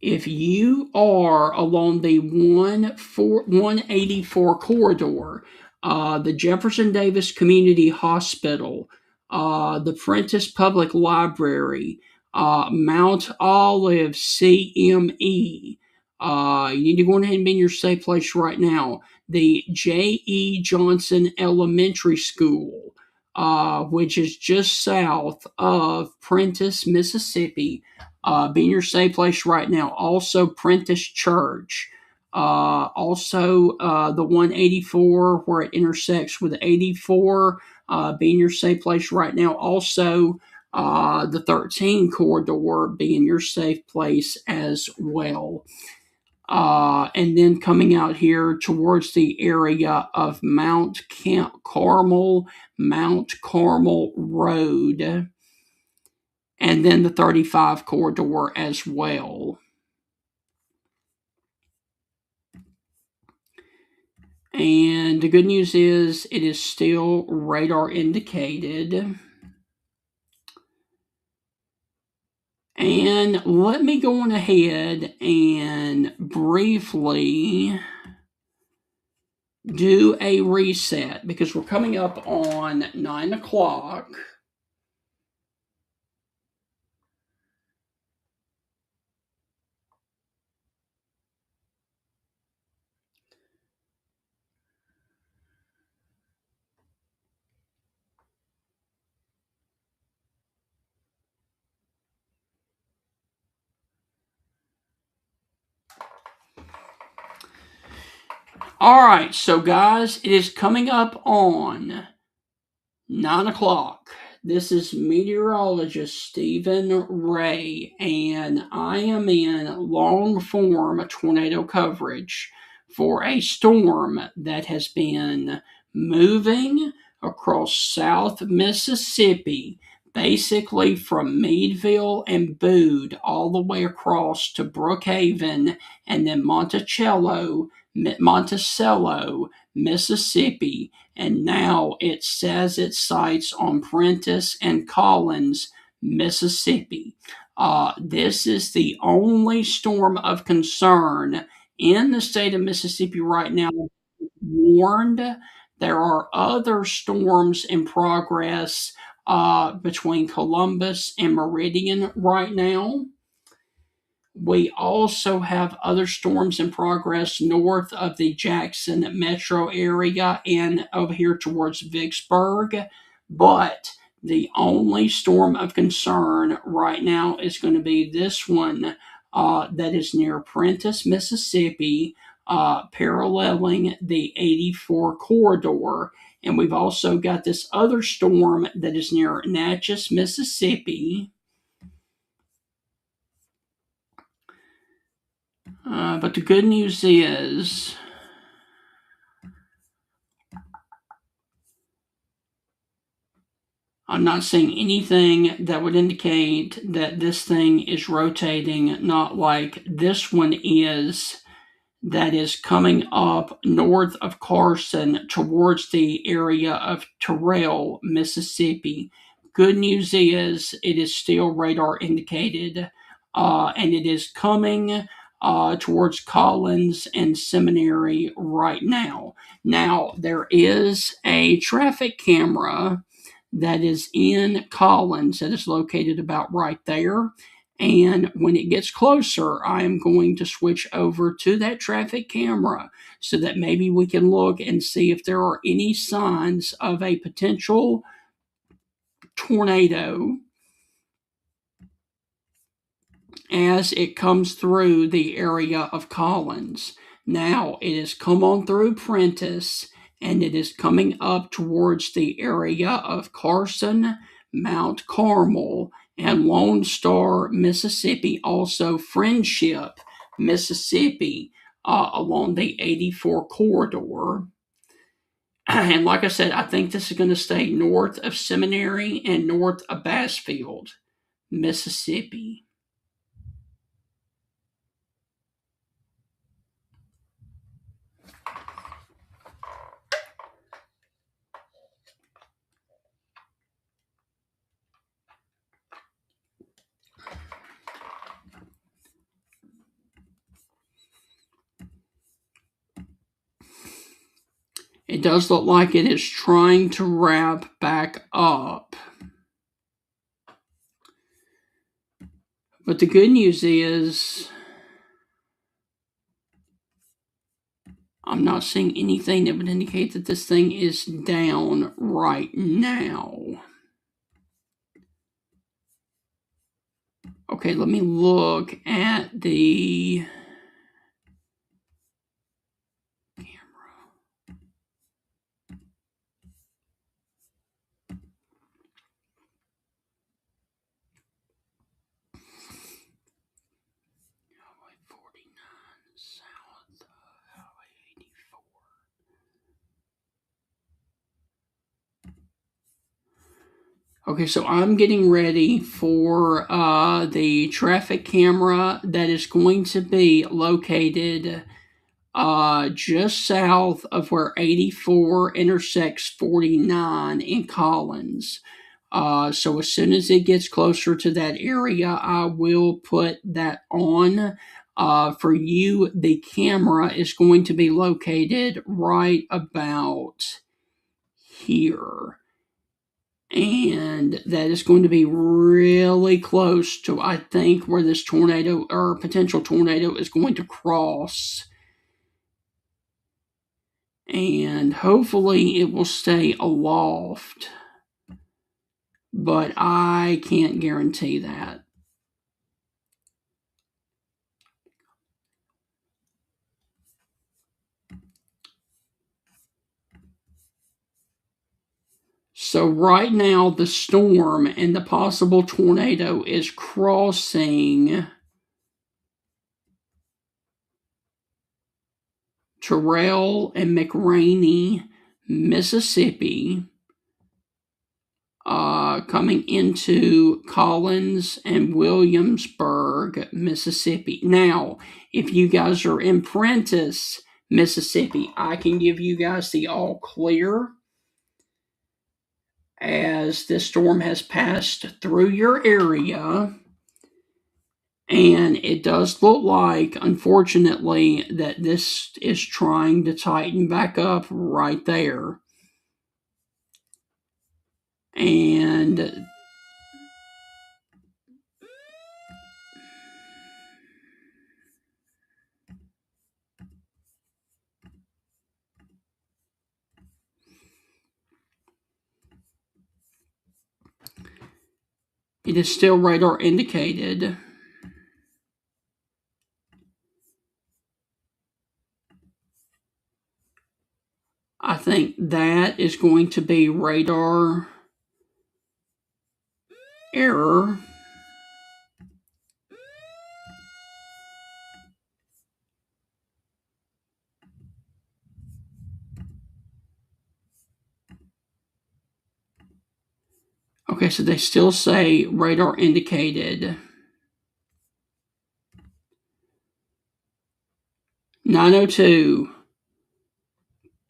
if you are along the 184 corridor, the Jefferson Davis Community Hospital, the Prentiss Public Library, Mount Olive CME, you need to go ahead and be in your safe place right now. The J.E. Johnson Elementary School, which is just south of Prentiss, Mississippi. Be in your safe place right now. Also, Prentiss Church. Also, the 184 where it intersects with 84. Be in your safe place right now. Also, the 13 corridor. Be in your safe place as well. And then coming out here towards the area of Mount Carmel Road, and then the 35 corridor as well. And the good news is it is still radar indicated. And let me go on ahead and briefly do a reset because we're coming up on 9 o'clock. All right, so guys, it is coming up on 9 o'clock. This is meteorologist Stephen Ray, and I am in long form tornado coverage for a storm that has been moving across South Mississippi, basically from Meadville and Bude all the way across to Brookhaven and then Monticello, Mississippi, and now it says its sights on Prentiss and Collins, Mississippi. This is the only storm of concern in the state of Mississippi right now. Warned, there are other storms in progress between Columbus and Meridian right now. We also have other storms in progress north of the Jackson metro area and over here towards Vicksburg. But the only storm of concern right now is going to be this one that is near Prentiss, Mississippi, paralleling the 84 corridor. And we've also got this other storm that is near Natchez, Mississippi. But the good news is I'm not seeing anything that would indicate that this thing is rotating, not like this one is, that is coming up north of Carson towards the area of Terrell, Mississippi. Good news is it is still radar indicated, and it is coming towards Collins and Seminary right now. Now, there is a traffic camera that is in Collins that is located about right there. And when it gets closer, I'm going to switch over to that traffic camera so that maybe we can look and see if there are any signs of a potential tornado as it comes through the area of Collins. Now it has come on through Prentiss, and it is coming up towards the area of Carson, Mount Carmel, and Lone Star, Mississippi, also Friendship, Mississippi, along the 84 corridor. And like I said, I think this is going to stay north of Seminary and north of Bassfield, Mississippi. It does look like it is trying to wrap back up. But the good news is I'm not seeing anything that would indicate that this thing is down right now. Okay, let me look at the Okay, so I'm getting ready for the traffic camera that is going to be located just south of where 84 intersects 49 in Collins. So as soon as it gets closer to that area, I will put that on. For you, the camera is going to be located right about here. And that is going to be really close to, I think, where this tornado or potential tornado is going to cross. And hopefully it will stay aloft. But I can't guarantee that. So right now the storm and the possible tornado is crossing Terrell and McRaney, Mississippi, coming into Collins and Williamsburg, Mississippi. Now, if you guys are in Prentiss, Mississippi, I can give you guys the all clear as this storm has passed through your area. And it does look like, unfortunately, that this is trying to tighten back up right there. And it is still radar indicated. I think that is going to be radar error. Okay, so they still say radar indicated. 902.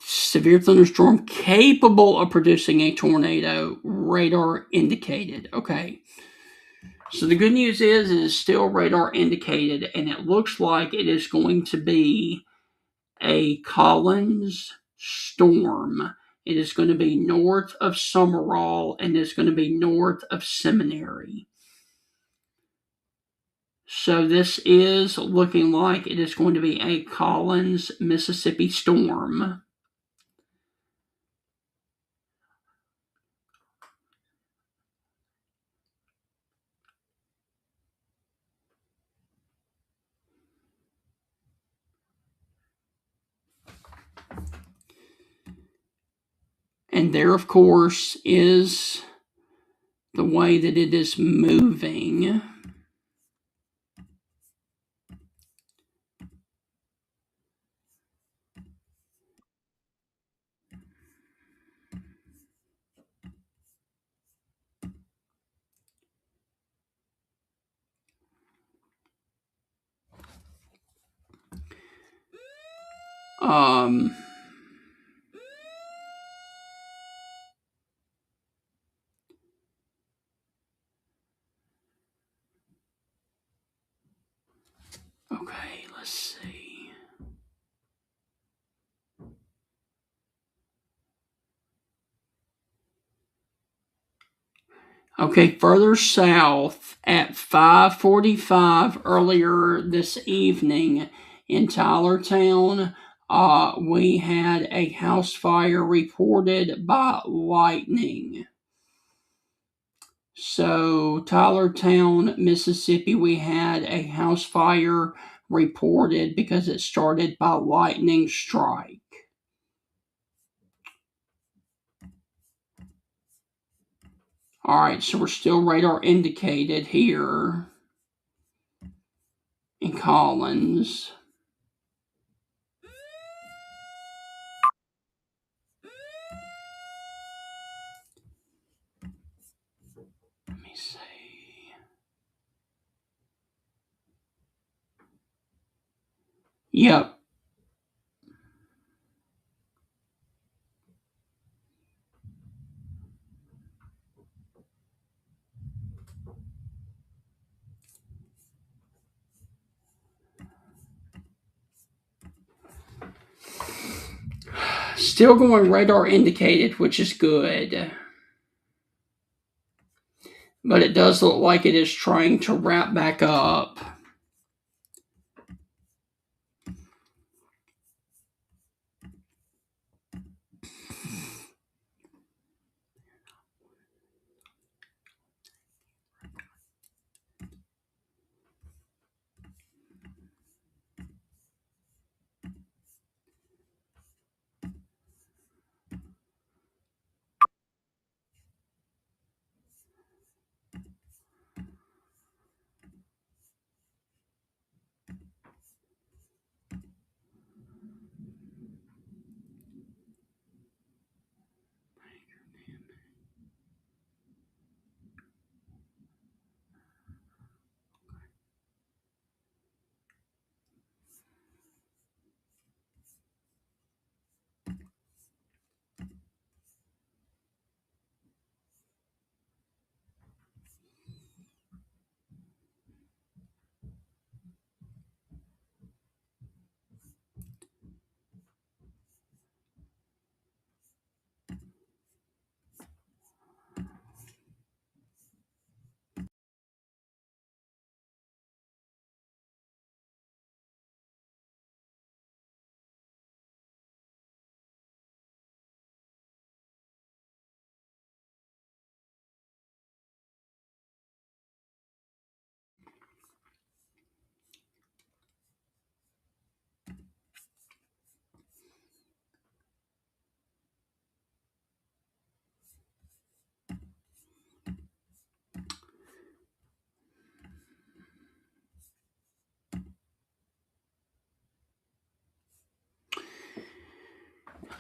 Severe thunderstorm capable of producing a tornado. Radar indicated. Okay. So the good news is it is still radar indicated, and it looks like it is going to be a Collins storm. It is going to be north of Summerall, and it's going to be north of Seminary. So this is looking like it is going to be a Collins, Mississippi storm. And there, of course, is the way that it is moving. Um, okay, let's see. Okay, further south at 5:45 earlier this evening in Tylertown, we had a house fire reported by lightning. So, Tylertown, Mississippi, we had a house fire reported because it started by lightning strike. All right, so we're still radar indicated here in Collins. Let me see. Yep. Still going radar indicated, which is good. But it does look like it is trying to wrap back up.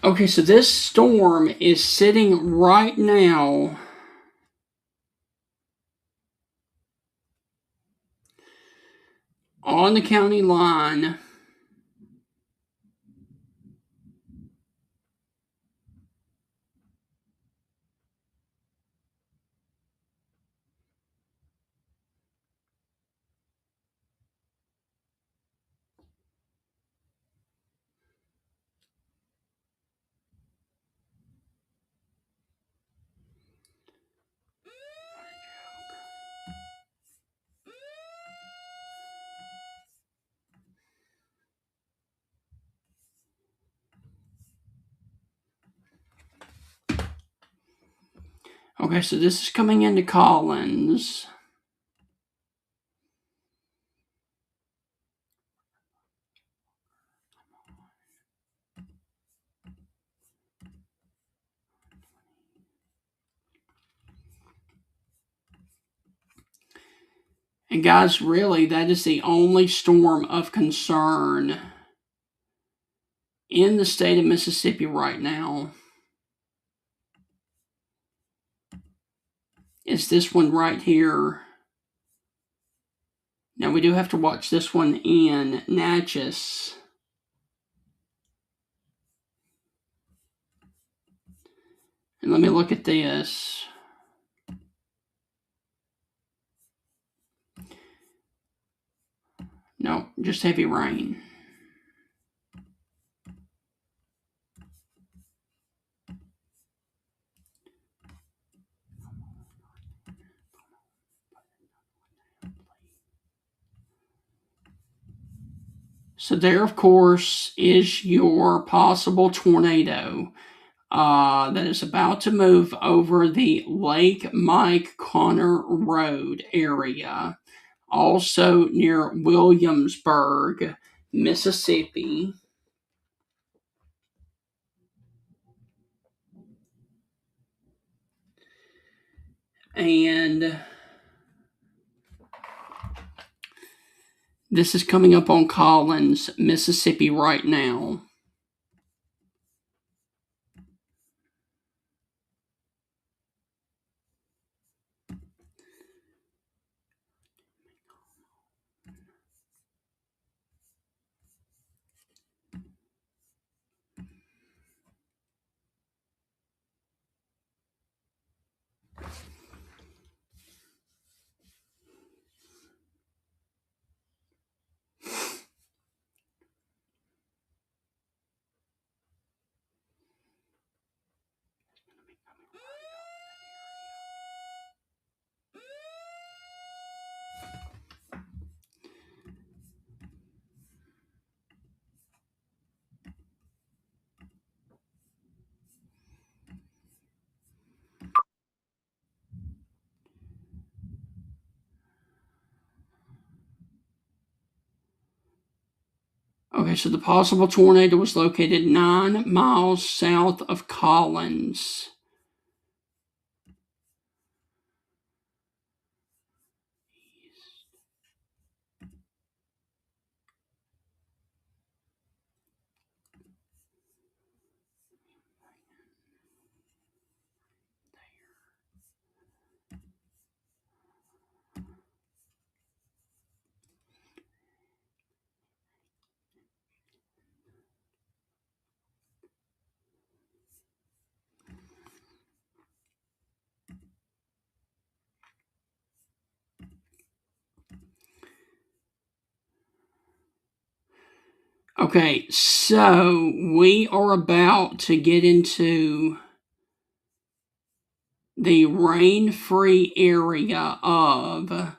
Okay, so this storm is sitting right now on the county line. Okay, so this is coming into Collins. And guys, really, that is the only storm of concern in the state of Mississippi right now. Is this one right here. Now we do have to watch this one in Natchez. And let me look at this. No, just heavy rain. So there, of course, is your possible tornado that is about to move over the Lake Mike Connor Road area, also near Williamsburg, Mississippi. And this is coming up on Collins, Mississippi right now. Okay, so the possible tornado was located 9 miles south of Collins. Okay, so we are about to get into the rain-free area of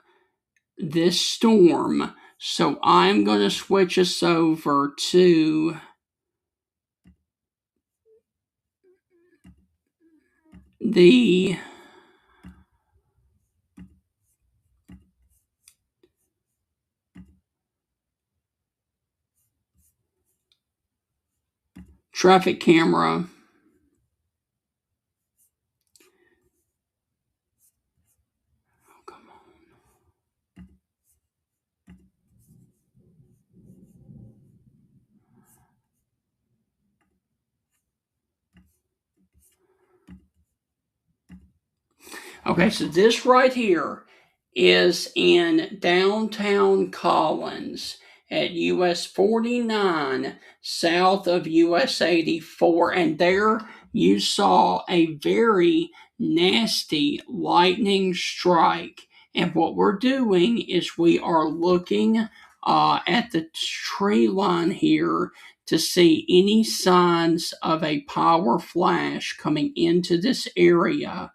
this storm. So I'm going to switch us over to the traffic camera. Oh, come on. Okay, so this right here is in downtown Collins at US 49 south of US 84. And there you saw a very nasty lightning strike. And what we're doing is we are looking at the tree line here to see any signs of a power flash coming into this area.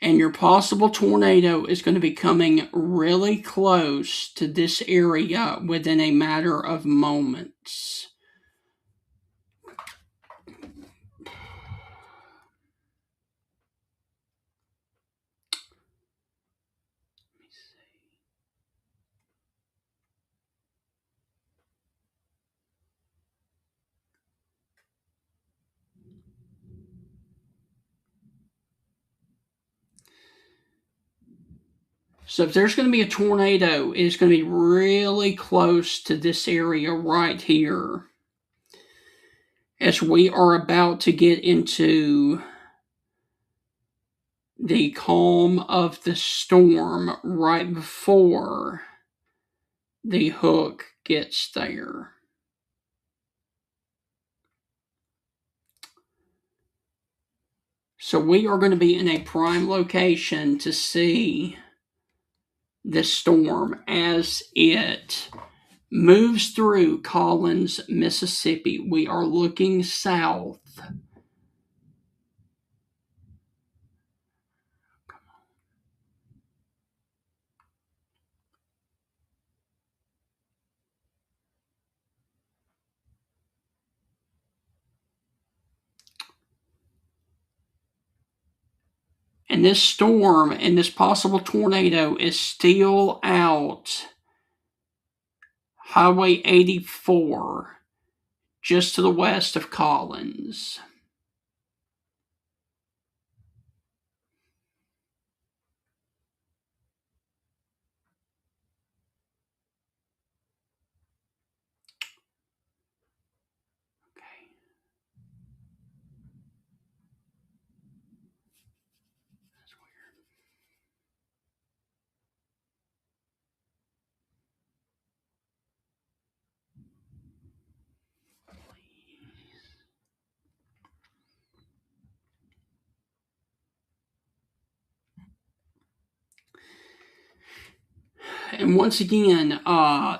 And your possible tornado is going to be coming really close to this area within a matter of moments. So if there's going to be a tornado, it's going to be really close to this area right here, as we are about to get into the calm of the storm right before the hook gets there. So we are going to be in a prime location to see this storm as it moves through Collins, Mississippi. We are looking south. And this storm and this possible tornado is still out Highway 84, just to the west of Collins. Okay. That's weird. And once again,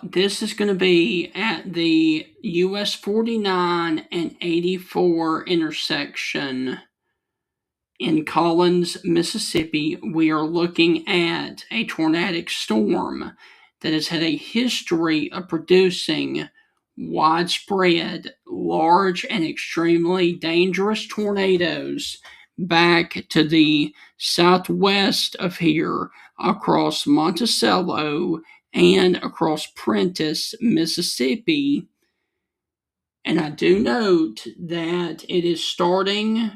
this is going to be at the US 49 and 84 intersection in Collins, Mississippi. We are looking at a tornadic storm that has had a history of producing widespread, large, and extremely dangerous tornadoes back to the southwest of here, across Monticello and across Prentiss, Mississippi. And I do note that it is starting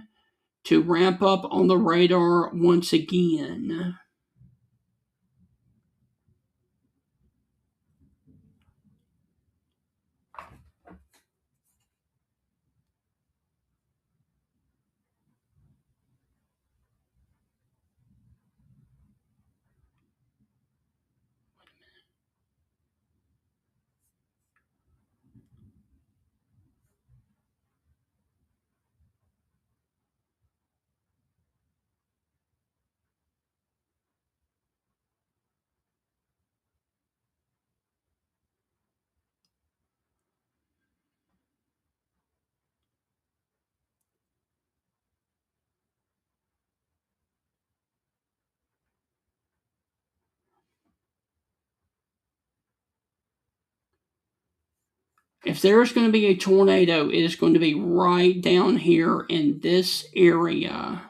to ramp up on the radar once again. If there's going to be a tornado, it is going to be right down here in this area.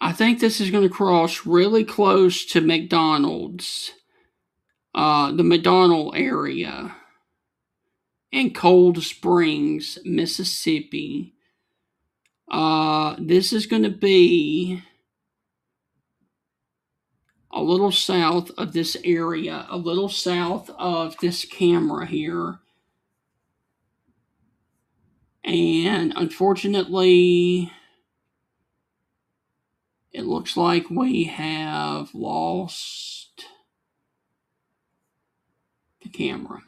I think this is going to cross really close to McDonald's, the McDonald area, in Cold Springs, Mississippi. This is going to be a little south of this area, a little south of this camera here. And unfortunately, it looks like we have lost the camera.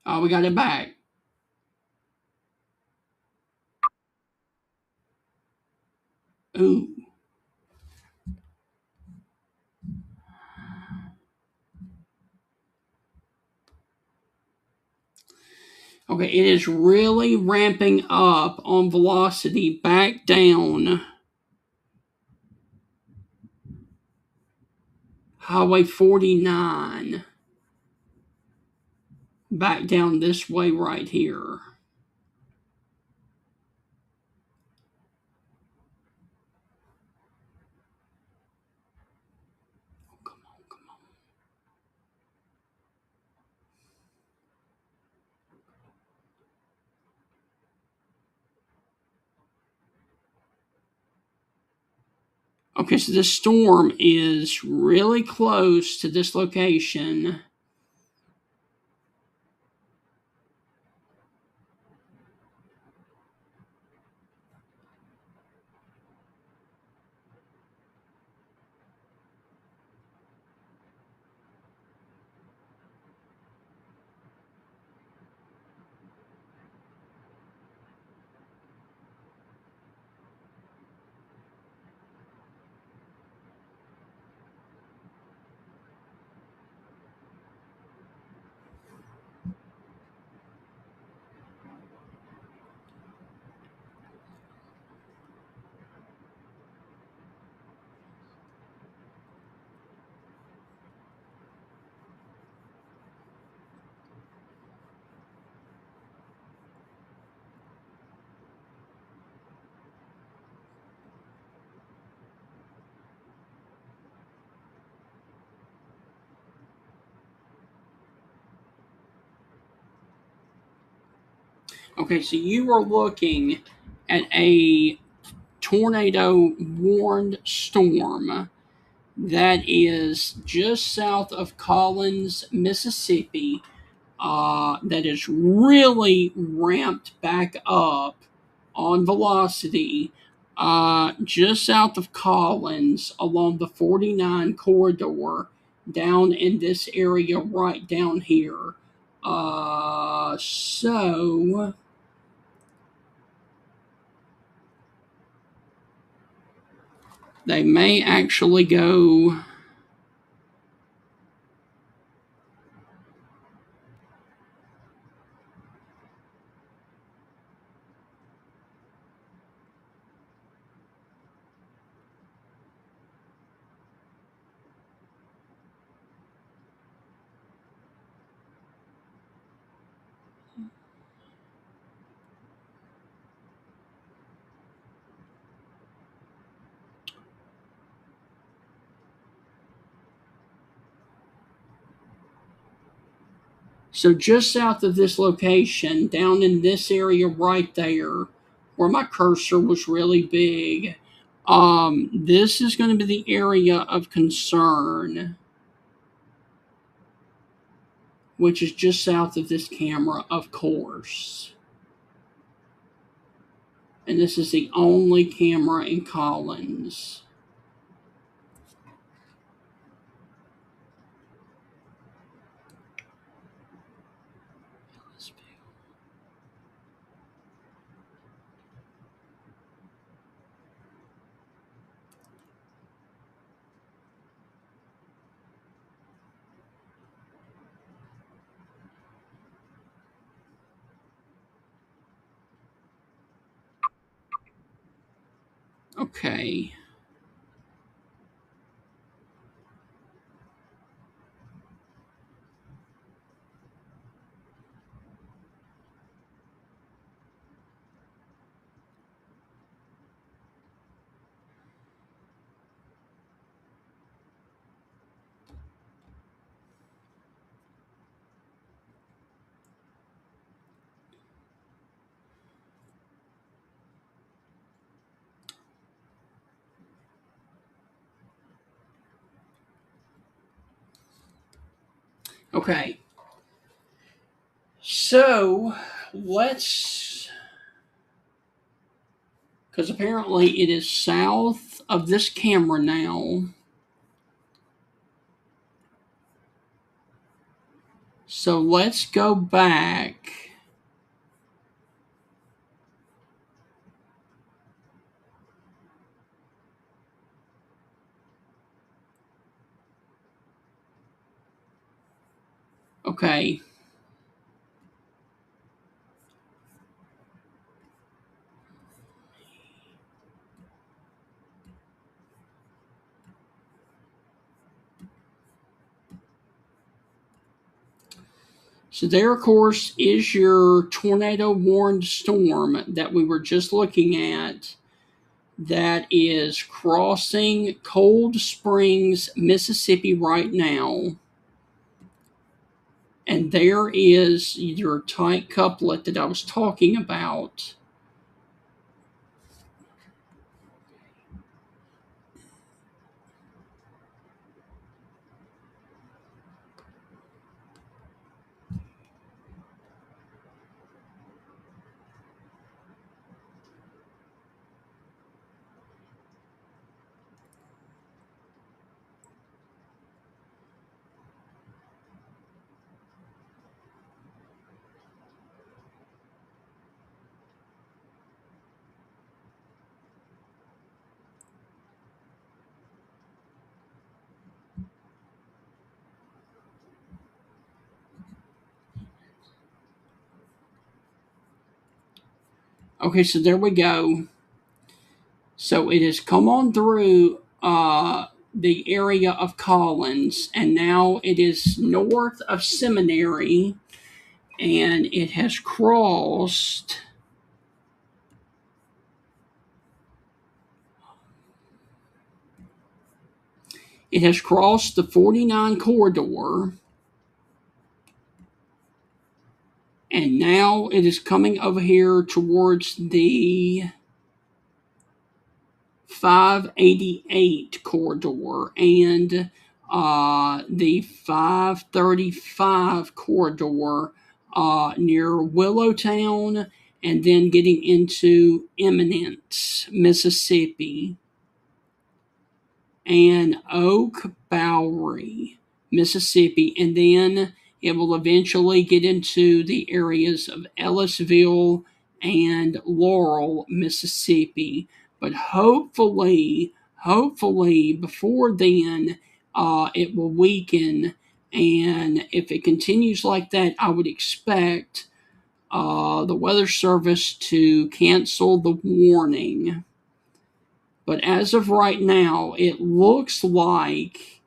Oh, we got it back. Ooh. Okay, it is really ramping up on velocity back down Highway 49. Back down this way right here. Come on, come on. Okay, so this storm is really close to this location. Okay, so you are looking at a tornado warned storm that is just south of Collins, Mississippi, that is really ramped back up on velocity just south of Collins along the 49 corridor down in this area right down here. So they may actually go. So just south of this location, down in this area right there, where my cursor was really big, this is going to be the area of concern, which is just south of this camera, of course. And this is the only camera in Collins. Okay. Okay. So let's, because apparently it is south of this camera now. So let's go back. Okay. So there, of course, is your tornado warned storm that we were just looking at. That is crossing Cold Springs, Mississippi right now. And there is your tight couplet that I was talking about. Okay, so there we go. So it has come on through the area of Collins, and now it is north of Seminary, and it has crossed. It has crossed the 49 corridor, and now it is coming over here towards the 588 corridor and the 535 corridor near Willowtown, and then getting into Eminence, Mississippi, and Oak Bowery, Mississippi, and then it will eventually get into the areas of Ellisville and Laurel, Mississippi. But hopefully, before then, it will weaken. And if it continues like that, I would expect the Weather Service to cancel the warning. But as of right now, it looks like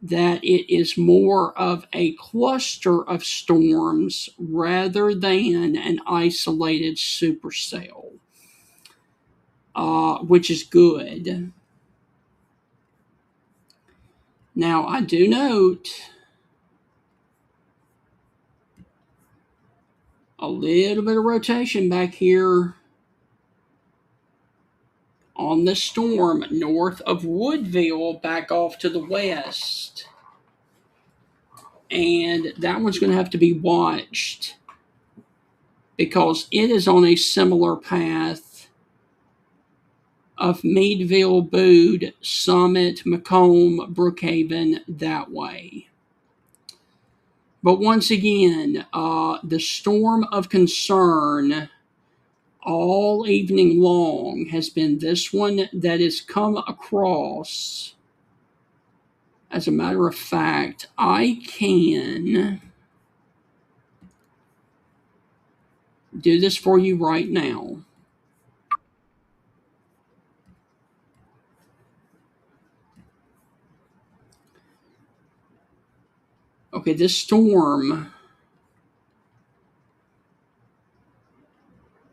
that it is more of a cluster of storms rather than an isolated supercell, which is good. Now, I do note a little bit of rotation back here on the storm north of Woodville, back off to the west. And that one's going to have to be watched because it is on a similar path of Meadville, Bude, Summit, Macomb, Brookhaven, that way. But once again, the storm of concern all evening long has been this one that has come across. As a matter of fact, I can do this for you right now. Okay, this storm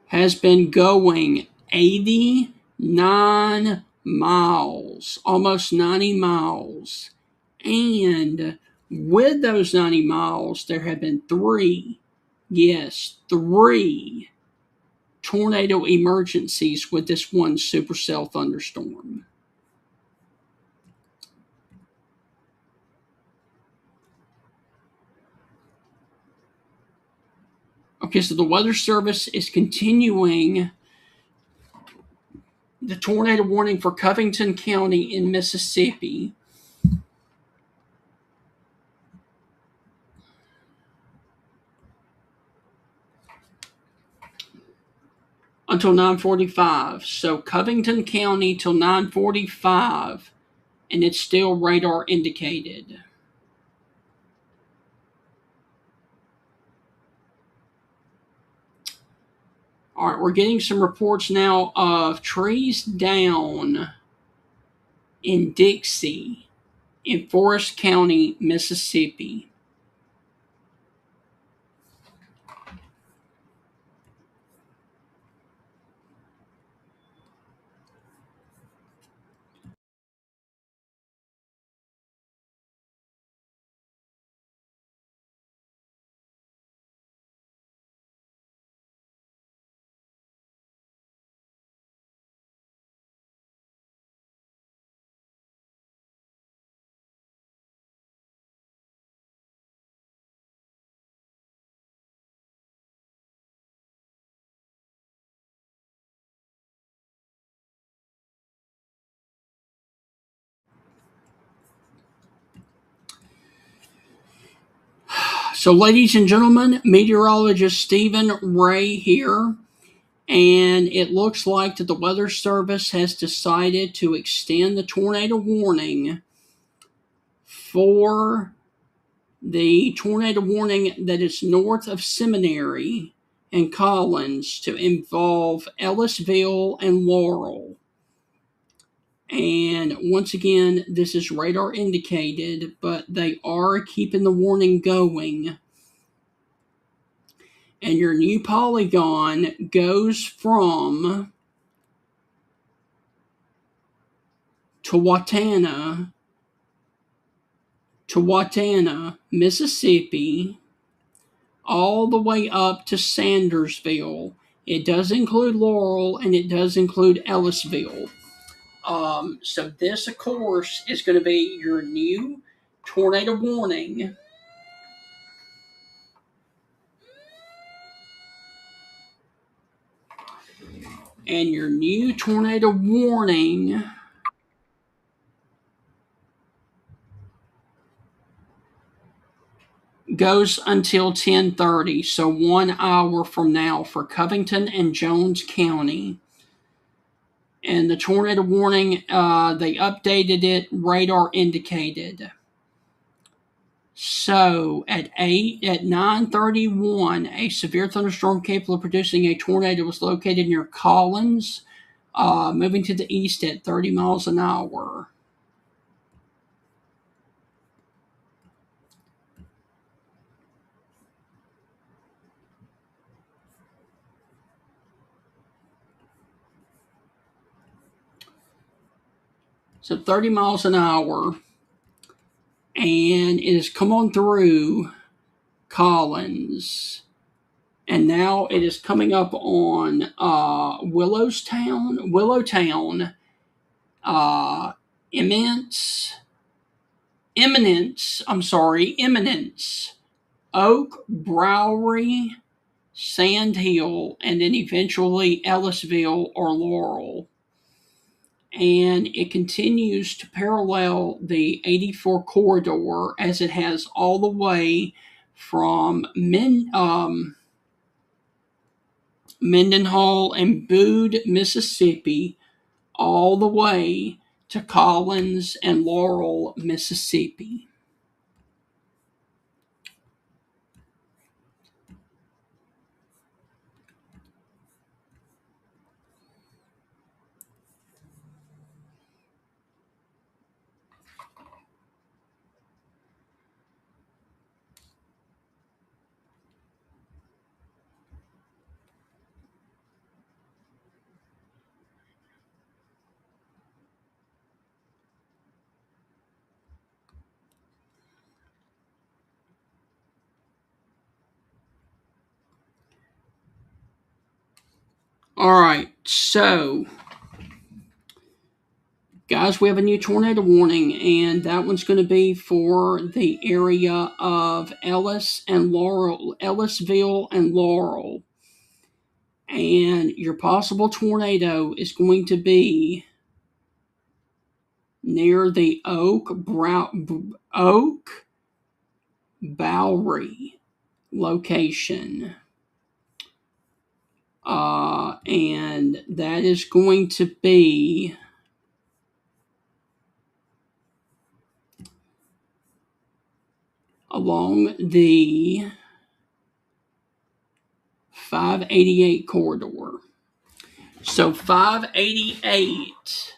has been going 89 miles, almost 90 miles. And with those 90 miles, there have been three tornado emergencies with this one supercell thunderstorm. Okay, so the Weather Service is continuing the tornado warning for Covington County in Mississippi. Until 9:45. So Covington County till 9:45, and it's still radar indicated. All right, we're getting some reports now of trees down in Dixie in Forest County, Mississippi. So, ladies and gentlemen, meteorologist Stephen Ray here, and it looks like that the Weather Service has decided to extend the tornado warning for the tornado warning that is north of Seminary and Collins to involve Ellisville and Laurel. And once again, this is radar indicated, but they are keeping the warning going. And your new polygon goes from Towatana, Mississippi, all the way up to Sandersville. It does include Laurel and it does include Ellisville. So this, of course, is going to be your new tornado warning. And your new tornado warning goes until 10:30, so 1 hour from now for Covington and Jones County. And the tornado warning, they updated it, radar indicated. So at 9:31, a severe thunderstorm capable of producing a tornado was located near Collins, moving to the east at 30 miles an hour. So 30 miles an hour, and it has come on through Collins. And now it is coming up on Willowtown, Eminence, Oak, Bowery, Sand Hill, and then eventually Ellisville or Laurel. And it continues to parallel the 84 corridor as it has all the way from Mendenhall and Bude, Mississippi, all the way to Collins and Laurel, Mississippi. All right, so guys, we have a new tornado warning, and that one's going to be for the area of Ellisville and Laurel. And your possible tornado is going to be near the Oak Bowery location. And that is going to be along the 588 corridor. So 588,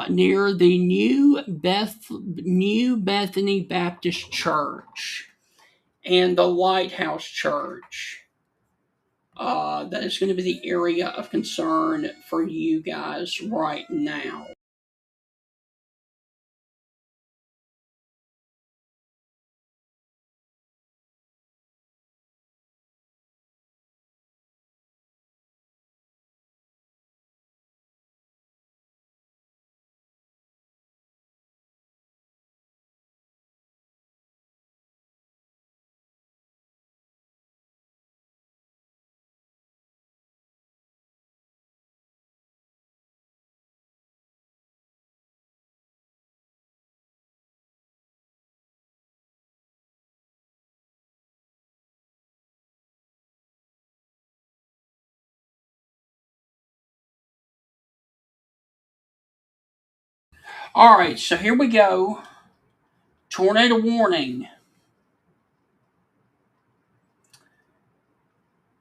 near the New Bethany Baptist Church and the Lighthouse Church. That is going to be the area of concern for you guys right now. All right, so here we go. Tornado warning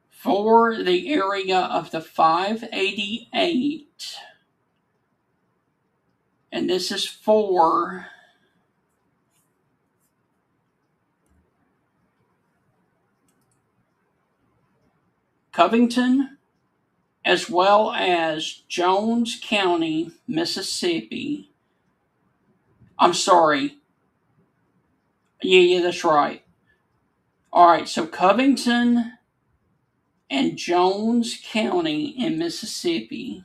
for the area of the 588. And this is for Covington as well as Jones County, Mississippi. I'm sorry. Yeah, that's right. All right, so Covington and Jones County in Mississippi.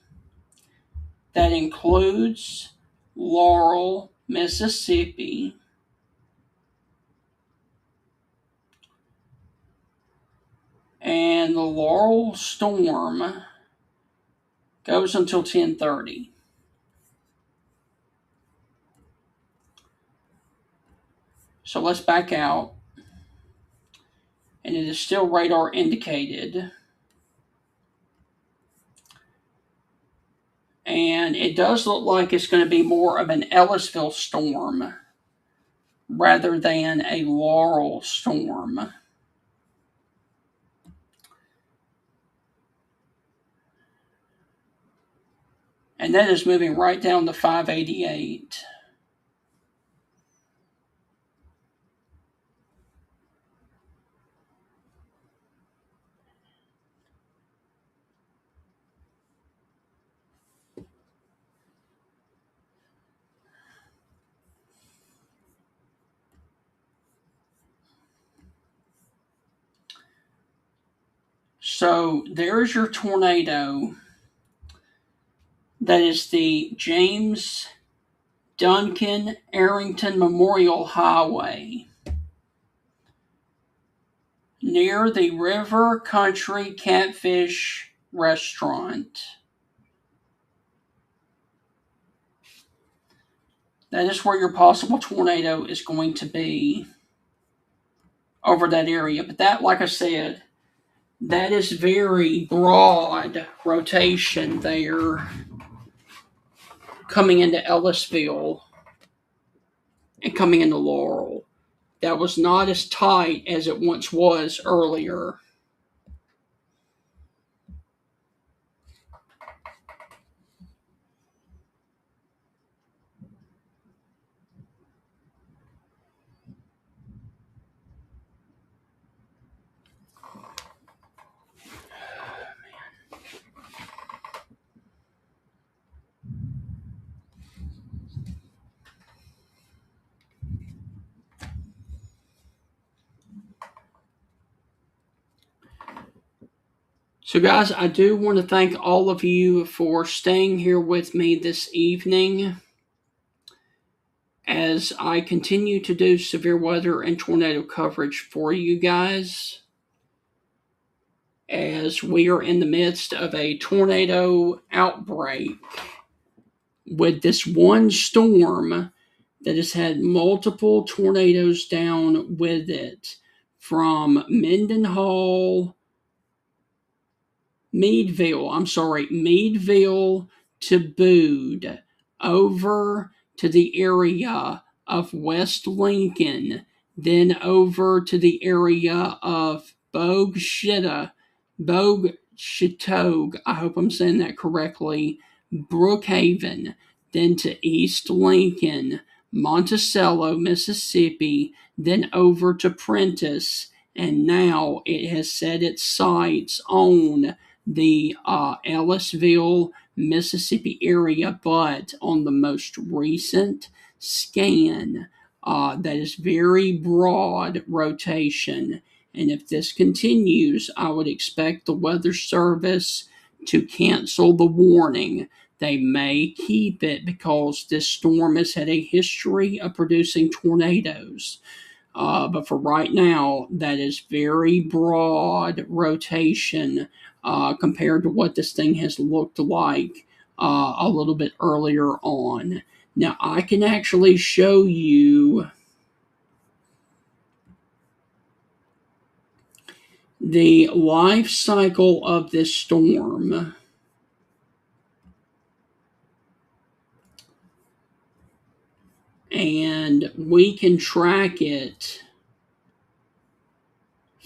That includes Laurel, Mississippi. And the Laurel storm goes until 10:30. So let's back out. And it is still radar indicated. And it does look like it's going to be more of an Ellisville storm rather than a Laurel storm. And that is moving right down to 588. So there's your tornado. That is the James Duncan Arrington Memorial Highway near the River Country Catfish Restaurant. That is where your possible tornado is going to be over that area. But that, like I said, that is very broad rotation there coming into Ellisville and coming into Laurel. That was not as tight as it once was earlier. So, guys, I do want to thank all of you for staying here with me this evening as I continue to do severe weather and tornado coverage for you guys, as we are in the midst of a tornado outbreak with this one storm that has had multiple tornadoes down with it, from Meadville to Bude, over to the area of West Lincoln, then over to the area of Bogue Chittogue, I hope I'm saying that correctly, Brookhaven, then to East Lincoln, Monticello, Mississippi, then over to Prentiss, and now it has set its sights on the Ellisville, Mississippi area, but on the most recent scan, that is very broad rotation. And if this continues, I would expect the Weather Service to cancel the warning. They may keep it because this storm has had a history of producing tornadoes. But for right now, that is very broad rotation compared to what this thing has looked like a little bit earlier on. Now, I can actually show you the life cycle of this storm. And we can track it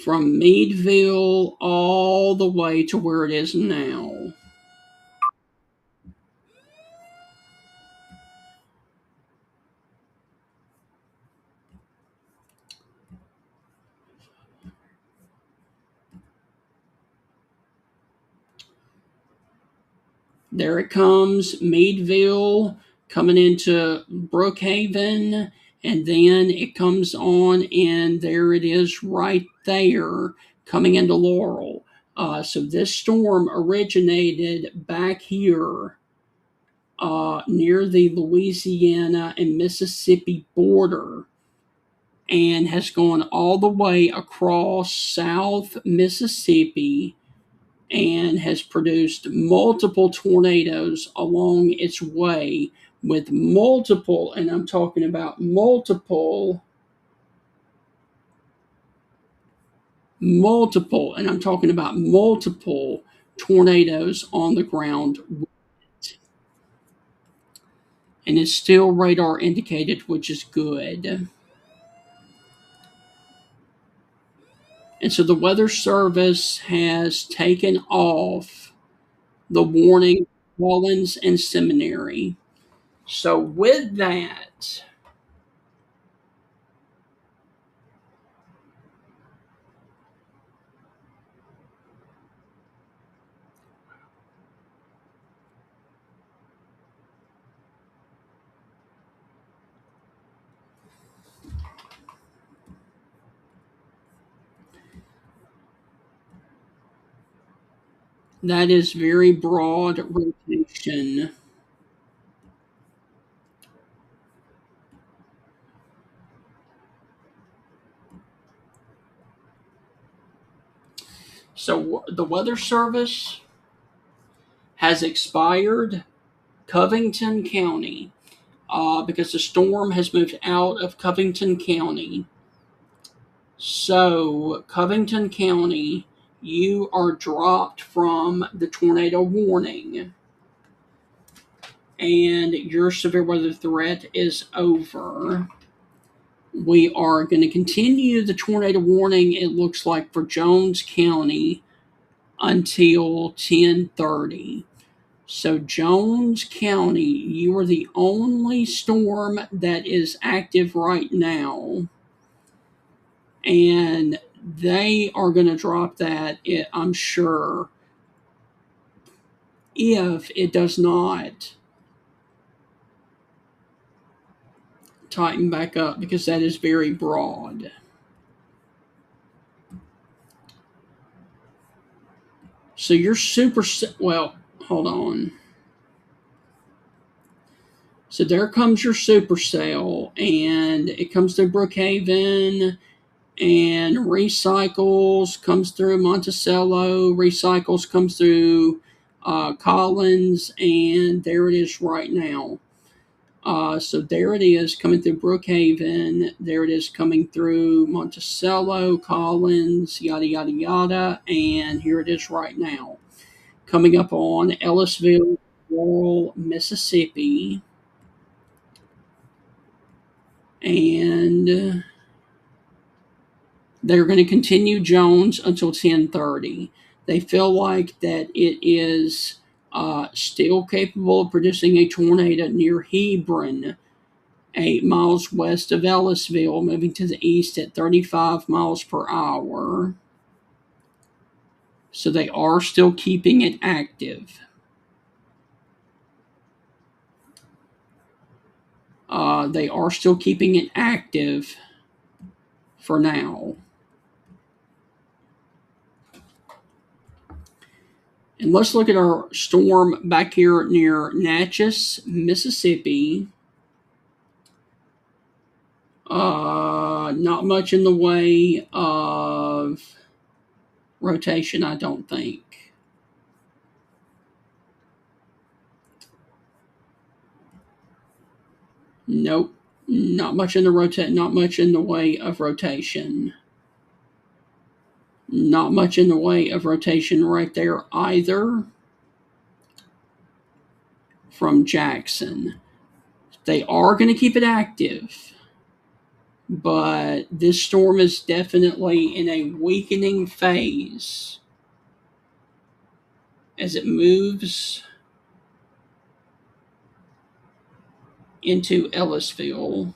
from Meadville all the way to where it is now. There it comes, Meadville coming into Brookhaven, and then it comes on, and there it is right there coming into Laurel. So this storm originated back here near the Louisiana and Mississippi border and has gone all the way across South Mississippi and has produced multiple tornadoes along its way with multiple, and I'm talking about and I'm talking about multiple tornadoes on the ground. And it's still radar indicated, which is good. And so the Weather Service has taken off the warning Wallens and Seminary. So with that, that is very broad rotation. So the Weather Service has expired Covington County because the storm has moved out of Covington County. So, Covington County, you are dropped from the tornado warning, and your severe weather threat is over. We are going to continue the tornado warning, it looks like, for Jones County until 10:30. So, Jones County, you are the only storm that is active right now. And they are going to drop that, I'm sure, if it does not tighten back up, because that is very broad. So your well, hold on. So there comes your supercell, and it comes through Brookhaven, and recycles, comes through Monticello, recycles, comes through Collins, and there it is right now. So there it is coming through Brookhaven. There it is coming through Monticello, Collins, yada, yada, yada. And here it is right now. Coming up on Ellisville, Laurel, Mississippi. And They're going to continue Jones until 10:30. They feel like that it is still capable of producing a tornado near Hebron, 8 miles west of Ellisville, moving to the east at 35 miles per hour. So they are still keeping it active. They are still keeping it active for now. And let's look at our storm back here near Natchez, Mississippi. Not much in the way of rotation, I don't think. Nope, not much in the Not much in the way of rotation. Not much in the way of rotation right there either from Jackson. They are going to keep it active, but this storm is definitely in a weakening phase as it moves into Ellisville.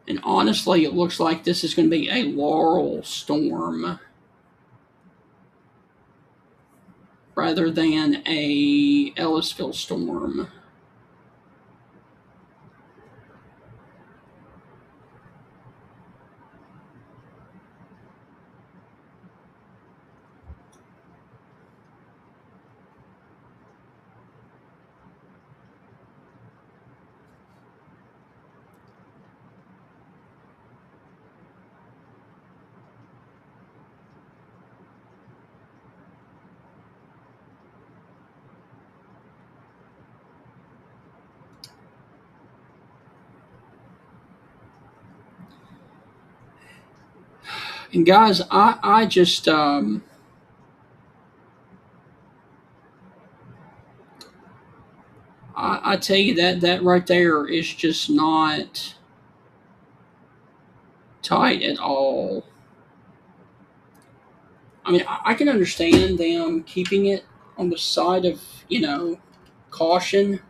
And honestly, it looks like this is going to be a Laurel storm rather than a Ellisville storm. And guys, I just I tell you that right there is just not tight at all. I mean, I can understand them keeping it on the side of, caution,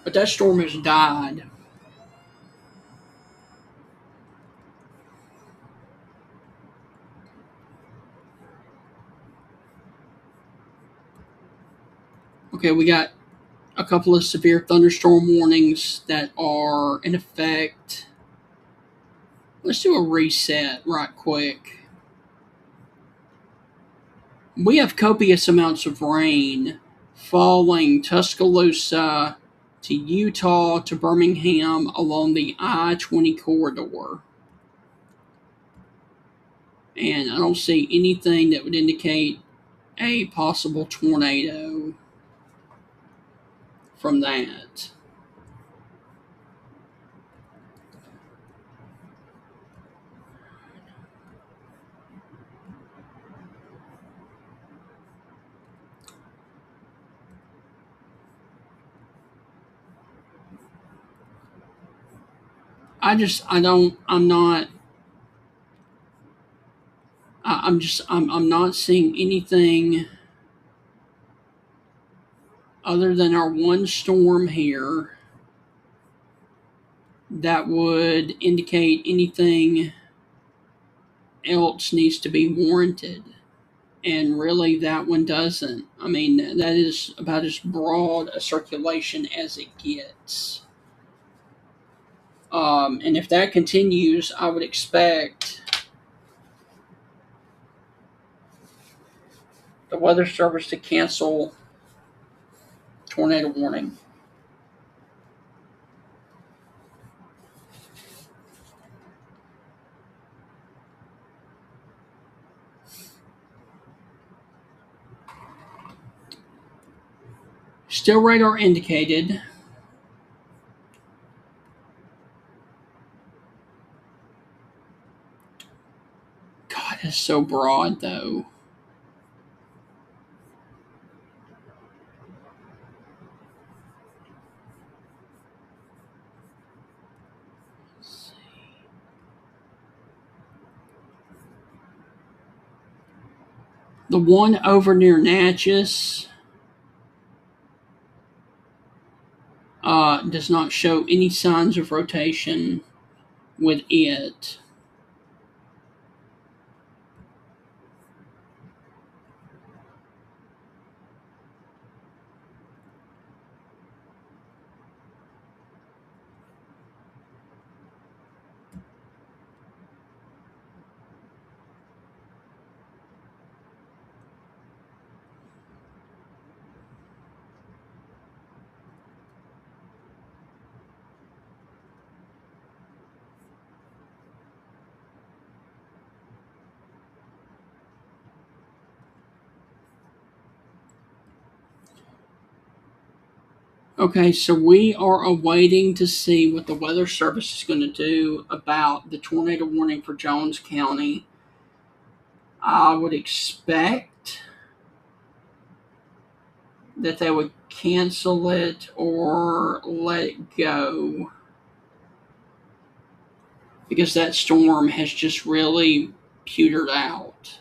but that storm has died. Okay, we got a couple of severe thunderstorm warnings that are in effect. Let's do a reset right quick. We have copious amounts of rain falling Tuscaloosa to Utah to Birmingham along the I-20 corridor. And I don't see anything that would indicate a possible tornado from that. I don't, I'm not, I'm not seeing anything other than our one storm here that would indicate anything else needs to be warranted. And really, that one doesn't. I mean, that is about as broad a circulation as it gets. And if that continues, I would expect the Weather Service to cancel tornado warning. Still radar indicated. God, it's so broad, though. The one over near Natchez does not show any signs of rotation with it. Okay, so we are awaiting to see what the Weather Service is going to do about the tornado warning for Jones County. I would expect that they would cancel it or let it go because that storm has just really petered out.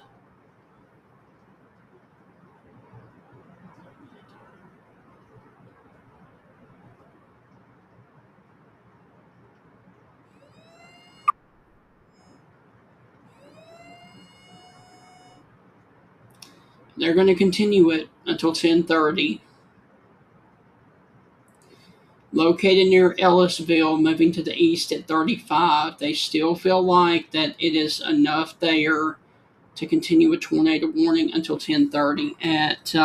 They're going to continue it until 10:30. Located near Ellisville, moving to the east at 35, they still feel like that it is enough there to continue a tornado warning until 10:30 at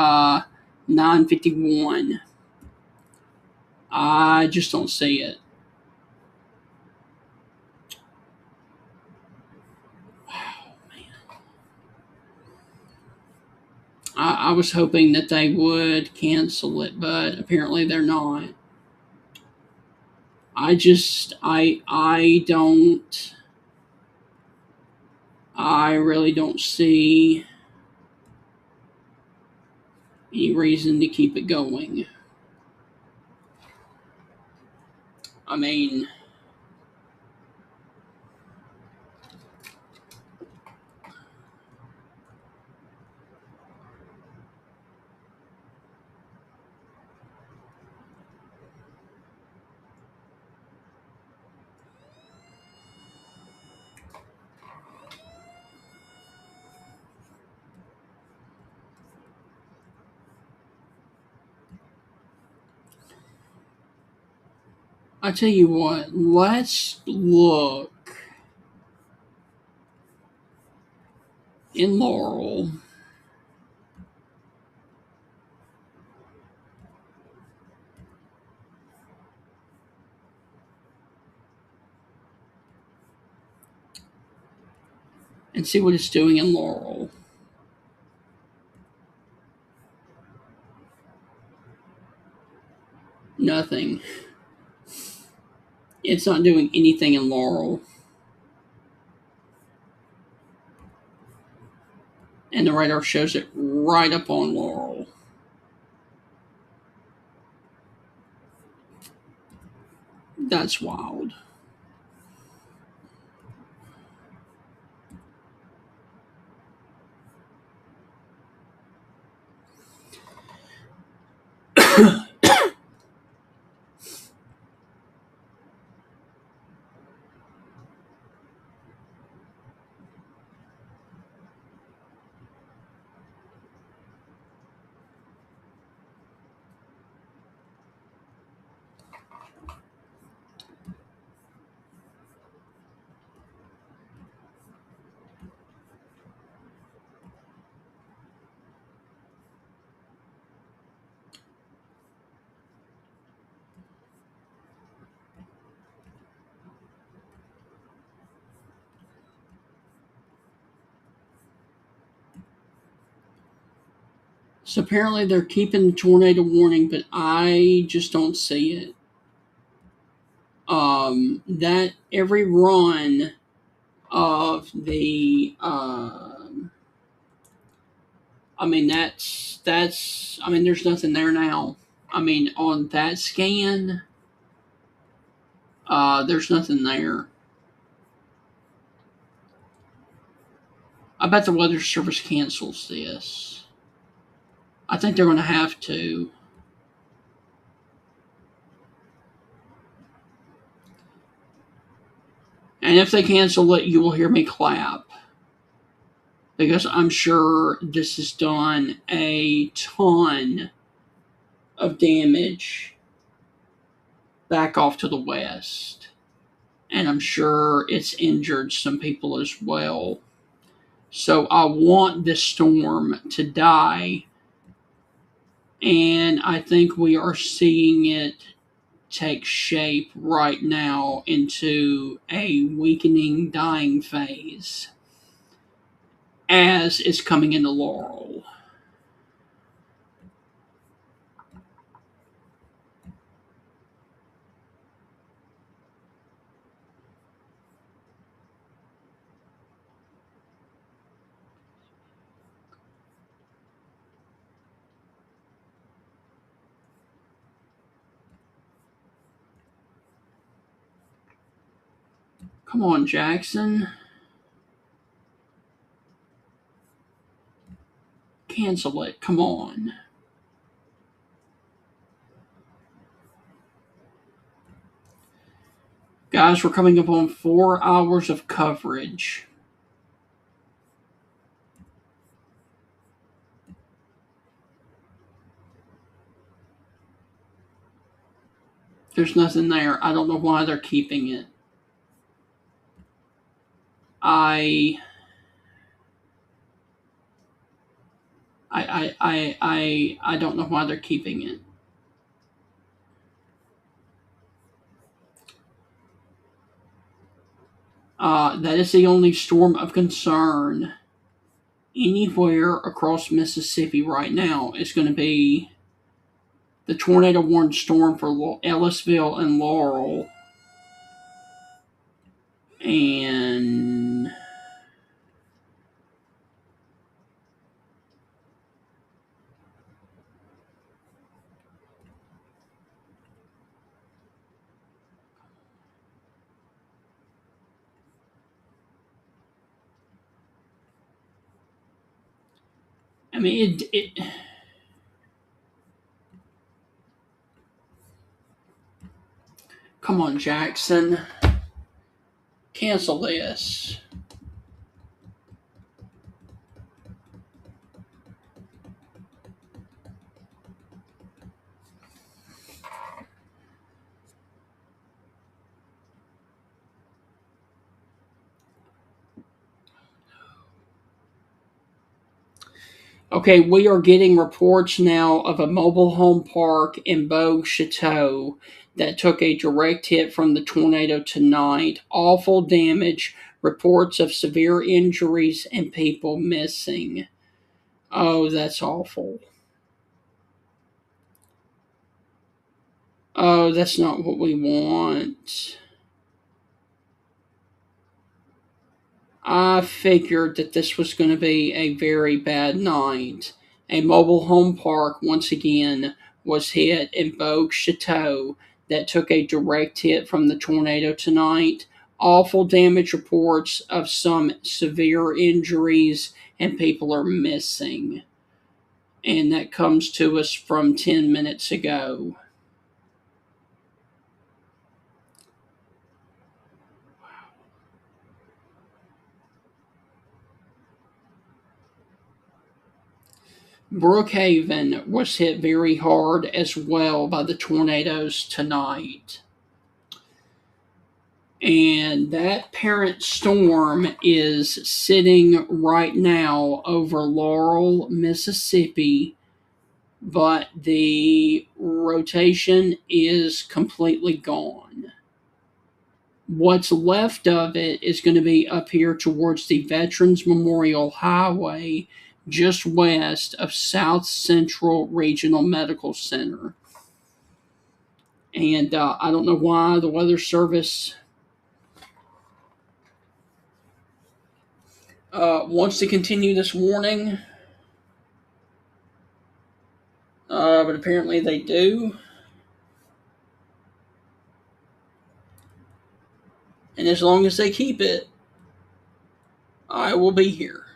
9:51. I just don't see it. I was hoping that they would cancel it, but apparently they're not. I really don't see any reason to keep it going. I mean, I tell you what, let's look in Laurel. And see what it's doing in Laurel. Nothing. It's not doing anything in Laurel. And the radar shows it right up on Laurel. That's wild. So apparently they're keeping the tornado warning, but I just don't see it. That every run of the, I mean that's I mean there's nothing there now. I mean on that scan, there's nothing there. bet the Weather Service cancels this. I think they're going to have to. And if they cancel it, you will hear me clap. Because I'm sure this has done a ton of damage back off to the west. And I'm sure it's injured some people as well. So I want this storm to die. And I think we are seeing it take shape right now into a weakening, dying phase as it's coming into Laurel. Come on, Jackson. Cancel it. Come on. Guys, we're coming up on 4 hours of coverage. There's nothing there. I don't know why they're keeping it. I don't know why they're keeping it. That is the only storm of concern anywhere across Mississippi right now. Is going to be the tornado warning storm for Ellisville and Laurel. And I mean, come on, Jackson. Cancel this. Okay, we are getting reports now of a mobile home park in Bogue Château that took a direct hit from the tornado tonight. Awful damage, reports of severe injuries, and people missing. Oh, that's awful. Oh, that's not what we want. I figured that this was going to be a very bad night. A mobile home park, once again, was hit in Bogue Château that took a direct hit from the tornado tonight. Awful damage reports of some severe injuries, and people are missing. And that comes to us from 10 minutes ago. Brookhaven was hit very hard as well by the tornadoes tonight. And that parent storm is sitting right now over Laurel, Mississippi, but the rotation is completely gone. What's left of it is going to be up here towards the Veterans Memorial Highway, just west of South Central Regional Medical Center. And I don't know why the Weather Service wants to continue this warning, but apparently they do. And as long as they keep it, I will be here.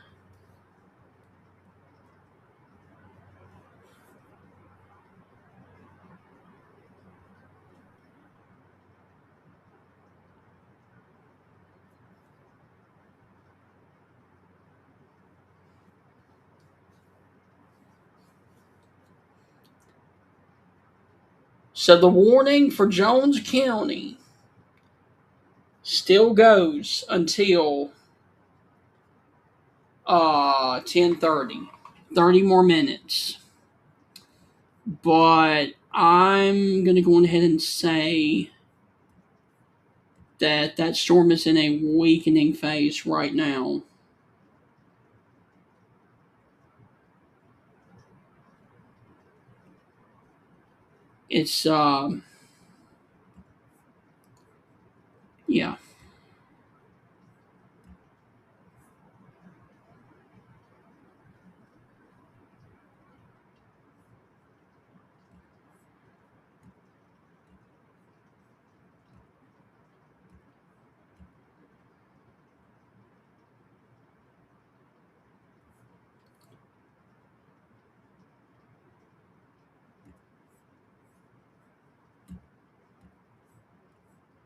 So the warning for Jones County still goes until 10:30. 30 more minutes. But I'm going to go ahead and say that that storm is in a weakening phase right now. It's yeah.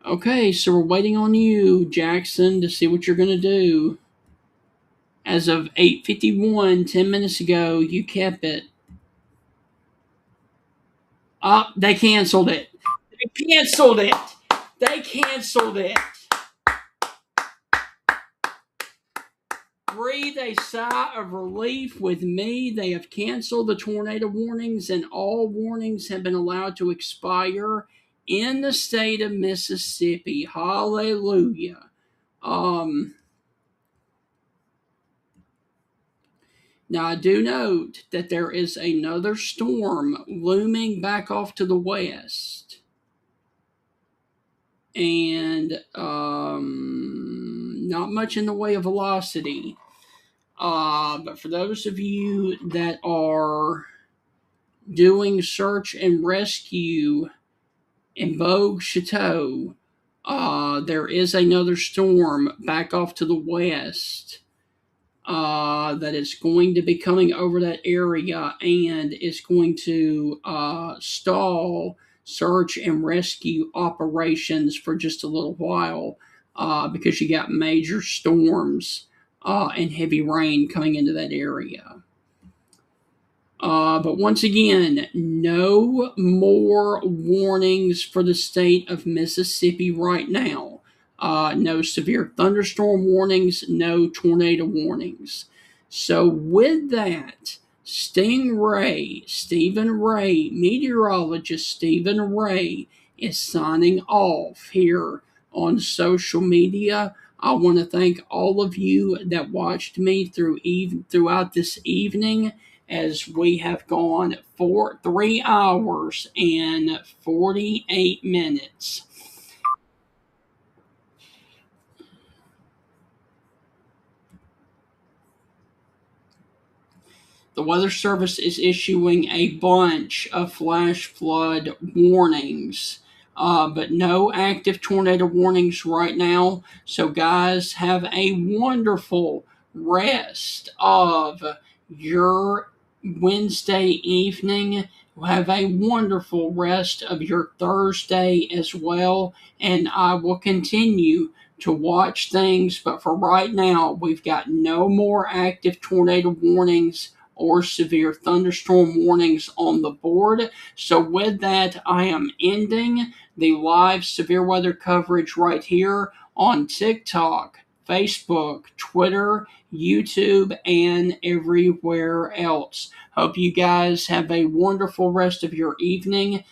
Okay, so we're waiting on you, Jackson, to see what you're going to do. As of 8:51, 10 minutes ago, you kept it. They canceled it. They canceled it. They canceled it. Breathe a sigh of relief with me. They have canceled the tornado warnings, and all warnings have been allowed to expire in the state of Mississippi. Hallelujah. Um, Now, I do note that there is another storm looming back off to the west. And not much in the way of velocity. But for those of you that are doing search and rescue in Bogue Chateau, there is another storm back off to the west that is going to be coming over that area and is going to stall search and rescue operations for just a little while because you got major storms and heavy rain coming into that area. But once again, no more warnings for the state of Mississippi right now. No severe thunderstorm warnings, no tornado warnings. So, with that, Stephen Ray, meteorologist Stephen Ray, is signing off here on social media. I want to thank all of you that watched me throughout this evening as we have gone for 3 hours and 48 minutes. The Weather Service is issuing a bunch of flash flood warnings, but no active tornado warnings right now. So, guys, have a wonderful rest of your Wednesday evening. Have a wonderful rest of your Thursday as well. And I will continue to watch things. But for right now, we've got no more active tornado warnings or severe thunderstorm warnings on the board. So, with that, I am ending the live severe weather coverage right here on TikTok, Facebook, Twitter, YouTube, and everywhere else. Hope you guys have a wonderful rest of your evening.